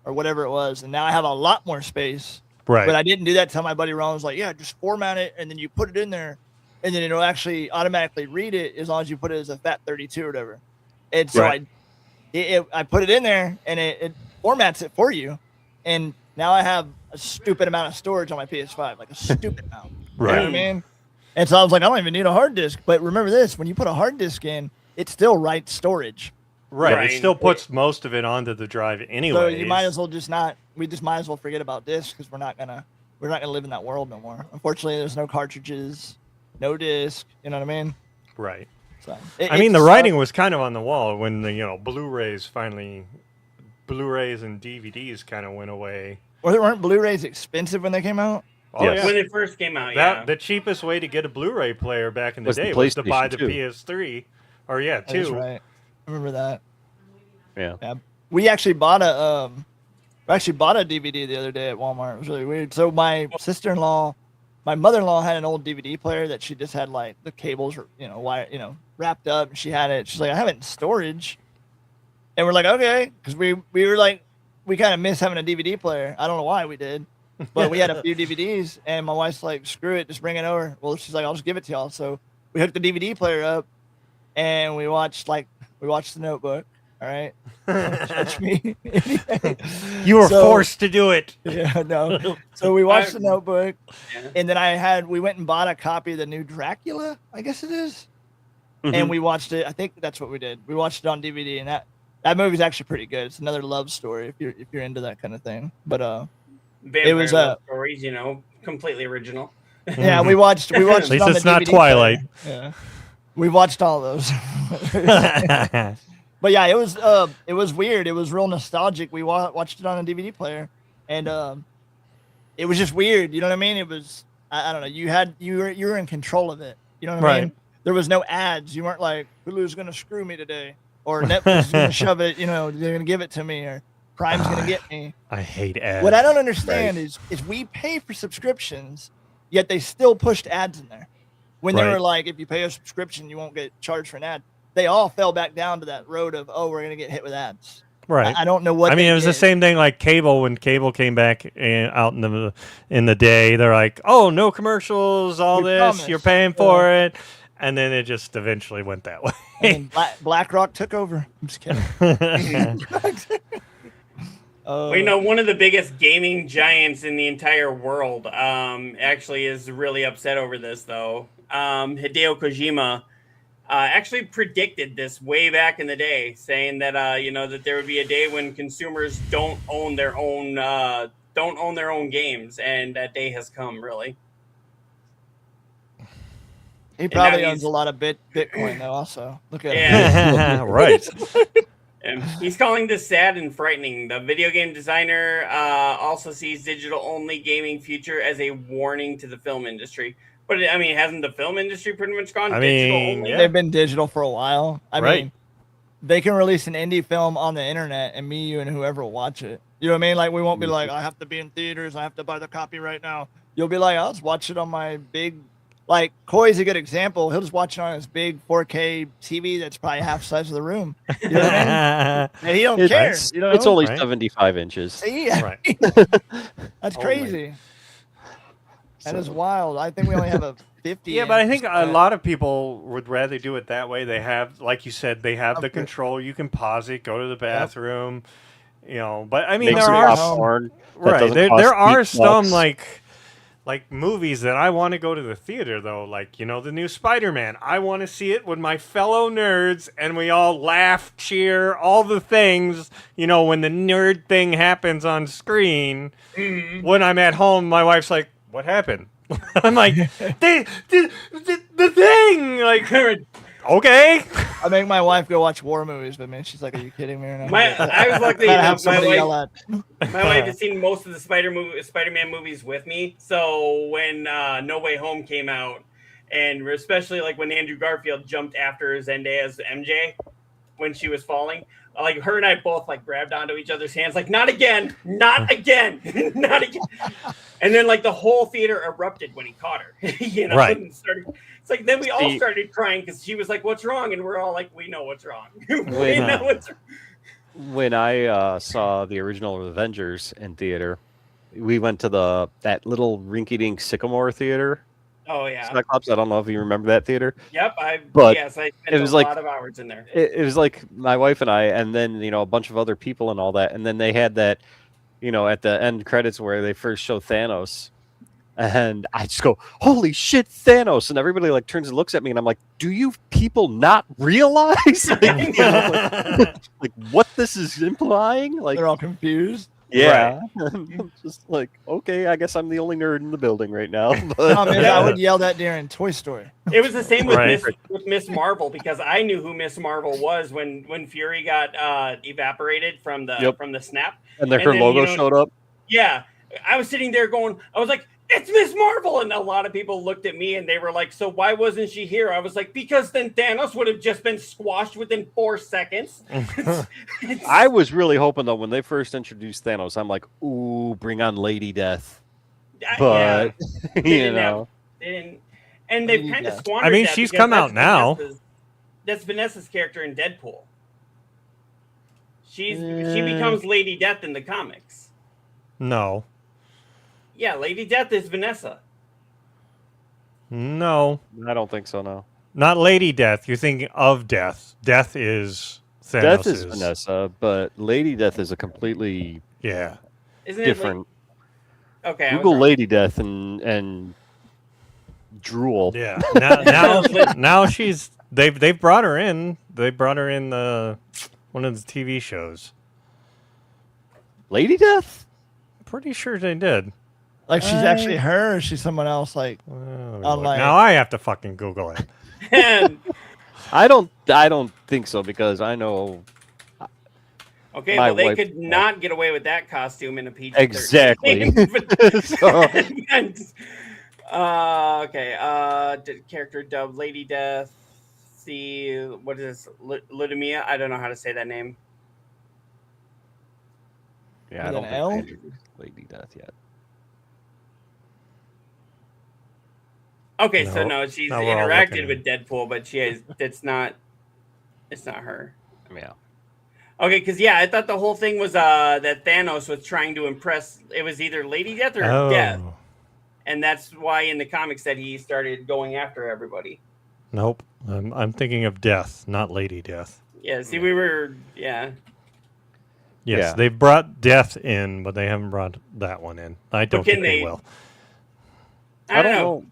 or whatever it was. And now I have a lot more space
Right.
But I didn't do that till my buddy Ron was like, yeah, just format it and then you put it in there and then it'll actually automatically read it as long as you put it as a FAT32 or whatever. And so I put it in there and it formats it for you. And now I have a stupid amount of storage on my PS5, like a stupid amount.
Right.
You know what I mean? And so I was like, I don't even need a hard disk. But remember this, when you put a hard disk in, it still writes storage.
Right. It still puts most of it onto the drive anyway.
So you might as well we just might as well forget about discs because we're not gonna live in that world no more. Unfortunately, there's no cartridges, no disc. You know what I mean?
Right.
So
I mean, the writing was kind of on the wall when the Blu-rays and DVDs kind of went away.
Weren't Blu-rays expensive when they came out?
Oh, yes.
When it first came out,
the cheapest way to get a Blu-ray player back in the day
the
was to buy the
PlayStation 2.
PS3, or 2.
That's right. I remember that.
Yeah.
We actually bought a DVD the other day at Walmart. It was really weird. So my mother-in-law had an old DVD player that she just had like the cables, wrapped up. And she had it. She's like, I have it in storage. And we're like, okay, because we were like, we kind of miss having a DVD player. I don't know why we did, but we had a few DVDs. And my wife's like, screw it, just bring it over. Well, she's like, I'll just give it to y'all. So we hooked the DVD player up, and we watched The Notebook. All right. Touch me.
You were forced to do it.
Yeah, no. So we watched The Notebook, and then we went and bought a copy of the new Dracula, I guess it is.
Mm-hmm.
And we watched it. I think that's what we did. We watched it on DVD, and that movie's actually pretty good. It's another love story if you're into that kind of thing. But
Vampire love stories, completely original.
Yeah, we watched.
At least
it on
it's
the
not
DVD
Twilight.
player. Yeah, we watched all those. But yeah, it was weird. It was real nostalgic. We watched it on a DVD player, and it was just weird. You know what I mean? It was I don't know. You were in control of it. You know what I mean? There was no ads. You weren't like Hulu's gonna screw me today, or Netflix is gonna shove it. They're gonna give it to me, or Prime's gonna get me.
I hate ads.
What I don't understand is we pay for subscriptions, yet they still pushed ads in there. When they were like, if you pay a subscription, you won't get charged for an ad. They all fell back down to that road of, we're going to get hit with ads.
Right.
I don't know what.
I mean, it was the same thing like cable. When cable came back out in the day, they're like, "Oh, no commercials, all this. Promise. You're paying for it," and then it just eventually went that way.
And then BlackRock took over. I'm just kidding.
One of the biggest gaming giants in the entire world actually is really upset over this, though. Hideo Kojima actually predicted this way back in the day, saying that that there would be a day when consumers don't own their own games, and that day has come. Really,
he probably owns a lot of Bitcoin though. Also, look at
him.
Right.
And he's calling this sad and frightening. The video game designer also sees digital-only gaming future as a warning to the film industry. But I mean, hasn't the film industry pretty much gone digital only?
Yeah. They've been digital for a while. I mean, they can release an indie film on the internet, and me, you, and whoever will watch it. You know what I mean? Like, we won't be like, I have to be in theaters, I have to buy the copy right now. You'll be like, I'll just watch it on my big. Like, Coy's a good example. He'll just watch it on his big 4K TV that's probably half the size of the room. You know what I mean? And he don't care.
It's only 75 inches.
Yeah.
Right.
That's crazy. That is wild. I think we only have a 50.
Yeah, but I think a lot of people would rather do it that way. They have, like you said, they have the control. You can pause it, go to the bathroom, But I mean, there are some like movies that I want to go to the theater, though. Like, the new Spider-Man. I want to see it with my fellow nerds, and we all laugh, cheer, all the things, when the nerd thing happens on screen. Mm-hmm. When I'm at home, my wife's like, what happened? I'm like, the thing! Like, okay.
I make my wife go watch war movies, but man, she's like, "Are you kidding me?" Right now?
I was lucky enough. My wife
at.
has seen most of the Spider-Man movies with me. So when No Way Home came out, and especially like when Andrew Garfield jumped after Zendaya's MJ when she was falling, like her and I both like grabbed onto each other's hands, like, not again, not again, not again. And then like the whole theater erupted when he caught her,
Right.
And it's like then we all started crying because she was like, "What's wrong?" And we're all like, "We know what's wrong. We know what's wrong."
When I saw the original Avengers in theater, we went to that little rinky-dink Sycamore Theater.
Oh yeah.
Cyclops. I don't know if you remember that theater.
Yep.
But
I spent
it was
a
like-
lot of hours in there.
It was like my wife and I, and then a bunch of other people and all that, and then they had that, at the end credits where they first show Thanos, and I just go, "Holy shit, Thanos!" And everybody like turns and looks at me, and I'm like, "Do you people not realize like what this is implying?" Like
They're all confused.
yeah, I'm just like, okay, I guess I'm the only nerd in the building right now. But
No, man, I would yell that during Toy Story.
It was the same with
Right.
Miss Marvel, because I knew who Miss Marvel was when Fury got evaporated from the
Yep.
snap.
and then
and
her
then,
logo showed up.
Yeah, I was sitting there going, I was like, "It's Miss Marvel," and a lot of people looked at me and they were like, "So why wasn't she here?" I was like, "Because then Thanos would have just been squashed within 4 seconds."
I was really hoping though when they first introduced Thanos, I'm like, "Ooh, bring on Lady Death." But
They
you
didn't
know,
they didn't, and they've
Lady
kind of
Death.
squandered.
I mean,
that
she's
because
come out now.
That's Vanessa's character in Deadpool. She
Eh.
becomes Lady Death in the comics.
No.
Yeah, Lady Death is Vanessa.
No.
I don't think so. No,
Not Lady Death. You're thinking of Death. Death is Thanos.
Death is Vanessa, but Lady Death is a completely
Yeah.
Isn't
different.
it? Okay. I was
Google
wrong.
Lady Death and drool.
Yeah. Now she's they've brought her in. They brought her in one of the TV shows.
Lady Death?
Pretty sure they did.
Like she's actually her, or she's someone else. Like Online.
Now I have to fucking Google it.
And-
I don't think so because I know
okay,
My
well, they
wife-
could not get away with that costume in a PG.
exactly. So,
Character dub Lady Death. See, what is this? Ludmilla? I don't know how to say that name.
yeah, I
With
don't
an
think
L?
they introduced Lady Death yet.
Okay, so
No,
no, she's
now we're all
interacted
looking
with Deadpool, but it's not her.
Yeah.
Okay, because I thought the whole thing was that Thanos was trying to impress. It was either Lady Death or Death, and that's why in the comics that he started going after everybody.
Nope. I'm thinking of Death, not Lady Death.
Yeah, see, we were
Yes,
Yeah.
they've brought Death in, but they haven't brought that one in. I don't
can
think they
they-
will.
I don't know.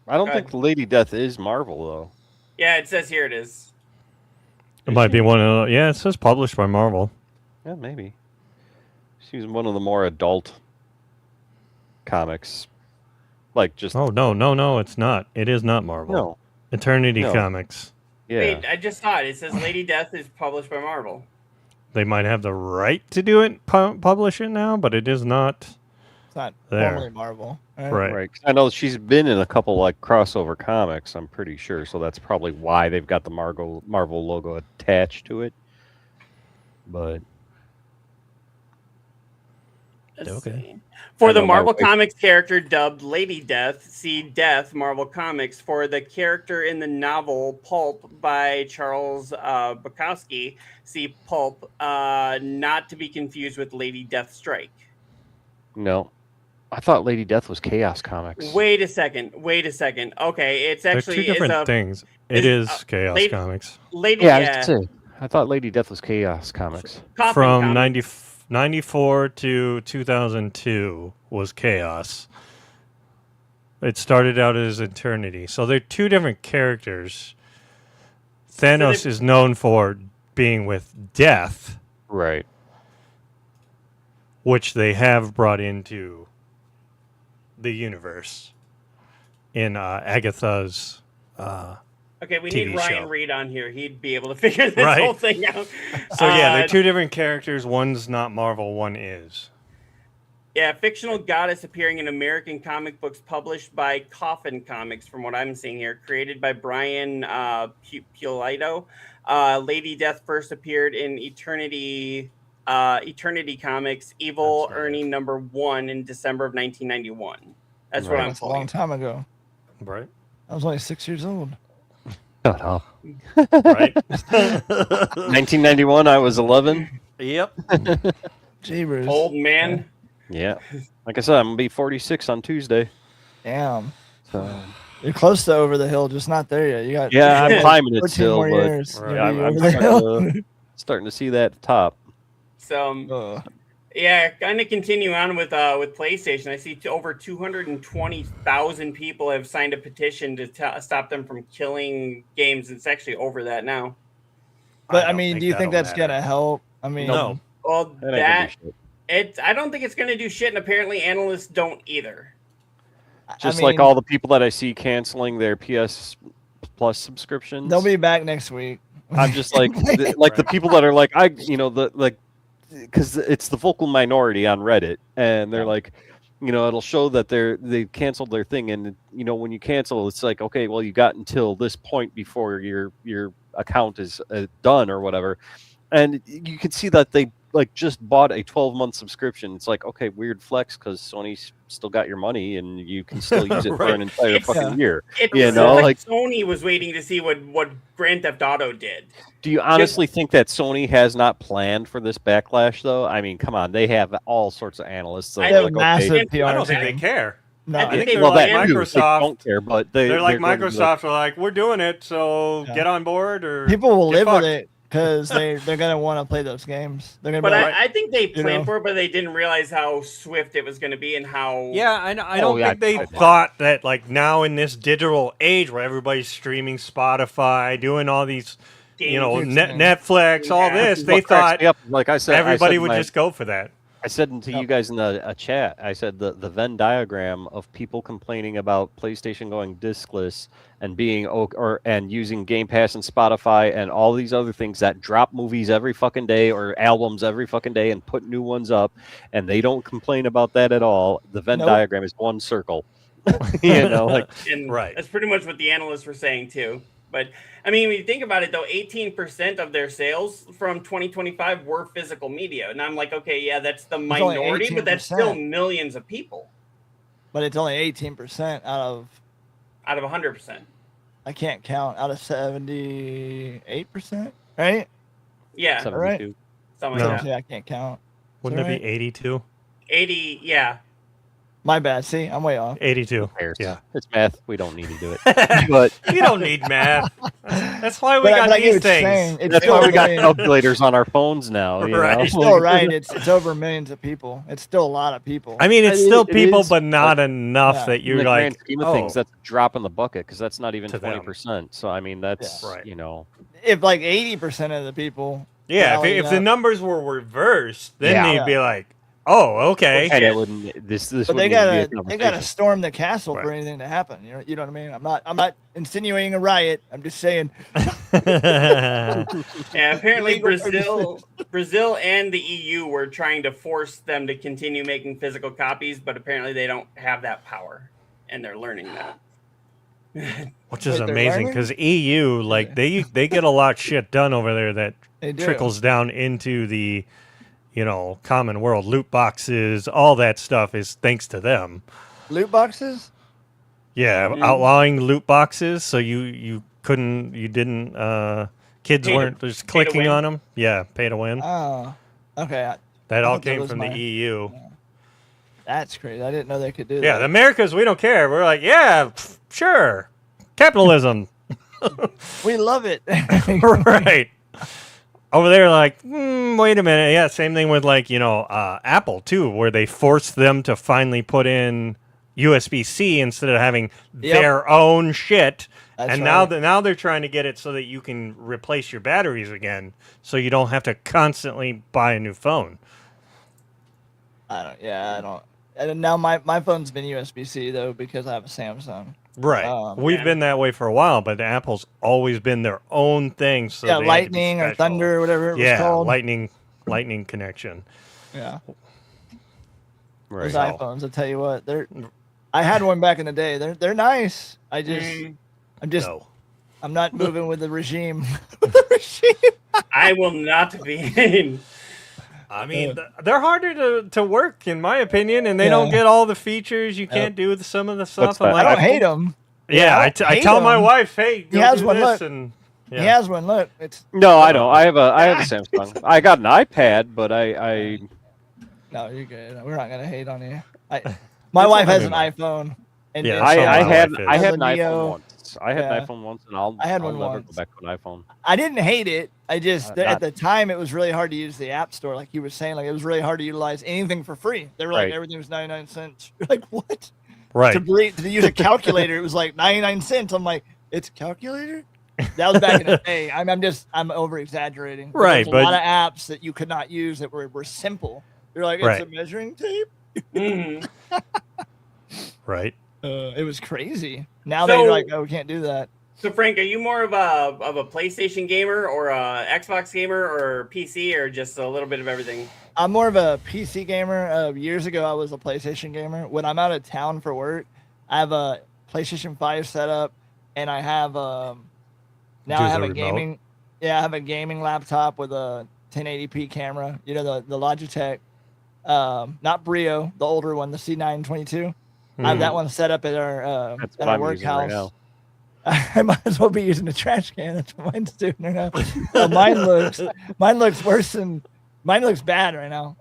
I don't
Go
think Lady Death is Marvel though.
Yeah, it says here it is.
It might be one of it says published by Marvel.
Yeah, maybe. She's one of the more adult comics. Like just
Oh no, it's not. It is not Marvel.
no.
Eternity
No.
Comics.
Yeah.
Wait, I just saw it. It says Lady Death is published by Marvel.
They might have the right to do it, publish it now, but it is not.
it's not
There.
normally Marvel.
Right.
Right. I know she's been in a couple like crossover comics, I'm pretty sure, so that's probably why they've got the Marvel logo attached to it. But
Let's
Okay.
see. For
I
the
know my
Marvel
wife-
Comics character dubbed Lady Death, see Death, Marvel Comics. For the character in the novel Pulp by Charles Bukowski, see Pulp, not to be confused with Lady Death Strike.
no. I thought Lady Death was Chaos Comics.
Wait a second. Okay, it's
They're
actually
two different
is a
things. It
is,
is Chaos
Lady-
Comics.
Lady.
Yeah, I was gonna say. I thought Lady Death was Chaos Comics.
Coffin
From
Comics.
94 to 2002 was Chaos. It started out as Eternity. So they're two different characters. Thanos is known for being with Death,
Right.
which they have brought into the universe in Agatha's.
Okay, we
TV
need Ryan
show.
Reed on here. He'd be able to figure this
Right.
whole thing out.
So yeah, they're
Uh,
two different characters. One's not Marvel, one is.
Yeah, fictional goddess appearing in American comic books published by Coffin Comics, from what I'm seeing here, created by Brian Pulido. Lady Death first appeared in Eternity Comics, Evil
That's right.
Ernie #1 in December of 1991. That's what
Right.
I'm
That's a long
pulling.
time ago.
Right.
I was only 6 years old.
Shut up.
Right.
1991, I was 11.
Yep.
Jeebers.
Old man.
Yeah. Like I said, I'm gonna be 46 on Tuesday.
Damn.
So
You're close to over the hill, just not there yet. You got
yeah, I'm
like
climbing it
14
still,
more
but
years.
Right.
You'll be
I'm
over the hill.
starting to see that top.
So yeah, kind of continue on with PlayStation. I see over 220,000 people have signed a petition to stop them from killing games. It's actually over that now.
But I
don't
mean,
think
do you think
that'll
that's
matter.
gonna help? I mean,
No.
Well,
That ain't gonna do shit.
I don't think it's going to do shit, and apparently analysts don't either.
Just
I
like
mean,
all the people that I see canceling their PS Plus subscriptions.
they'll be back next week.
I'm just like the people that are like because it's the vocal minority on Reddit, and they're like, it'll show that they canceled their thing, and when you cancel, it's like, okay, well, you got until this point before your account is done or whatever, and you can see that they like just bought a 12-month subscription. It's like, okay, weird flex because Sony's still got your money and you can still use it for an entire fucking year.
It like Sony was waiting to see what Grand Theft Auto did.
Do you honestly think that Sony has not planned for this backlash, though? I mean, come on, they have all sorts of analysts.
They have massive PR.
I don't think they care.
No,
I think they're
well,
like
that too.
Microsoft.
They don't care, but
they're like
going to
Microsoft are like, we're doing it, so get on board or
people will
get
live
fucked.
with it because they're gonna want to play those games. They're gonna.
But
be like,
I think they planned for it, but they didn't realize how swift it was going to be and how.
Yeah, I don't think they thought that like now in this digital age where everybody's streaming Spotify, doing all these, Netflix, all this, they thought
like I said,
everybody would just go for that.
I said to you guys in the chat, I said the Venn diagram of people complaining about PlayStation going discless and being and using Game Pass and Spotify and all these other things that drop movies every fucking day or albums every fucking day and put new ones up, and they don't complain about that at all. The Venn diagram is one circle.
Right. That's pretty much what the analysts were saying too. But I mean, when you think about it, though, 18% of their sales from 2025 were physical media, and I'm like, okay, yeah, that's the minority, but that's still millions of people.
But it's only 18% out of
100%.
I can't count out of 78%, right?
Yeah,
72.
Right.
Something like that.
Yeah, I can't count.
Wouldn't it be 82?
80, yeah.
My bad. See, I'm way off.
82.
Yeah, it's math. We don't need to do it. But
you don't need math. That's why we got these things.
That's why we got calculators on our phones now.
Right. It's still right. It's over millions of people. It's still a lot of people.
I mean, it's still people, but not enough that you're
in the
like,
grand scheme of things, that's a drop in the bucket because that's not even
To
20%. So I mean, that's
if like 80% of the people.
Yeah, if the numbers were reversed, then they'd be like, oh, okay.
And it wouldn't. This
But they gotta storm the castle for anything to happen. You know what I mean? I'm not insinuating a riot. I'm just saying.
Yeah, apparently Brazil and the EU were trying to force them to continue making physical copies, but apparently they don't have that power, and they're learning that.
Which is amazing because EU, like they get a lot of shit done over there that trickles down into the common world. Loot boxes, all that stuff is thanks to them.
Loot boxes?
Yeah, outlawing loot boxes so kids weren't just clicking on them. Yeah, pay to win.
Oh, okay.
That all came from the EU.
That's crazy. I didn't know they could do that.
Yeah, the Americans, we don't care. We're like, yeah, sure. Capitalism.
We love it.
Right. Over there, like, wait a minute. Yeah, same thing with Apple too, where they forced them to finally put in USB-C instead of having their own shit.
That's
now they're trying to get it so that you can replace your batteries again, so you don't have to constantly buy a new phone.
I don't. And now my phone's been USB-C though because I have a Samsung.
Right. We've been that way for a while, but Apple's always been their own thing. So they
Lightning or Thunder or whatever it was called.
Lightning connection.
Yeah.
Right.
Those iPhones, I'll tell you what, I had one back in the day. They're nice. I'm not moving with the regime.
I will not be.
I mean, they're harder to work, in my opinion, and they don't get all the features. You can't do some of the stuff.
I don't hate them.
Yeah, I tell my wife, hey,
he has one.
Look,
he has one. Look,
no, I don't. I have a Samsung. I got an iPad, but I
No, you're good. We're not gonna hate on you. My wife has an iPhone. And
Yeah,
and
that's
so
how
I
my
had
wife is.
I
has
had
a
an iPhone
Neo.
once. I had an
Yeah.
iPhone once, and
I had
I'll
one
never go
once.
back to an iPhone.
I didn't hate it. I just
Not-
at the time it was really hard to use the App Store, like you were saying. Like it was really hard to utilize anything for free. They were like
Right.
everything was 99 cents. You're like, what?
Right.
To use a calculator, it was like 99 cents. I'm like, it's a calculator? That was back in the day. I'm over exaggerating.
Right,
There's a
but-
lot of apps that you could not use that were simple. You're like, it's
Right.
a measuring tape.
Mhm.
Right.
It was crazy. Now
So-
they're like, oh, we can't do that.
So Frank, are you more of a PlayStation gamer or a Xbox gamer or PC or just a little bit of everything?
I'm more of a PC gamer. Years ago, I was a PlayStation gamer. When I'm out of town for work, I have a PlayStation 5 set up, and I have now I
Use
have
a
a
remote?
gaming. Yeah, I have a gaming laptop with a 1080p camera. You know the Logitech, not Brio, the older one, the C922. I have that one set up at our
That's
at
what
our
I'm
work
using right
house.
now.
I might as well be using a trash can. That's what mine's doing right now. Mine looks worse than mine looks bad right now.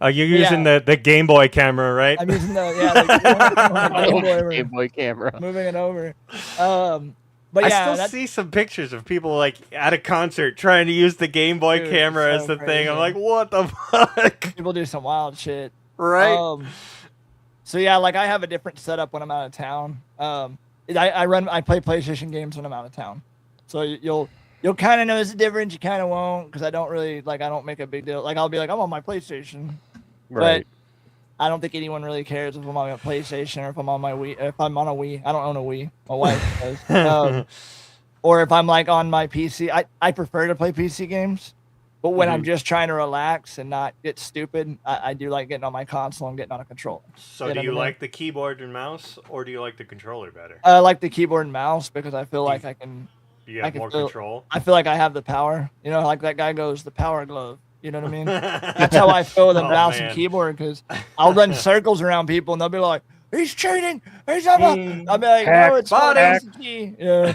You're using the Game Boy camera, right?
I'm using the Game Boy,
Game Boy camera.
moving it over. But
I
yeah,
still see some pictures of people like at a concert trying to use the Game Boy
Dude,
camera
it's
as
so
the thing. I'm
crazy.
like, what the fuck?
people do some wild shit.
Right?
So yeah, like I have a different setup when I'm out of town. I play PlayStation games when I'm out of town. So you'll kind of notice the difference. You kind of won't, because I don't make a big deal. Like I'll be like, I'm on my PlayStation.
Right.
But I don't think anyone really cares if I'm on a PlayStation or if I'm on my Wii. If I'm on a Wii, I don't own a Wii. My wife does. Or if I'm like on my PC, I prefer to play PC games. But when I'm just trying to relax and not get stupid, I do like getting on my console and getting on a controller.
So
You know
do you
what I mean?
like the keyboard and mouse, or do you like the controller better?
I like the keyboard and mouse because I feel like I can.
Do you
I
have
can
more
feel-
control?
I feel like I have the power. You know, like that guy goes, the power glove. You know what I mean? That's how I feel with a
Oh,
mouse
man.
and keyboard, because I'll run circles around people and they'll be like, "He's cheating. He's up." I'll be like,
Hack,
"No, it's
bot
my
hack."
mouse and key." Yeah.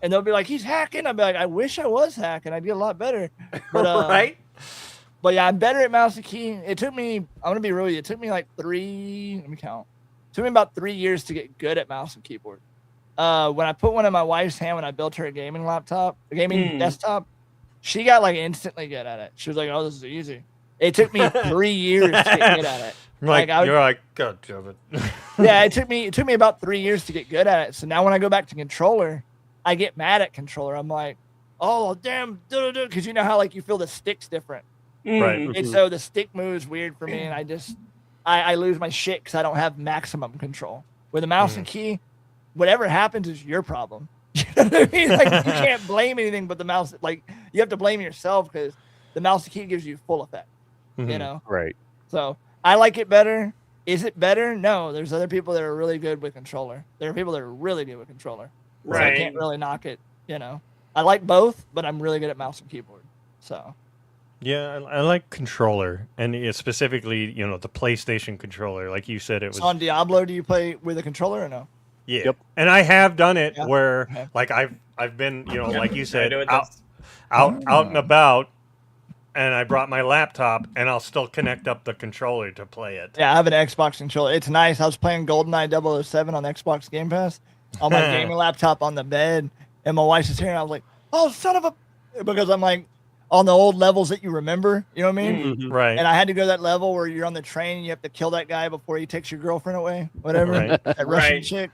And they'll be like, "He's hacking." I'll be like, "I wish I was hacking. I'd get a lot better." But,
Right?
But yeah, I'm better at mouse and key. It took me, I'm gonna be real with you, it took me like let me count. It took me about 3 years to get good at mouse and keyboard. When I put one in my wife's hand when I built her a gaming desktop, she got like instantly good at it. She was like, "Oh, this is easy." It took me 3 years to get good at it.
You're like, God damn it.
Yeah, it took me about 3 years to get good at it. So now when I go back to controller, I get mad at controller. I'm like, "Oh damn," because you know how like you feel the sticks different.
Right.
And so the stick moves weird for me, and I lose my shit because I don't have maximum control. With a mouse and key, whatever happens is your problem. You know what I mean? Like you can't blame anything but the mouse. Like you have to blame yourself because the mouse and key gives you full effect. You know.
Right.
So I like it better. Is it better? No. There's other people that are really good with controller. There are people that are really good with controller. So I
Right.
can't really knock it. You know. I like both, but I'm really good at mouse and keyboard. So.
Yeah, I like controller, and specifically, the PlayStation controller. Like you said, it was.
So on Diablo, do you play with a controller or no?
Yeah.
Yep.
And I have done it
Yeah.
where,
Okay.
like, I've been, like you
I
said,
do it
out and about, and I brought my laptop, and I'll still connect up the controller to play it.
Yeah, I have an Xbox controller. It's nice. I was playing GoldenEye 007 on Xbox Game Pass on my gaming laptop on the bed, and my wife's just here, and I was like, "Oh, son of a," because I'm like on the old levels that you remember. You know what I mean?
Right.
And I had to go to that level where you're on the train and you have to kill that guy before he takes your girlfriend away, whatever,
Right.
that Russian
Right.
chick.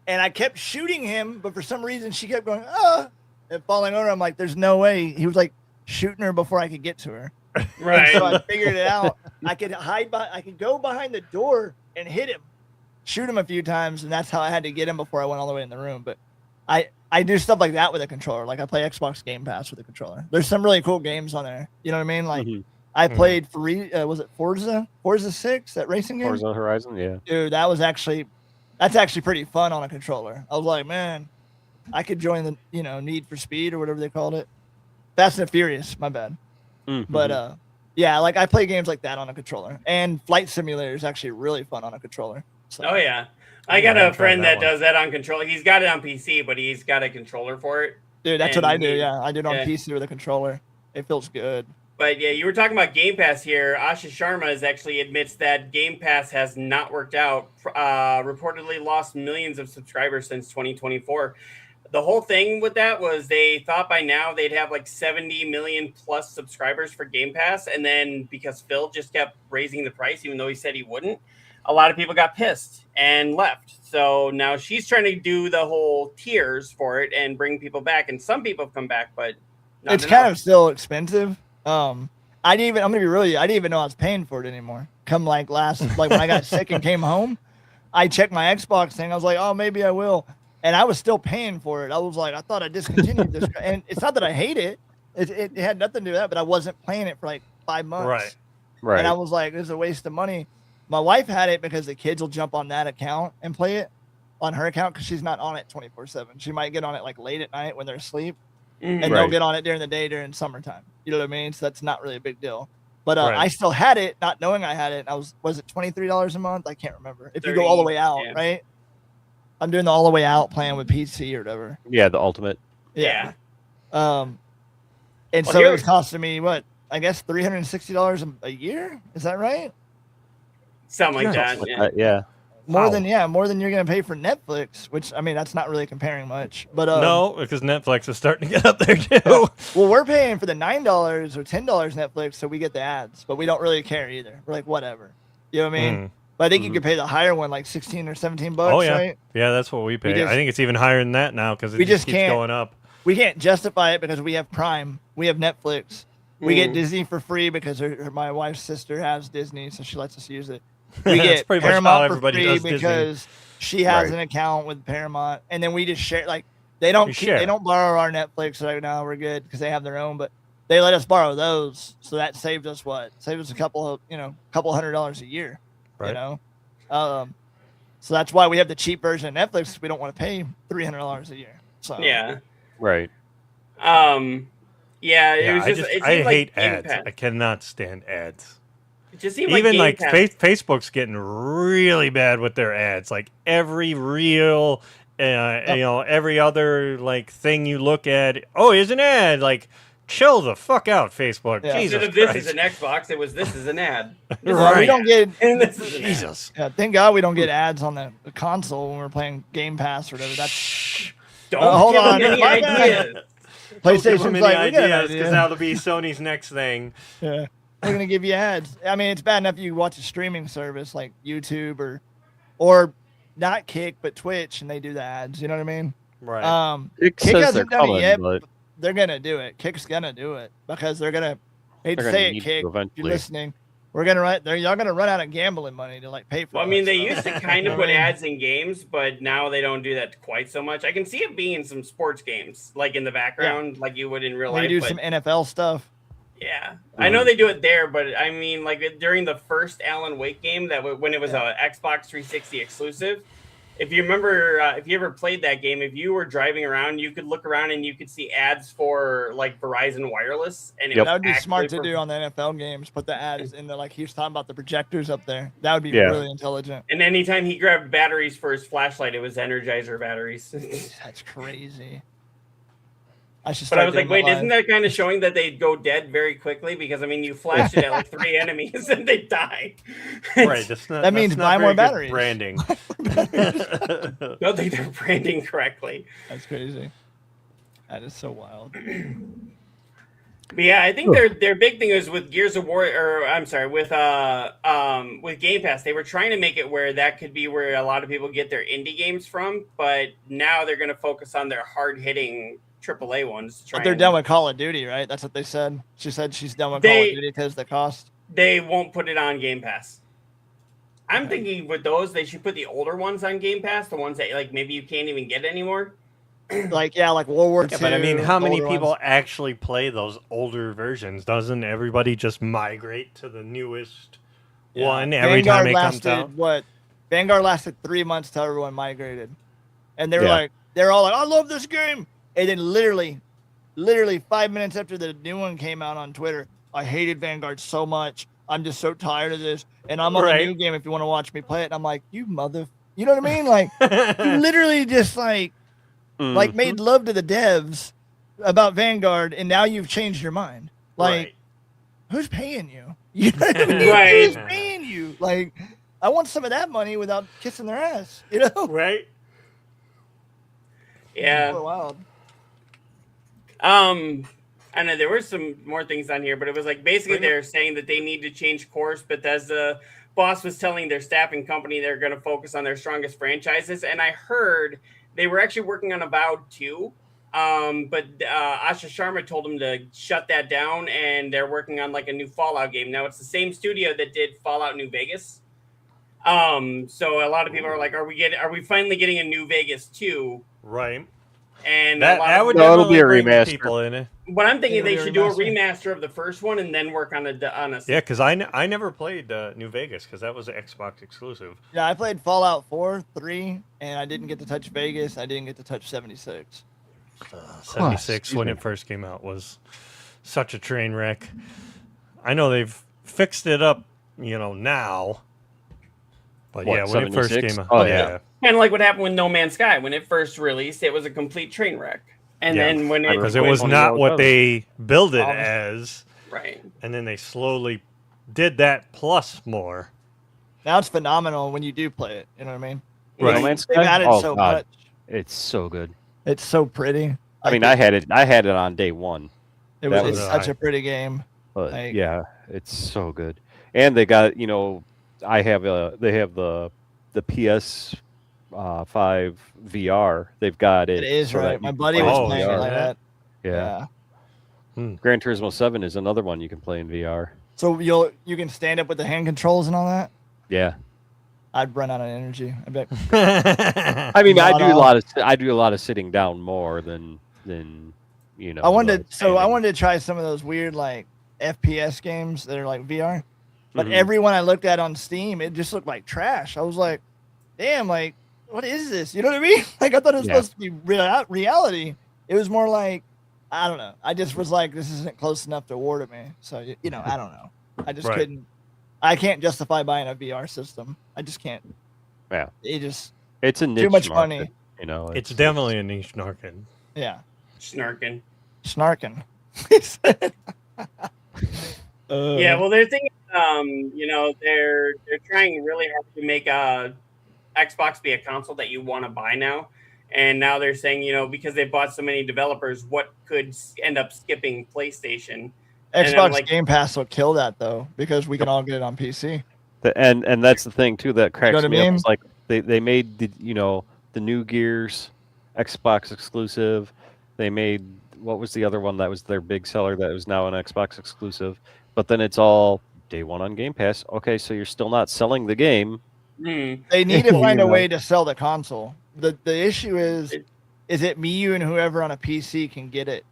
And I kept shooting him, but for some reason she kept going, "Ah," and falling over. I'm like, "There's no way." He was like shooting her before I could get to her.
Right.
So I figured it out. I could I could go behind the door and hit him, shoot him a few times, and that's how I had to get him before I went all the way in the room. But I do stuff like that with a controller. Like I play Xbox Game Pass with a controller. There's some really cool games on there. You know what I mean? Like I played was it Forza 6, that racing game?
Forza Horizon, yeah.
Dude, that's actually pretty fun on a controller. I was like, man, I could join the Need for Speed or whatever they called it. Fast and Furious, my bad. But yeah, like I play games like that on a controller, and Flight Simulator is actually really fun on a controller. So.
Oh yeah, I got
haven't
a friend
tried that
that
one.
does that on controller. He's got it on PC, but he's got a controller for it.
Dude, that's what
And
I do. Yeah, I do it on
yeah.
PC with a controller. It feels good.
But yeah, you were talking about Game Pass here. Ashish Sharma actually admits that Game Pass has not worked out. Reportedly lost millions of subscribers since 2024. The whole thing with that was they thought by now they'd have like 70 million plus subscribers for Game Pass. And then because Phil just kept raising the price, even though he said he wouldn't, a lot of people got pissed and left. So now she's trying to do the whole tiers for it and bring people back. And some people have come back, but not
It's
enough.
kind of still expensive. I'm gonna be really, I didn't even know I was paying for it anymore. Come like when I got sick and came home, I checked my Xbox thing. I was like, oh, maybe I will. And I was still paying for it. I was like, I thought I discontinued this. And it's not that I hate it. It had nothing to do with that, but I wasn't playing it for like 5 months.
Right.
And I was like, this is a waste of money. My wife had it because the kids will jump on that account and play it on her account because she's not on it 24/7. She might get on it like late at night when they're asleep. And they'll
Right.
get on it during the day during summertime. You know what I mean? So that's not really a big deal. But
Right.
I still had it, not knowing I had it. And was it $23 a month? I can't remember. If you go all the way out,
yeah.
right? I'm doing the all the way out plan with PC or whatever.
Yeah, the ultimate.
Yeah.
And
Well,
so
here-
it was costing me what? I guess $360 a year. Is that right?
Something like that.
Like
Yeah.
that, yeah.
More
Wow.
than you're gonna pay for Netflix, which I mean that's not really comparing much. But
No, because Netflix is starting to get up there too.
well, we're paying for the $9 or $10 Netflix, so we get the ads, but we don't really care either. We're like, whatever. You know what I mean?
Mm.
But I think you could pay the higher one, like 16 or 17 bucks,
Oh yeah,
right?
yeah, that's what we pay.
just-
I think it's even higher than that now because it
we
just
just
keeps
can't-
going up.
We can't justify it because we have Prime, we have Netflix, we get
Mm.
Disney for free because my wife's sister has Disney, so she lets us use it. We
That's
get
pretty much how
Paramount for
everybody
free
does Disney.
because she has
Right.
an account with Paramount, and then we just share. Like they don't
We
keep,
share.
they don't borrow our Netflix right now. We're good because they have their own, but they let us borrow those, so that saved us a couple $100 a year.
Right.
You know, so that's why we have the cheap version of Netflix. We don't want to pay $300 a year. So
Yeah.
Right.
Yeah, it
Yeah,
was
I
just,
just
it
I
seemed like
hate
Game
ads.
Pass.
I cannot stand ads.
It just seemed
Even
Game
like
Pass.
Facebook's getting really bad with their ads. Like every reel, every other like thing you look at, oh, here's an ad. Like, chill the fuck out, Facebook.
Yeah.
Jesus
Instead of this
Christ.
is an Xbox, it was this is an ad.
Well, we don't get.
And this is an ad.
Jesus.
Yeah, thank God we don't get ads on the console when we're playing Game Pass or whatever. That's
Don't
hold
give
on.
them any
My bad.
ideas.
Don't give
PlayStation's
them
like,
any
we got an
ideas because
idea.
that'll be Sony's next thing.
Yeah. We're gonna give you ads. I mean, it's bad enough you watch a streaming service like YouTube or not Kick but Twitch, and they do the ads. You know what I mean?
Right.
It
Kick
says they're
hasn't done it
coming,
yet,
but
they're gonna do it. Kick's gonna do it because they're gonna. Hate
They're
to
gonna
say it,
need to
Kick. If you're
eventually.
listening, we're gonna y'all gonna run out of gambling money to like pay for.
Well, I mean,
us,
they
so.
used to kind of put ads in games, but now they don't do that quite so much. I can see it being in some sports games, like in the background, like you would in real
They
life.
do
but
some NFL stuff.
yeah, I know they do it there, but I mean, like during the first Alan Wake game, when it was a Xbox 360 exclusive. If you remember, if you ever played that game, if you were driving around, you could look around and you could see ads for like Verizon Wireless, and it
Yep.
was
That would be smart
actually
to
for-
do on the NFL games. Put the ads in the like he was talking about the projectors up there. That would be
Yeah.
really intelligent.
And anytime he grabbed batteries for his flashlight, it was Energizer batteries.
That's crazy. I should.
But I
start
was like,
doing
wait,
that
isn't
live.
that kind of showing that they'd go dead very quickly? Because I mean, you flash it at like 3 enemies and they die.
Right. That's not,
That means
that's not
buy more
very good
batteries.
branding.
Don't think they're branding correctly.
That's crazy. That is so wild.
But yeah, I think their big thing is with Gears of War, or I'm sorry, with Game Pass, they were trying to make it where that could be where a lot of people get their indie games from, but now they're going to focus on their hard hitting AAA ones. to try
But they're
and-
done with Call of Duty, right? That's what they said. She said she's done with Call of Duty because the cost.
They won't put it on Game Pass. I'm thinking with those, they should put the older ones on Game Pass, the ones that like maybe you can't even get anymore.
Like World War II.
Yeah, but I mean, how many
older
people
ones.
actually play those older versions? Doesn't everybody just migrate to the newest one every time it comes out?
Vanguard lasted 3 months till everyone migrated, and they were
Yeah.
like, they're all like, I love this game, and then literally 5 minutes after the new one came out on Twitter, I hated Vanguard so much. I'm just so tired of this, and I'm on
Right.
the new game. If you want to watch me play it, and I'm like, you know what I mean? Like, you literally just like
Mhm.
made love to the devs about Vanguard, and now you've changed your mind. Like,
Right.
who's paying you? You know what I mean?
Right.
Who's paying you? Like, I want some of that money without kissing their ass. You know?
Right?
Yeah.
So wild.
I know there were some more things on here, but it was like basically they're saying that they need to change course. Bethesda boss was telling their staffing company they're going to focus on their strongest franchises, and I heard they were actually working on Avowed 2. But Asha Sharma told them to shut that down, and they're working on like a new Fallout game. Now it's the same studio that did Fallout New Vegas. So a lot of people are like, are we finally getting a New Vegas 2?
Right.
And
That would
No, it'll be
definitely
a
bring
remaster.
people in it.
But I'm thinking
It'll
they
be a
should do a
remaster.
remaster of the first one and then work on a
Yeah, because I never played New Vegas because that was an Xbox exclusive.
Yeah, I played Fallout 4, 3, and I didn't get to touch Vegas. I didn't get to touch 76.
76
excuse
when
me.
it first came out was such a train wreck. I know they've fixed it up, now. But
What,
yeah, when it first
76?
came out.
Oh,
yeah.
yeah.
kind of like what happened with No Man's Sky when it first released. It was a complete train wreck, and
Yeah.
then when it
Because it
went-
was
Tony
not
Hawk
what
does.
they billed it
Oh.
as.
right.
And then they slowly did that plus more.
Now it's phenomenal when you do play it. You know what I mean?
Right.
No Man's
They've
Sky?
added
Oh,
so
God.
much.
It's so good.
It's so pretty.
I mean, I had it on day one.
It
that
was
was-
it's such a pretty game.
But
Like-
yeah, it's so good. And they got, they have the PS 5 VR. They've got it.
It is
so that
right.
you
My
can
buddy
play
was
in
playing it
VR.
like that.
Yeah.
Yeah.
Gran Turismo 7 is another one you can play in VR.
So you can stand up with the hand controls and all that.
Yeah.
I'd run out of energy. I bet.
I mean, I
Not
do a
all.
lot of sitting down more than
I wanted
standing.
to try some of those weird like FPS games that are like VR. But
Mhm.
everyone I looked at on Steam, it just looked like trash. I was like, damn, like, what is this? You know what I mean? Like, I thought it was
Yeah.
supposed to be reality. It was more like, I don't know. I just was like, this isn't close enough to award me. So, I don't know. I just
Right.
couldn't. I can't justify buying a VR system. I just can't.
Yeah.
It's
It's a niche
much
market,
money.
It's definitely a niche market.
Yeah.
Snarking.
Snarking.
Yeah, well, they're thinking, they're trying really hard to make Xbox be a console that you want to buy now, and now they're saying, because they bought so many developers, what could end up skipping PlayStation? And I'm
Xbox
like-
Game Pass will kill that though, because we can all get it on PC.
And that's the thing too that cracks
what I
me up.
mean?
Is like they made the new Gears Xbox exclusive. They made, what was the other one that was their big seller that was now an Xbox exclusive? But then it's all day one on Game Pass. Okay, so you're still not selling the game.
Hmm.
They need to find
You
a
know.
way to sell the console. The issue is it me, you, and whoever on a PC can get it?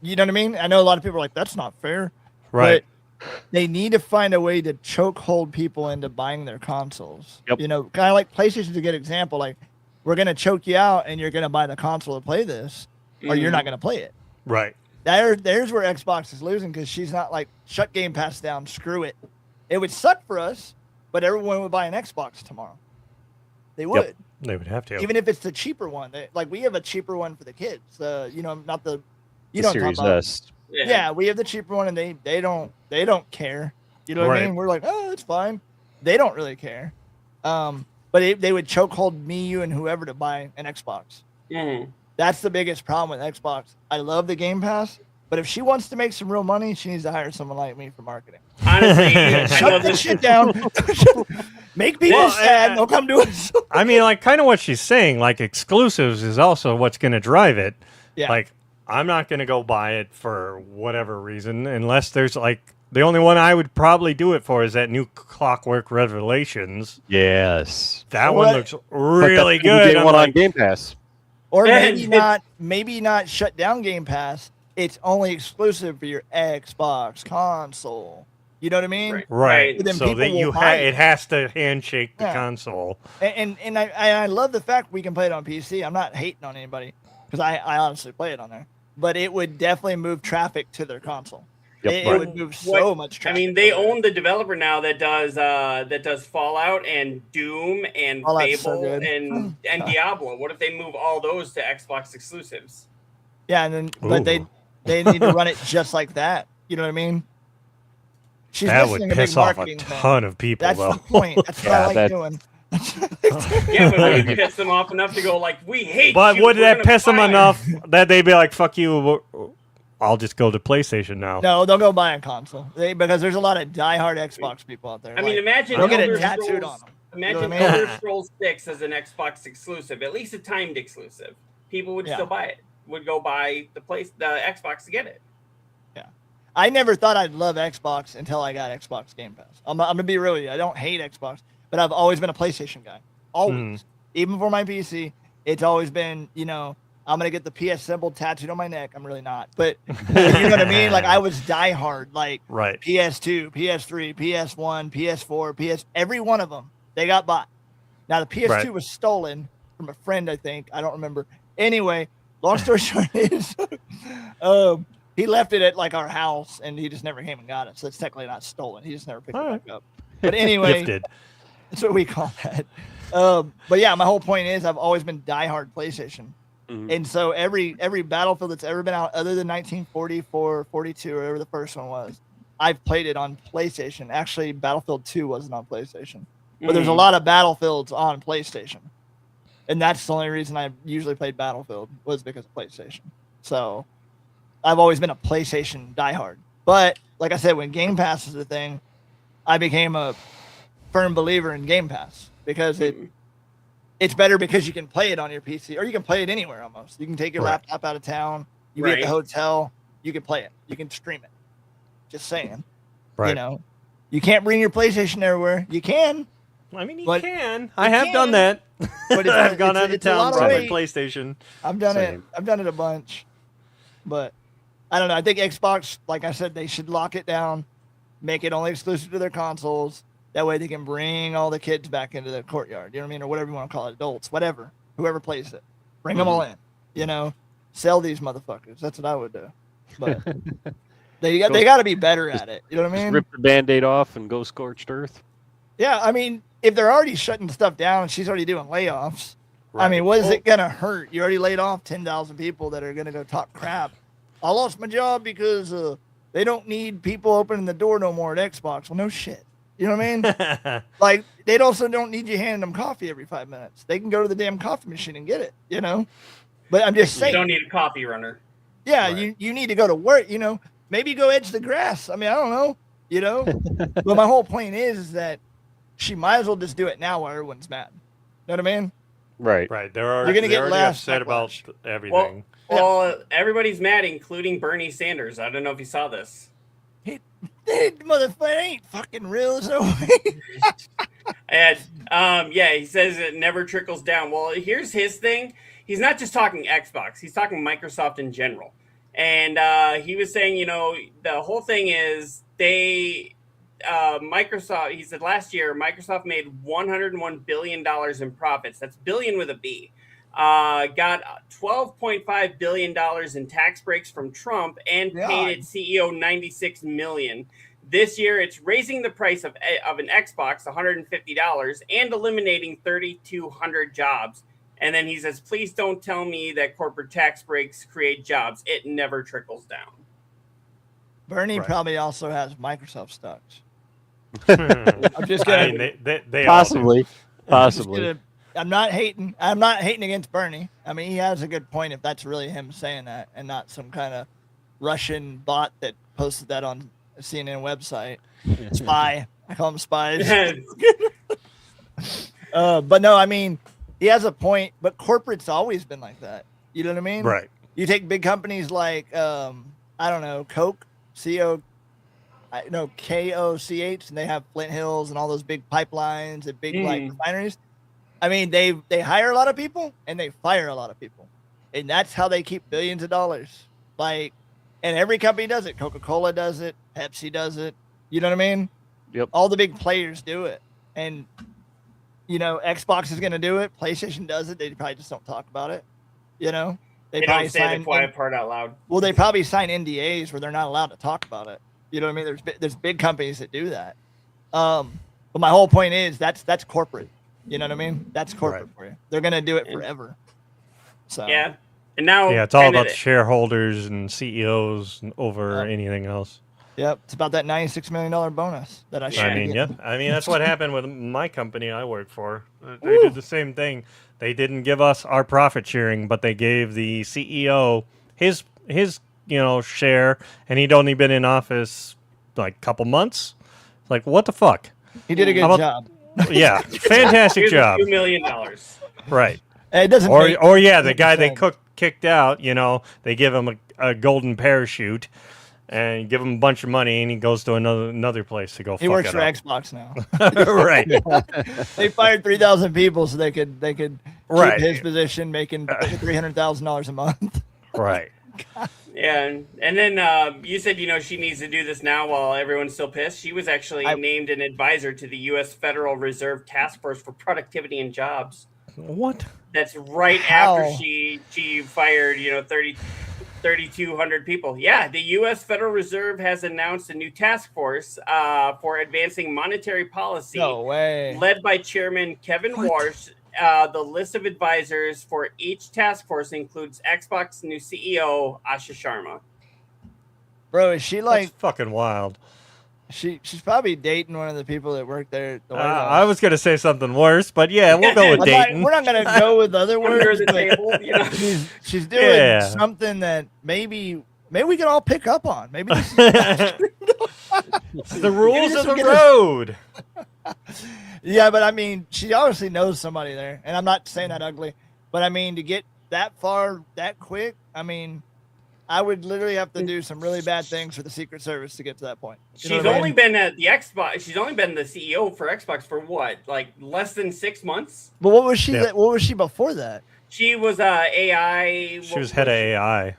You know what I mean? I know a lot of people are like, that's not fair.
Right.
But they need to find a way to chokehold people into buying their consoles.
Yep.
Kind of like PlayStation's a good example. Like, we're going to choke you out and you're going to buy the console to play this, or you're not going to play it.
Right.
There's where Xbox is losing, because she's not like, shut Game Pass down, screw it. It would suck for us, but everyone would buy an Xbox tomorrow. They would.
They would have to.
Even if it's the cheaper one. Like, we have a cheaper one for the kids. Not the
The
you know what I'm
Series
talking about.
S.
Yeah, we have the cheaper one, and they don't care. You know what I
Right.
mean? We're like, oh, it's fine. They don't really care. But they would chokehold me, you, and whoever to buy an Xbox.
Mhm.
That's the biggest problem with Xbox. I love the Game Pass, but if she wants to make some real money, she needs to hire someone like me for marketing.
Honestly, I know
Shut that
this
shit down. Make people
Well,
sad. They'll come to us.
I mean, like, kind of what she's saying, like, exclusives is also what's going to drive it.
Yeah.
Like, I'm not going to go buy it for whatever reason unless there's, like, the only one I would probably do it for is that new Clockwork Revelations.
Yes.
That
Well,
one
that-
looks really good.
Day
I'm
one on
like,
Game Pass.
Or
Yeah,
maybe not shut down Game Pass. It's only exclusive for your Xbox console. You know what I mean?
Right.
right.
Then
So
people
that you
will buy it.
it has to handshake the
Yeah.
console.
And I love the fact we can play it on PC. I'm not hating on anybody, because I honestly play it on there. But it would definitely move traffic to their console.
Yep.
It would move so much
I
traffic.
mean, they
to it.
own the developer now that does Fallout and Doom and
Fallout's so
Fable
good.
and Diablo. What if they move all those to Xbox exclusives?
Yeah, and then but
Ooh.
they need to run it just like that. You know what I mean? She's
That would
missing a big
piss off a
marketing thing.
ton of people,
That's
though.
the point. That's what I
Yeah,
like
that-
doing.
Yeah, but we piss them off enough to go like, we hate
But
you.
would
we're
that
gonna
piss them
fire you."
enough that they'd be like, "Fuck you"? I'll just go to PlayStation now.
No, they'll go buy a console because there's a lot of diehard Xbox people out there.
I mean,
Like,
imagine
they'll get it
Elder
tattooed
Scrolls-
on them.
Imagine
You know what I mean?
Elder Scrolls 6 as an Xbox exclusive, at least a timed exclusive. People would
Yeah.
still buy it. Would go buy the Xbox to get it.
I never thought I'd love Xbox until I got Xbox Game Pass. I'm gonna be real with you. I don't hate Xbox, but I've always been a PlayStation guy. Always, even for my PC, it's always been. I'm gonna get the PS symbol tattooed on my neck. I'm really not, but you know what I mean. Like I was diehard, like
Right.
PS2, PS3, PS1, PS4, every one of them they got bought. Now the PS2
Right.
was stolen from a friend, I think. I don't remember. Anyway, long story short is, he left it at like our house, and he just never came and got it. So it's technically not stolen. He just never picked
All
it back up. But anyway,
Gifted.
that's what we call that. But yeah, my whole point is I've always been diehard PlayStation. And so every Battlefield that's ever been out, other than 1944, 42, or whatever the first one was, I've played it on PlayStation. Actually, Battlefield 2 wasn't on PlayStation, but there's a lot of Battlefields on PlayStation, and that's the only reason I usually played Battlefield was because of PlayStation. So I've always been a PlayStation diehard. But like I said, when Game Pass is the thing, I became a firm believer in Game Pass because it's better because you can play it on your PC or you can play it anywhere almost. You can take your
Right.
laptop out of town, you be at the
Right.
hotel, you can play it. You can stream it. Just saying.
Right.
You can't bring your PlayStation everywhere. You can,
I mean, you
But
can. I have done
can,
that.
but
I've gone out of
it's a
town,
lot of
brought my
weight.
PlayStation.
I've done it.
Same.
I've done it a bunch, but I don't know. I think Xbox, like I said, they should lock it down, make it only exclusive to their consoles. That way they can bring all the kids back into the courtyard. You know what I mean? Or whatever you want to call it, adults, whatever, whoever plays it, bring them all in. Sell these motherfuckers. That's what I would do. But they got to be better at it. You know what I
Just
mean?
rip the Band-Aid off and go scorched earth.
Yeah, I mean, if they're already shutting stuff down, she's already doing layoffs. I
Right.
mean, what is it gonna hurt? You already laid off 10,000 people that are gonna go talk crap. I lost my job because they don't need people opening the door no more at Xbox. Well, no shit. You know what I mean? Like they also don't need you handing them coffee every 5 minutes. They can go to the damn coffee machine and get it. But I'm just
You
saying.
don't need a coffee runner.
Yeah,
Right.
you need to go to work, maybe go edge the grass. I mean, I don't know, But my whole point is that she might as well just do it now while everyone's mad. Know what I mean?
Right.
Right.
You're gonna get
already
less
upset about
backlash.
everything.
Well, everybody's mad, including Bernie Sanders. I don't know if you saw this.
That motherfucker ain't fucking real. So way.
And he says it never trickles down. Well, here's his thing. He's not just talking Xbox. He's talking Microsoft in general. And he was saying, the whole thing is Microsoft, he said last year, Microsoft made $101 billion in profits. That's billion with a B. Got $12.5 billion in tax breaks from Trump and paid its CEO $96 million. This year, it's raising the price of an Xbox $150 and eliminating 3,200 jobs. And then he says, please don't tell me that corporate tax breaks create jobs. It never trickles down.
Bernie
Right.
probably also has Microsoft stocks.
I'm
I'm just gonna.
I mean, they all do.
Possibly.
I'm not hating. I'm not hating against Bernie. I mean, he has a good point if that's really him saying that, and not some kind of Russian bot that posted that on a CNN website. Spy. I call them spies. But no, I mean, he has a point. But corporate's always been like that. You know what I mean?
Right.
You take big companies like I don't know, Coke, KOCH, and they have Flint Hills and all those big pipelines and big like refineries. I mean, they hire a lot of people and they fire a lot of people, and that's how they keep billions of dollars. Like, and every company does it. Coca-Cola does it. Pepsi does it. You know what I mean?
Yep.
All the big players do it, and Xbox is going to do it. PlayStation does it. They probably just don't talk about it. They
They
probably
don't say the quiet part out loud.
Well, they probably sign NDAs where they're not allowed to talk about it. You know what I mean? There's big companies that do that. But my whole point is that's corporate. You know what I mean? That's corporate for you. They're gonna do it forever. So
Yeah. And now
Yeah, it's all
kinda-
about the shareholders and CEOs and over anything else.
Yep, it's about that $96 million bonus that I should.
I
be
mean,
getting.
yeah. I mean, that's what happened with my company I work for. They did the same thing. They didn't give us our profit sharing, but they gave the CEO his share, and he'd only been in office like a couple months. Like, what the fuck?
He did a good
How about-
job.
Yeah, fantastic
Here's
job.
$2 million.
Right.
It doesn't.
Or
make-
yeah, the
doesn't
guy they
sense.
kicked out. They give him a golden parachute, and give him a bunch of money, and he goes to another place to go.
He
fuck
works
it
for
up.
Xbox now.
Right.
They fired 3,000 people so they could
Right.
keep his position, making $300,000 a month.
Right.
Yeah, and then you said she needs to do this now while everyone's still pissed. She was actually named an advisor to the U.S. Federal Reserve Task Force for Productivity and Jobs.
What?
That's right
How?
after she fired 3,200 people. Yeah, the U.S. Federal Reserve has announced a new task force for advancing monetary policy,
No way.
led by Chairman Kevin Warsh. The list of advisors for each task force includes Xbox new CEO Asha Sharma.
Bro, is she like
That's fucking wild.
she's probably dating one of the people that work there at the White House.
I was gonna say something worse, but yeah, we'll go with dating.
We're not gonna go with other
Under
words.
the
but
table,
she's doing
Yeah.
something that maybe we can all pick up on. Maybe this is
It's the rules
this
of
will
the
get us-
road.
Yeah, but I mean, she obviously knows somebody there, and I'm not saying that ugly, but I mean, to get that far that quick, I mean, I would literally have to do some really bad things for the Secret Service to get to that point. You know
She's
what I
only
mean?
been at the Xbox. She's only been the CEO for Xbox for what, like less than 6 months?
But what was she?
Yeah.
What was she before that?
She was AI.
She was head of AI,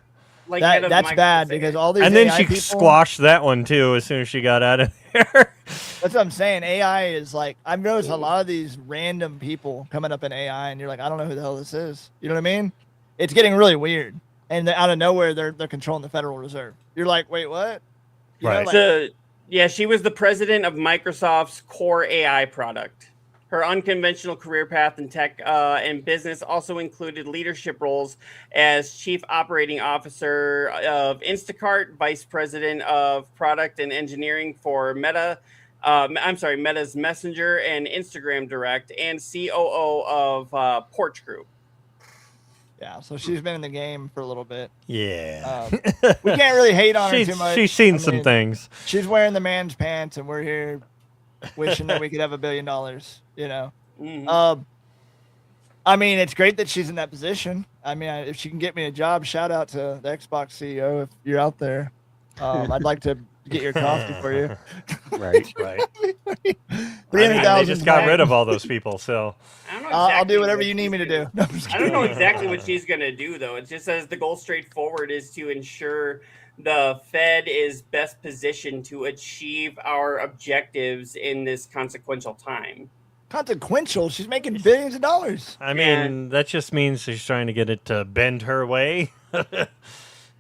like head of
That's bad
Microsoft.
because all these
and then
AI
she
people,
squashed that one too as soon as she got out of there.
That's what I'm saying. AI is like, I've noticed a lot of these random people coming up in AI, and you're like, I don't know who the hell this is. You know what I mean? It's getting really weird. And out of nowhere, they're controlling the Federal Reserve. You're like, wait, what? You know,
Right.
like-
Yeah, she was the president of Microsoft's core AI product. Her unconventional career path in tech and business also included leadership roles as chief operating officer of Instacart, vice president of product and engineering for Meta. Meta's Messenger and Instagram Direct, and COO of Porch Group.
yeah, so she's been in the game for a little bit.
Yeah.
We can't really hate on her
she's
too much.
she's seen
I
some
mean,
things.
She's wearing the man's pants, and we're here wishing that we could have $1 billion. You know.
Mhm.
I mean, it's great that she's in that position. I mean, if she can get me a job, shout out to the Xbox CEO if you're out there. I'd like to get your coffee for you.
Right.
Right.
$300,000.
They just got rid of all those people, so
I don't know
I'll
exactly
do whatever
what
you need
she's
me to
gonna-
do. No, I'm just
I don't know
kidding.
exactly what she's going to do, though. It just says the goal straightforward is to ensure the Fed is best positioned to achieve our objectives in this consequential time.
Consequential. She's making billions of dollars.
I mean that just means she's trying to get it to bend her way.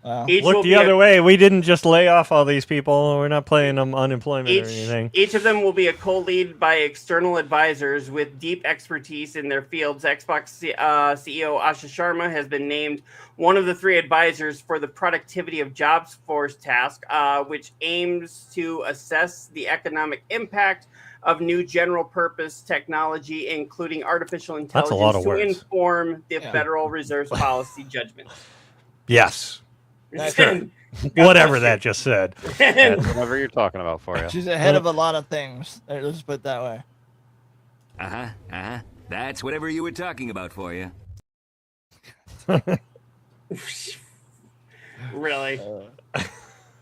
Wow.
Each will
Look the
be
other
a-
way. We didn't just lay off all these people. We're not paying them unemployment or anything.
Each of them will be a co-lead by external advisors with deep expertise in their fields. Xbox CEO Asha Sharma has been named one of the 3 advisors for the Productivity of Jobs Force task, which aims to assess the economic impact of new general-purpose technology, including artificial
That's a lot
intelligence,
of
to
words.
inform the
Yeah.
Federal Reserve's policy judgments.
Yes.
Sure.
Whatever that just said.
That's whatever you're talking about for you.
She's ahead of a lot of things. Let's just put it that way.
That's whatever you were talking about for you.
Really.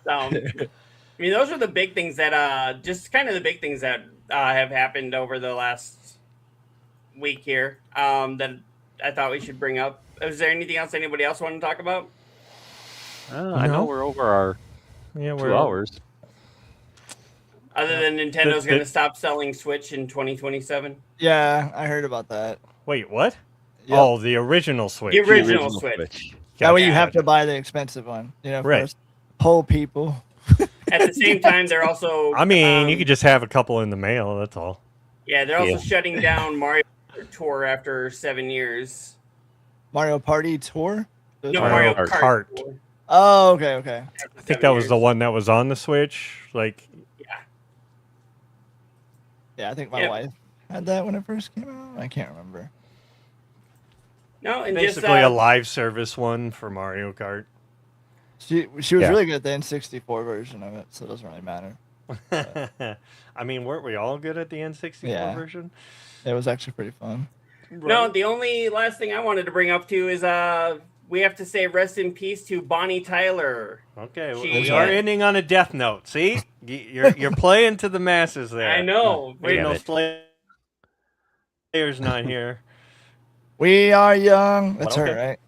I mean, those are the big things that just kind of the big things that have happened over the last week here that I thought we should bring up. Is there anything else anybody else want to talk about?
I know
No.
we're over our
Yeah,
2 hours.
Other than Nintendo's
The-
going to stop selling Switch in 2027?
Yeah, I heard about that.
Wait, what?
Yep.
Oh, the original Switch.
The original Switch.
That way you
Gotcha.
have to buy the expensive one. You know, for
Right.
us poor people.
At the same time, they're also...
I mean, you could just have a couple in the mail. That's all.
Yeah, they're also
Yeah.
shutting down Mario Tour after 7 years.
Mario Party Tour?
No,
Mario
Mario
Kart.
Kart. Tour.
Oh, okay, okay.
I think that was the one that was on the Switch. Like,
Yeah, I think my wife had that when it first came out. I can't remember.
No, and
basically
just
a live service one for Mario Kart.
She was really good at the N64 version of it, so it doesn't really matter.
I mean, weren't we all good at the N64 version?
It was actually pretty fun.
No, the only last thing I wanted to bring up to you is we have to say rest in peace to Bonnie Tyler.
Okay,
She-
we are ending on a death note. See, you're playing to the masses there.
I know.
Wait,
Damn
no,
it.
Slayer's not here.
We are young. That's
Okay.
her, right?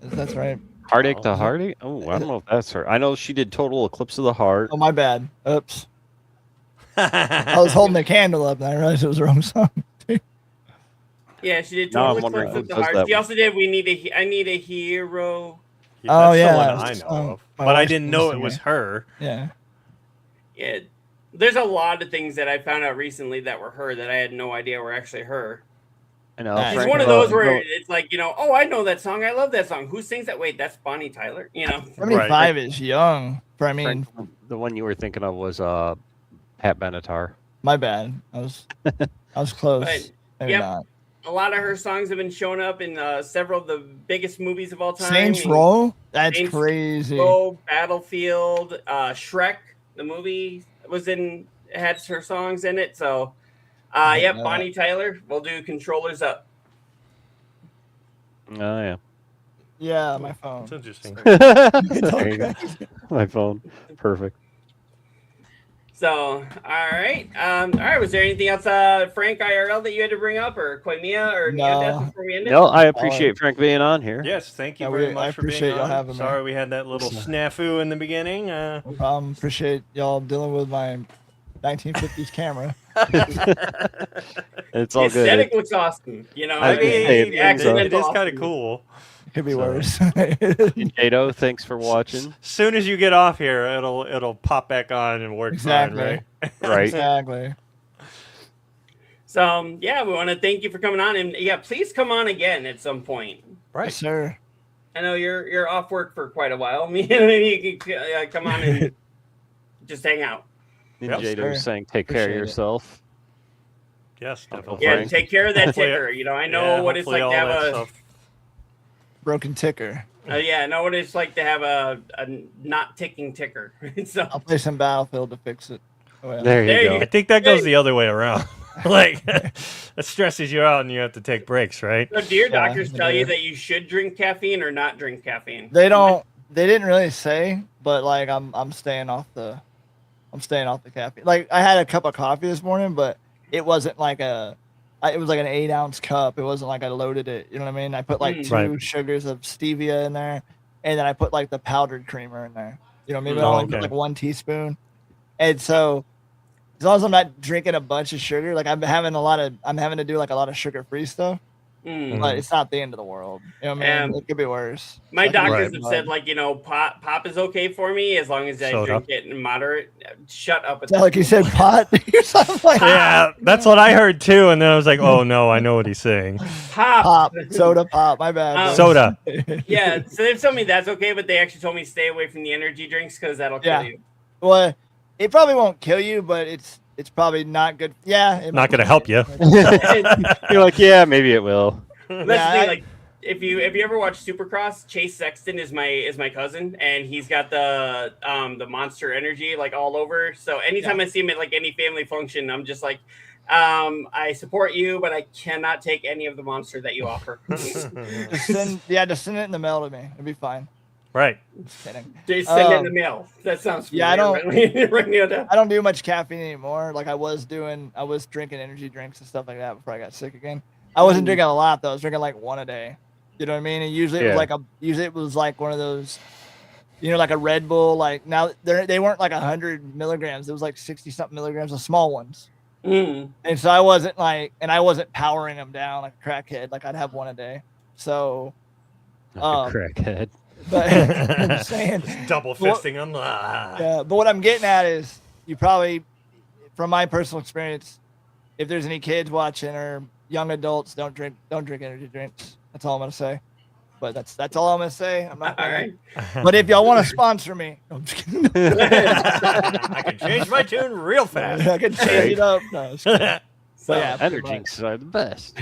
That's right.
Heartache to Heartache? Oh, I don't know if that's her. I know she did Total Eclipse of the Heart.
Oh, my bad. Oops. I was holding the candle up and I realized it was the wrong song.
Yeah, she did
Now I'm
Total
wondering
Eclipse of
who
the
does
Heart.
that
She
one.
also did I Need a Hero.
Oh,
That's
yeah,
the one
that
I
was
know
the song
of,
my
but I
wife
didn't
was
know it
singing.
was her.
Yeah.
Yeah, there's a lot of things that I found out recently that were her that I had no idea were actually her.
I know.
Nice.
It's
Frank
one of
Rowe-
those where
Rowe-
it's like, oh, I know that song. I love that song. Who sings that? Wait, that's Bonnie Tyler.
75 is young. For, I mean,
Frank, the one you were thinking of was Pat Benatar.
my bad. I was close.
But,
Maybe
yep.
not.
A lot of her songs have been showing up in several of the biggest movies of all time.
Saints
I mean,
Row? That's
Saints
crazy.
Row, Battlefield, Shrek, the movie had her songs in it. So, yep,
know
Bonnie Tyler. We'll do Controllers Up.
Oh, yeah.
Yeah, my phone.
That's interesting.
There you go. My phone. Perfect.
So, all right. Was there anything else, Frank IRL, that you had to bring up, or Koimiya, or Neodeath before we end it?
No, I appreciate Frank being on here.
Yes, thank you
Yeah,
very
I
much for
appreciate
being
y'all
on.
having me.
Sorry we had that little snafu in the beginning.
Appreciate y'all dealing with my 1950s camera.
It's all
The
good.
aesthetic looks awesome.
I mean,
the accent
it is
awesome.
kind of cool.
It could be worse.
Jado, thanks for watching.
Soon as you get off here, it'll pop back on and work
Exactly.
fine, right?
Right.
Exactly.
So, yeah, we want to thank you for coming on, and yeah, please come on again at some point.
Right.
Yes, sir.
I know you're off work for quite a while. Maybe you can come on and just hang out.
And
Yep.
Jado
Sure.
was saying, take care of
Appreciate it.
yourself.
Yes, definitely.
Yeah,
Frank.
take care of that
Hopefully-
ticker. I know what it's
hopefully
like to
all
have
that
a.
stuff-
Broken ticker.
Yeah, I know what it's like to have a not ticking ticker. So
I'll play some Battlefield to fix it. Oh, yeah.
There
There
you
you
go.
I think that goes the other way around. Like, that stresses you out and you have to take breaks, right?
So do your
Yeah,
doctors
they
tell you
do.
that you should drink caffeine or not drink caffeine?
They don't. They didn't really say, but like I'm staying off the caffeine. Like I had a cup of coffee this morning, but it wasn't like it was like an 8-ounce cup. It wasn't like I loaded it. You know what I mean? I put like 2
Right.
sugars of stevia in there, and then I put like the powdered creamer in there. You know, maybe I
Oh,
only put
okay.
like 1 teaspoon. And so, as long as I'm not drinking a bunch of sugar, like I'm having to do like a lot of sugar-free stuff.
Mm.
But it's not the end of the world. You know what I mean? It could be worse.
My
So I can
doctors
drink
have said,
blood.
like, pop is okay for me as long as I
Soda.
drink it in moderate. Shut up.
Is that like you said pot? You're something like
Yeah, that's what I heard too. And then I was like, oh no, I know what he's saying.
Pop.
soda pop. My bad. boys.
Soda.
Yeah, so they've told me that's okay, but they actually told me stay away from the energy drinks because that'll kill
Yeah.
you.
Well, it probably won't kill you, but it's probably not good. Yeah, it
Not
might
going to
be.
help you.
You're like, yeah, maybe it will.
That's
Yeah,
the thing,
I-
like if you ever watch Supercross, Chase Sexton is my cousin, and he's got the Monster Energy like all over. So anytime I see him at like any family function, I'm just like, I support you, but I cannot take any of the Monster that you offer.
Just send it in the mail to me. It'd be fine.
Right.
Just kidding.
Just send it in the mail. That sounds
Yeah, I don't-
familiar.
I don't do much caffeine anymore. Like I was drinking energy drinks and stuff like that before I got sick again. I wasn't drinking a lot though. I was drinking like 1 a day. You know what I mean? And usually
Yeah.
it was like one of those, like a Red Bull. Like now they weren't like 100 milligrams. It was like 60 something milligrams, the small ones.
Mm.
And so I wasn't powering them down like a crackhead. Like I'd have 1 a day. So,
Like a crackhead.
but I'm just saying.
Double fisting them.
Yeah, but what I'm getting at is you probably, from my personal experience, if there's any kids watching or young adults, don't drink energy drinks. That's all I'm gonna say. But that's all I'm gonna say. I'm not
All
gonna,
right.
But if y'all want to sponsor me, no, I'm just kidding.
I can change my tune real fast.
I can change it up. No, just kidding.
So,
But yeah,
Energinks are the best.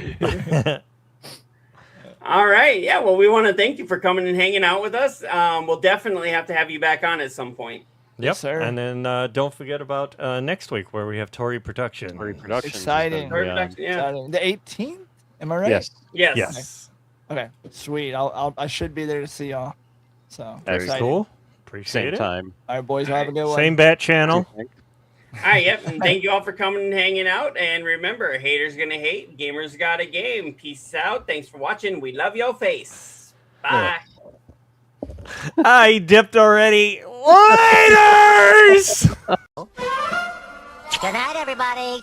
all right. Yeah. Well, we want to thank you for coming and hanging out with us. We'll definitely have to have you back on at some point.
Yep.
sir.
And then don't forget about next week where we have Tory Production.
Tory Productions is
Exciting.
gonna be on.
Yeah.
Exciting. The 18th. Am I right?
Yes.
Yes.
Yes.
Okay. Sweet. I should be there to see y'all. So
Very
exciting.
Cool. Appreciate
Same
it.
time.
All right, boys. Have a good one.
Same bat channel.
All right. Yep. And thank you all for coming and hanging out. And remember, haters gonna hate, gamers got a game. Peace out. Thanks for watching. We love your face. Bye.
I dipped already. Laters!
Good night, everybody.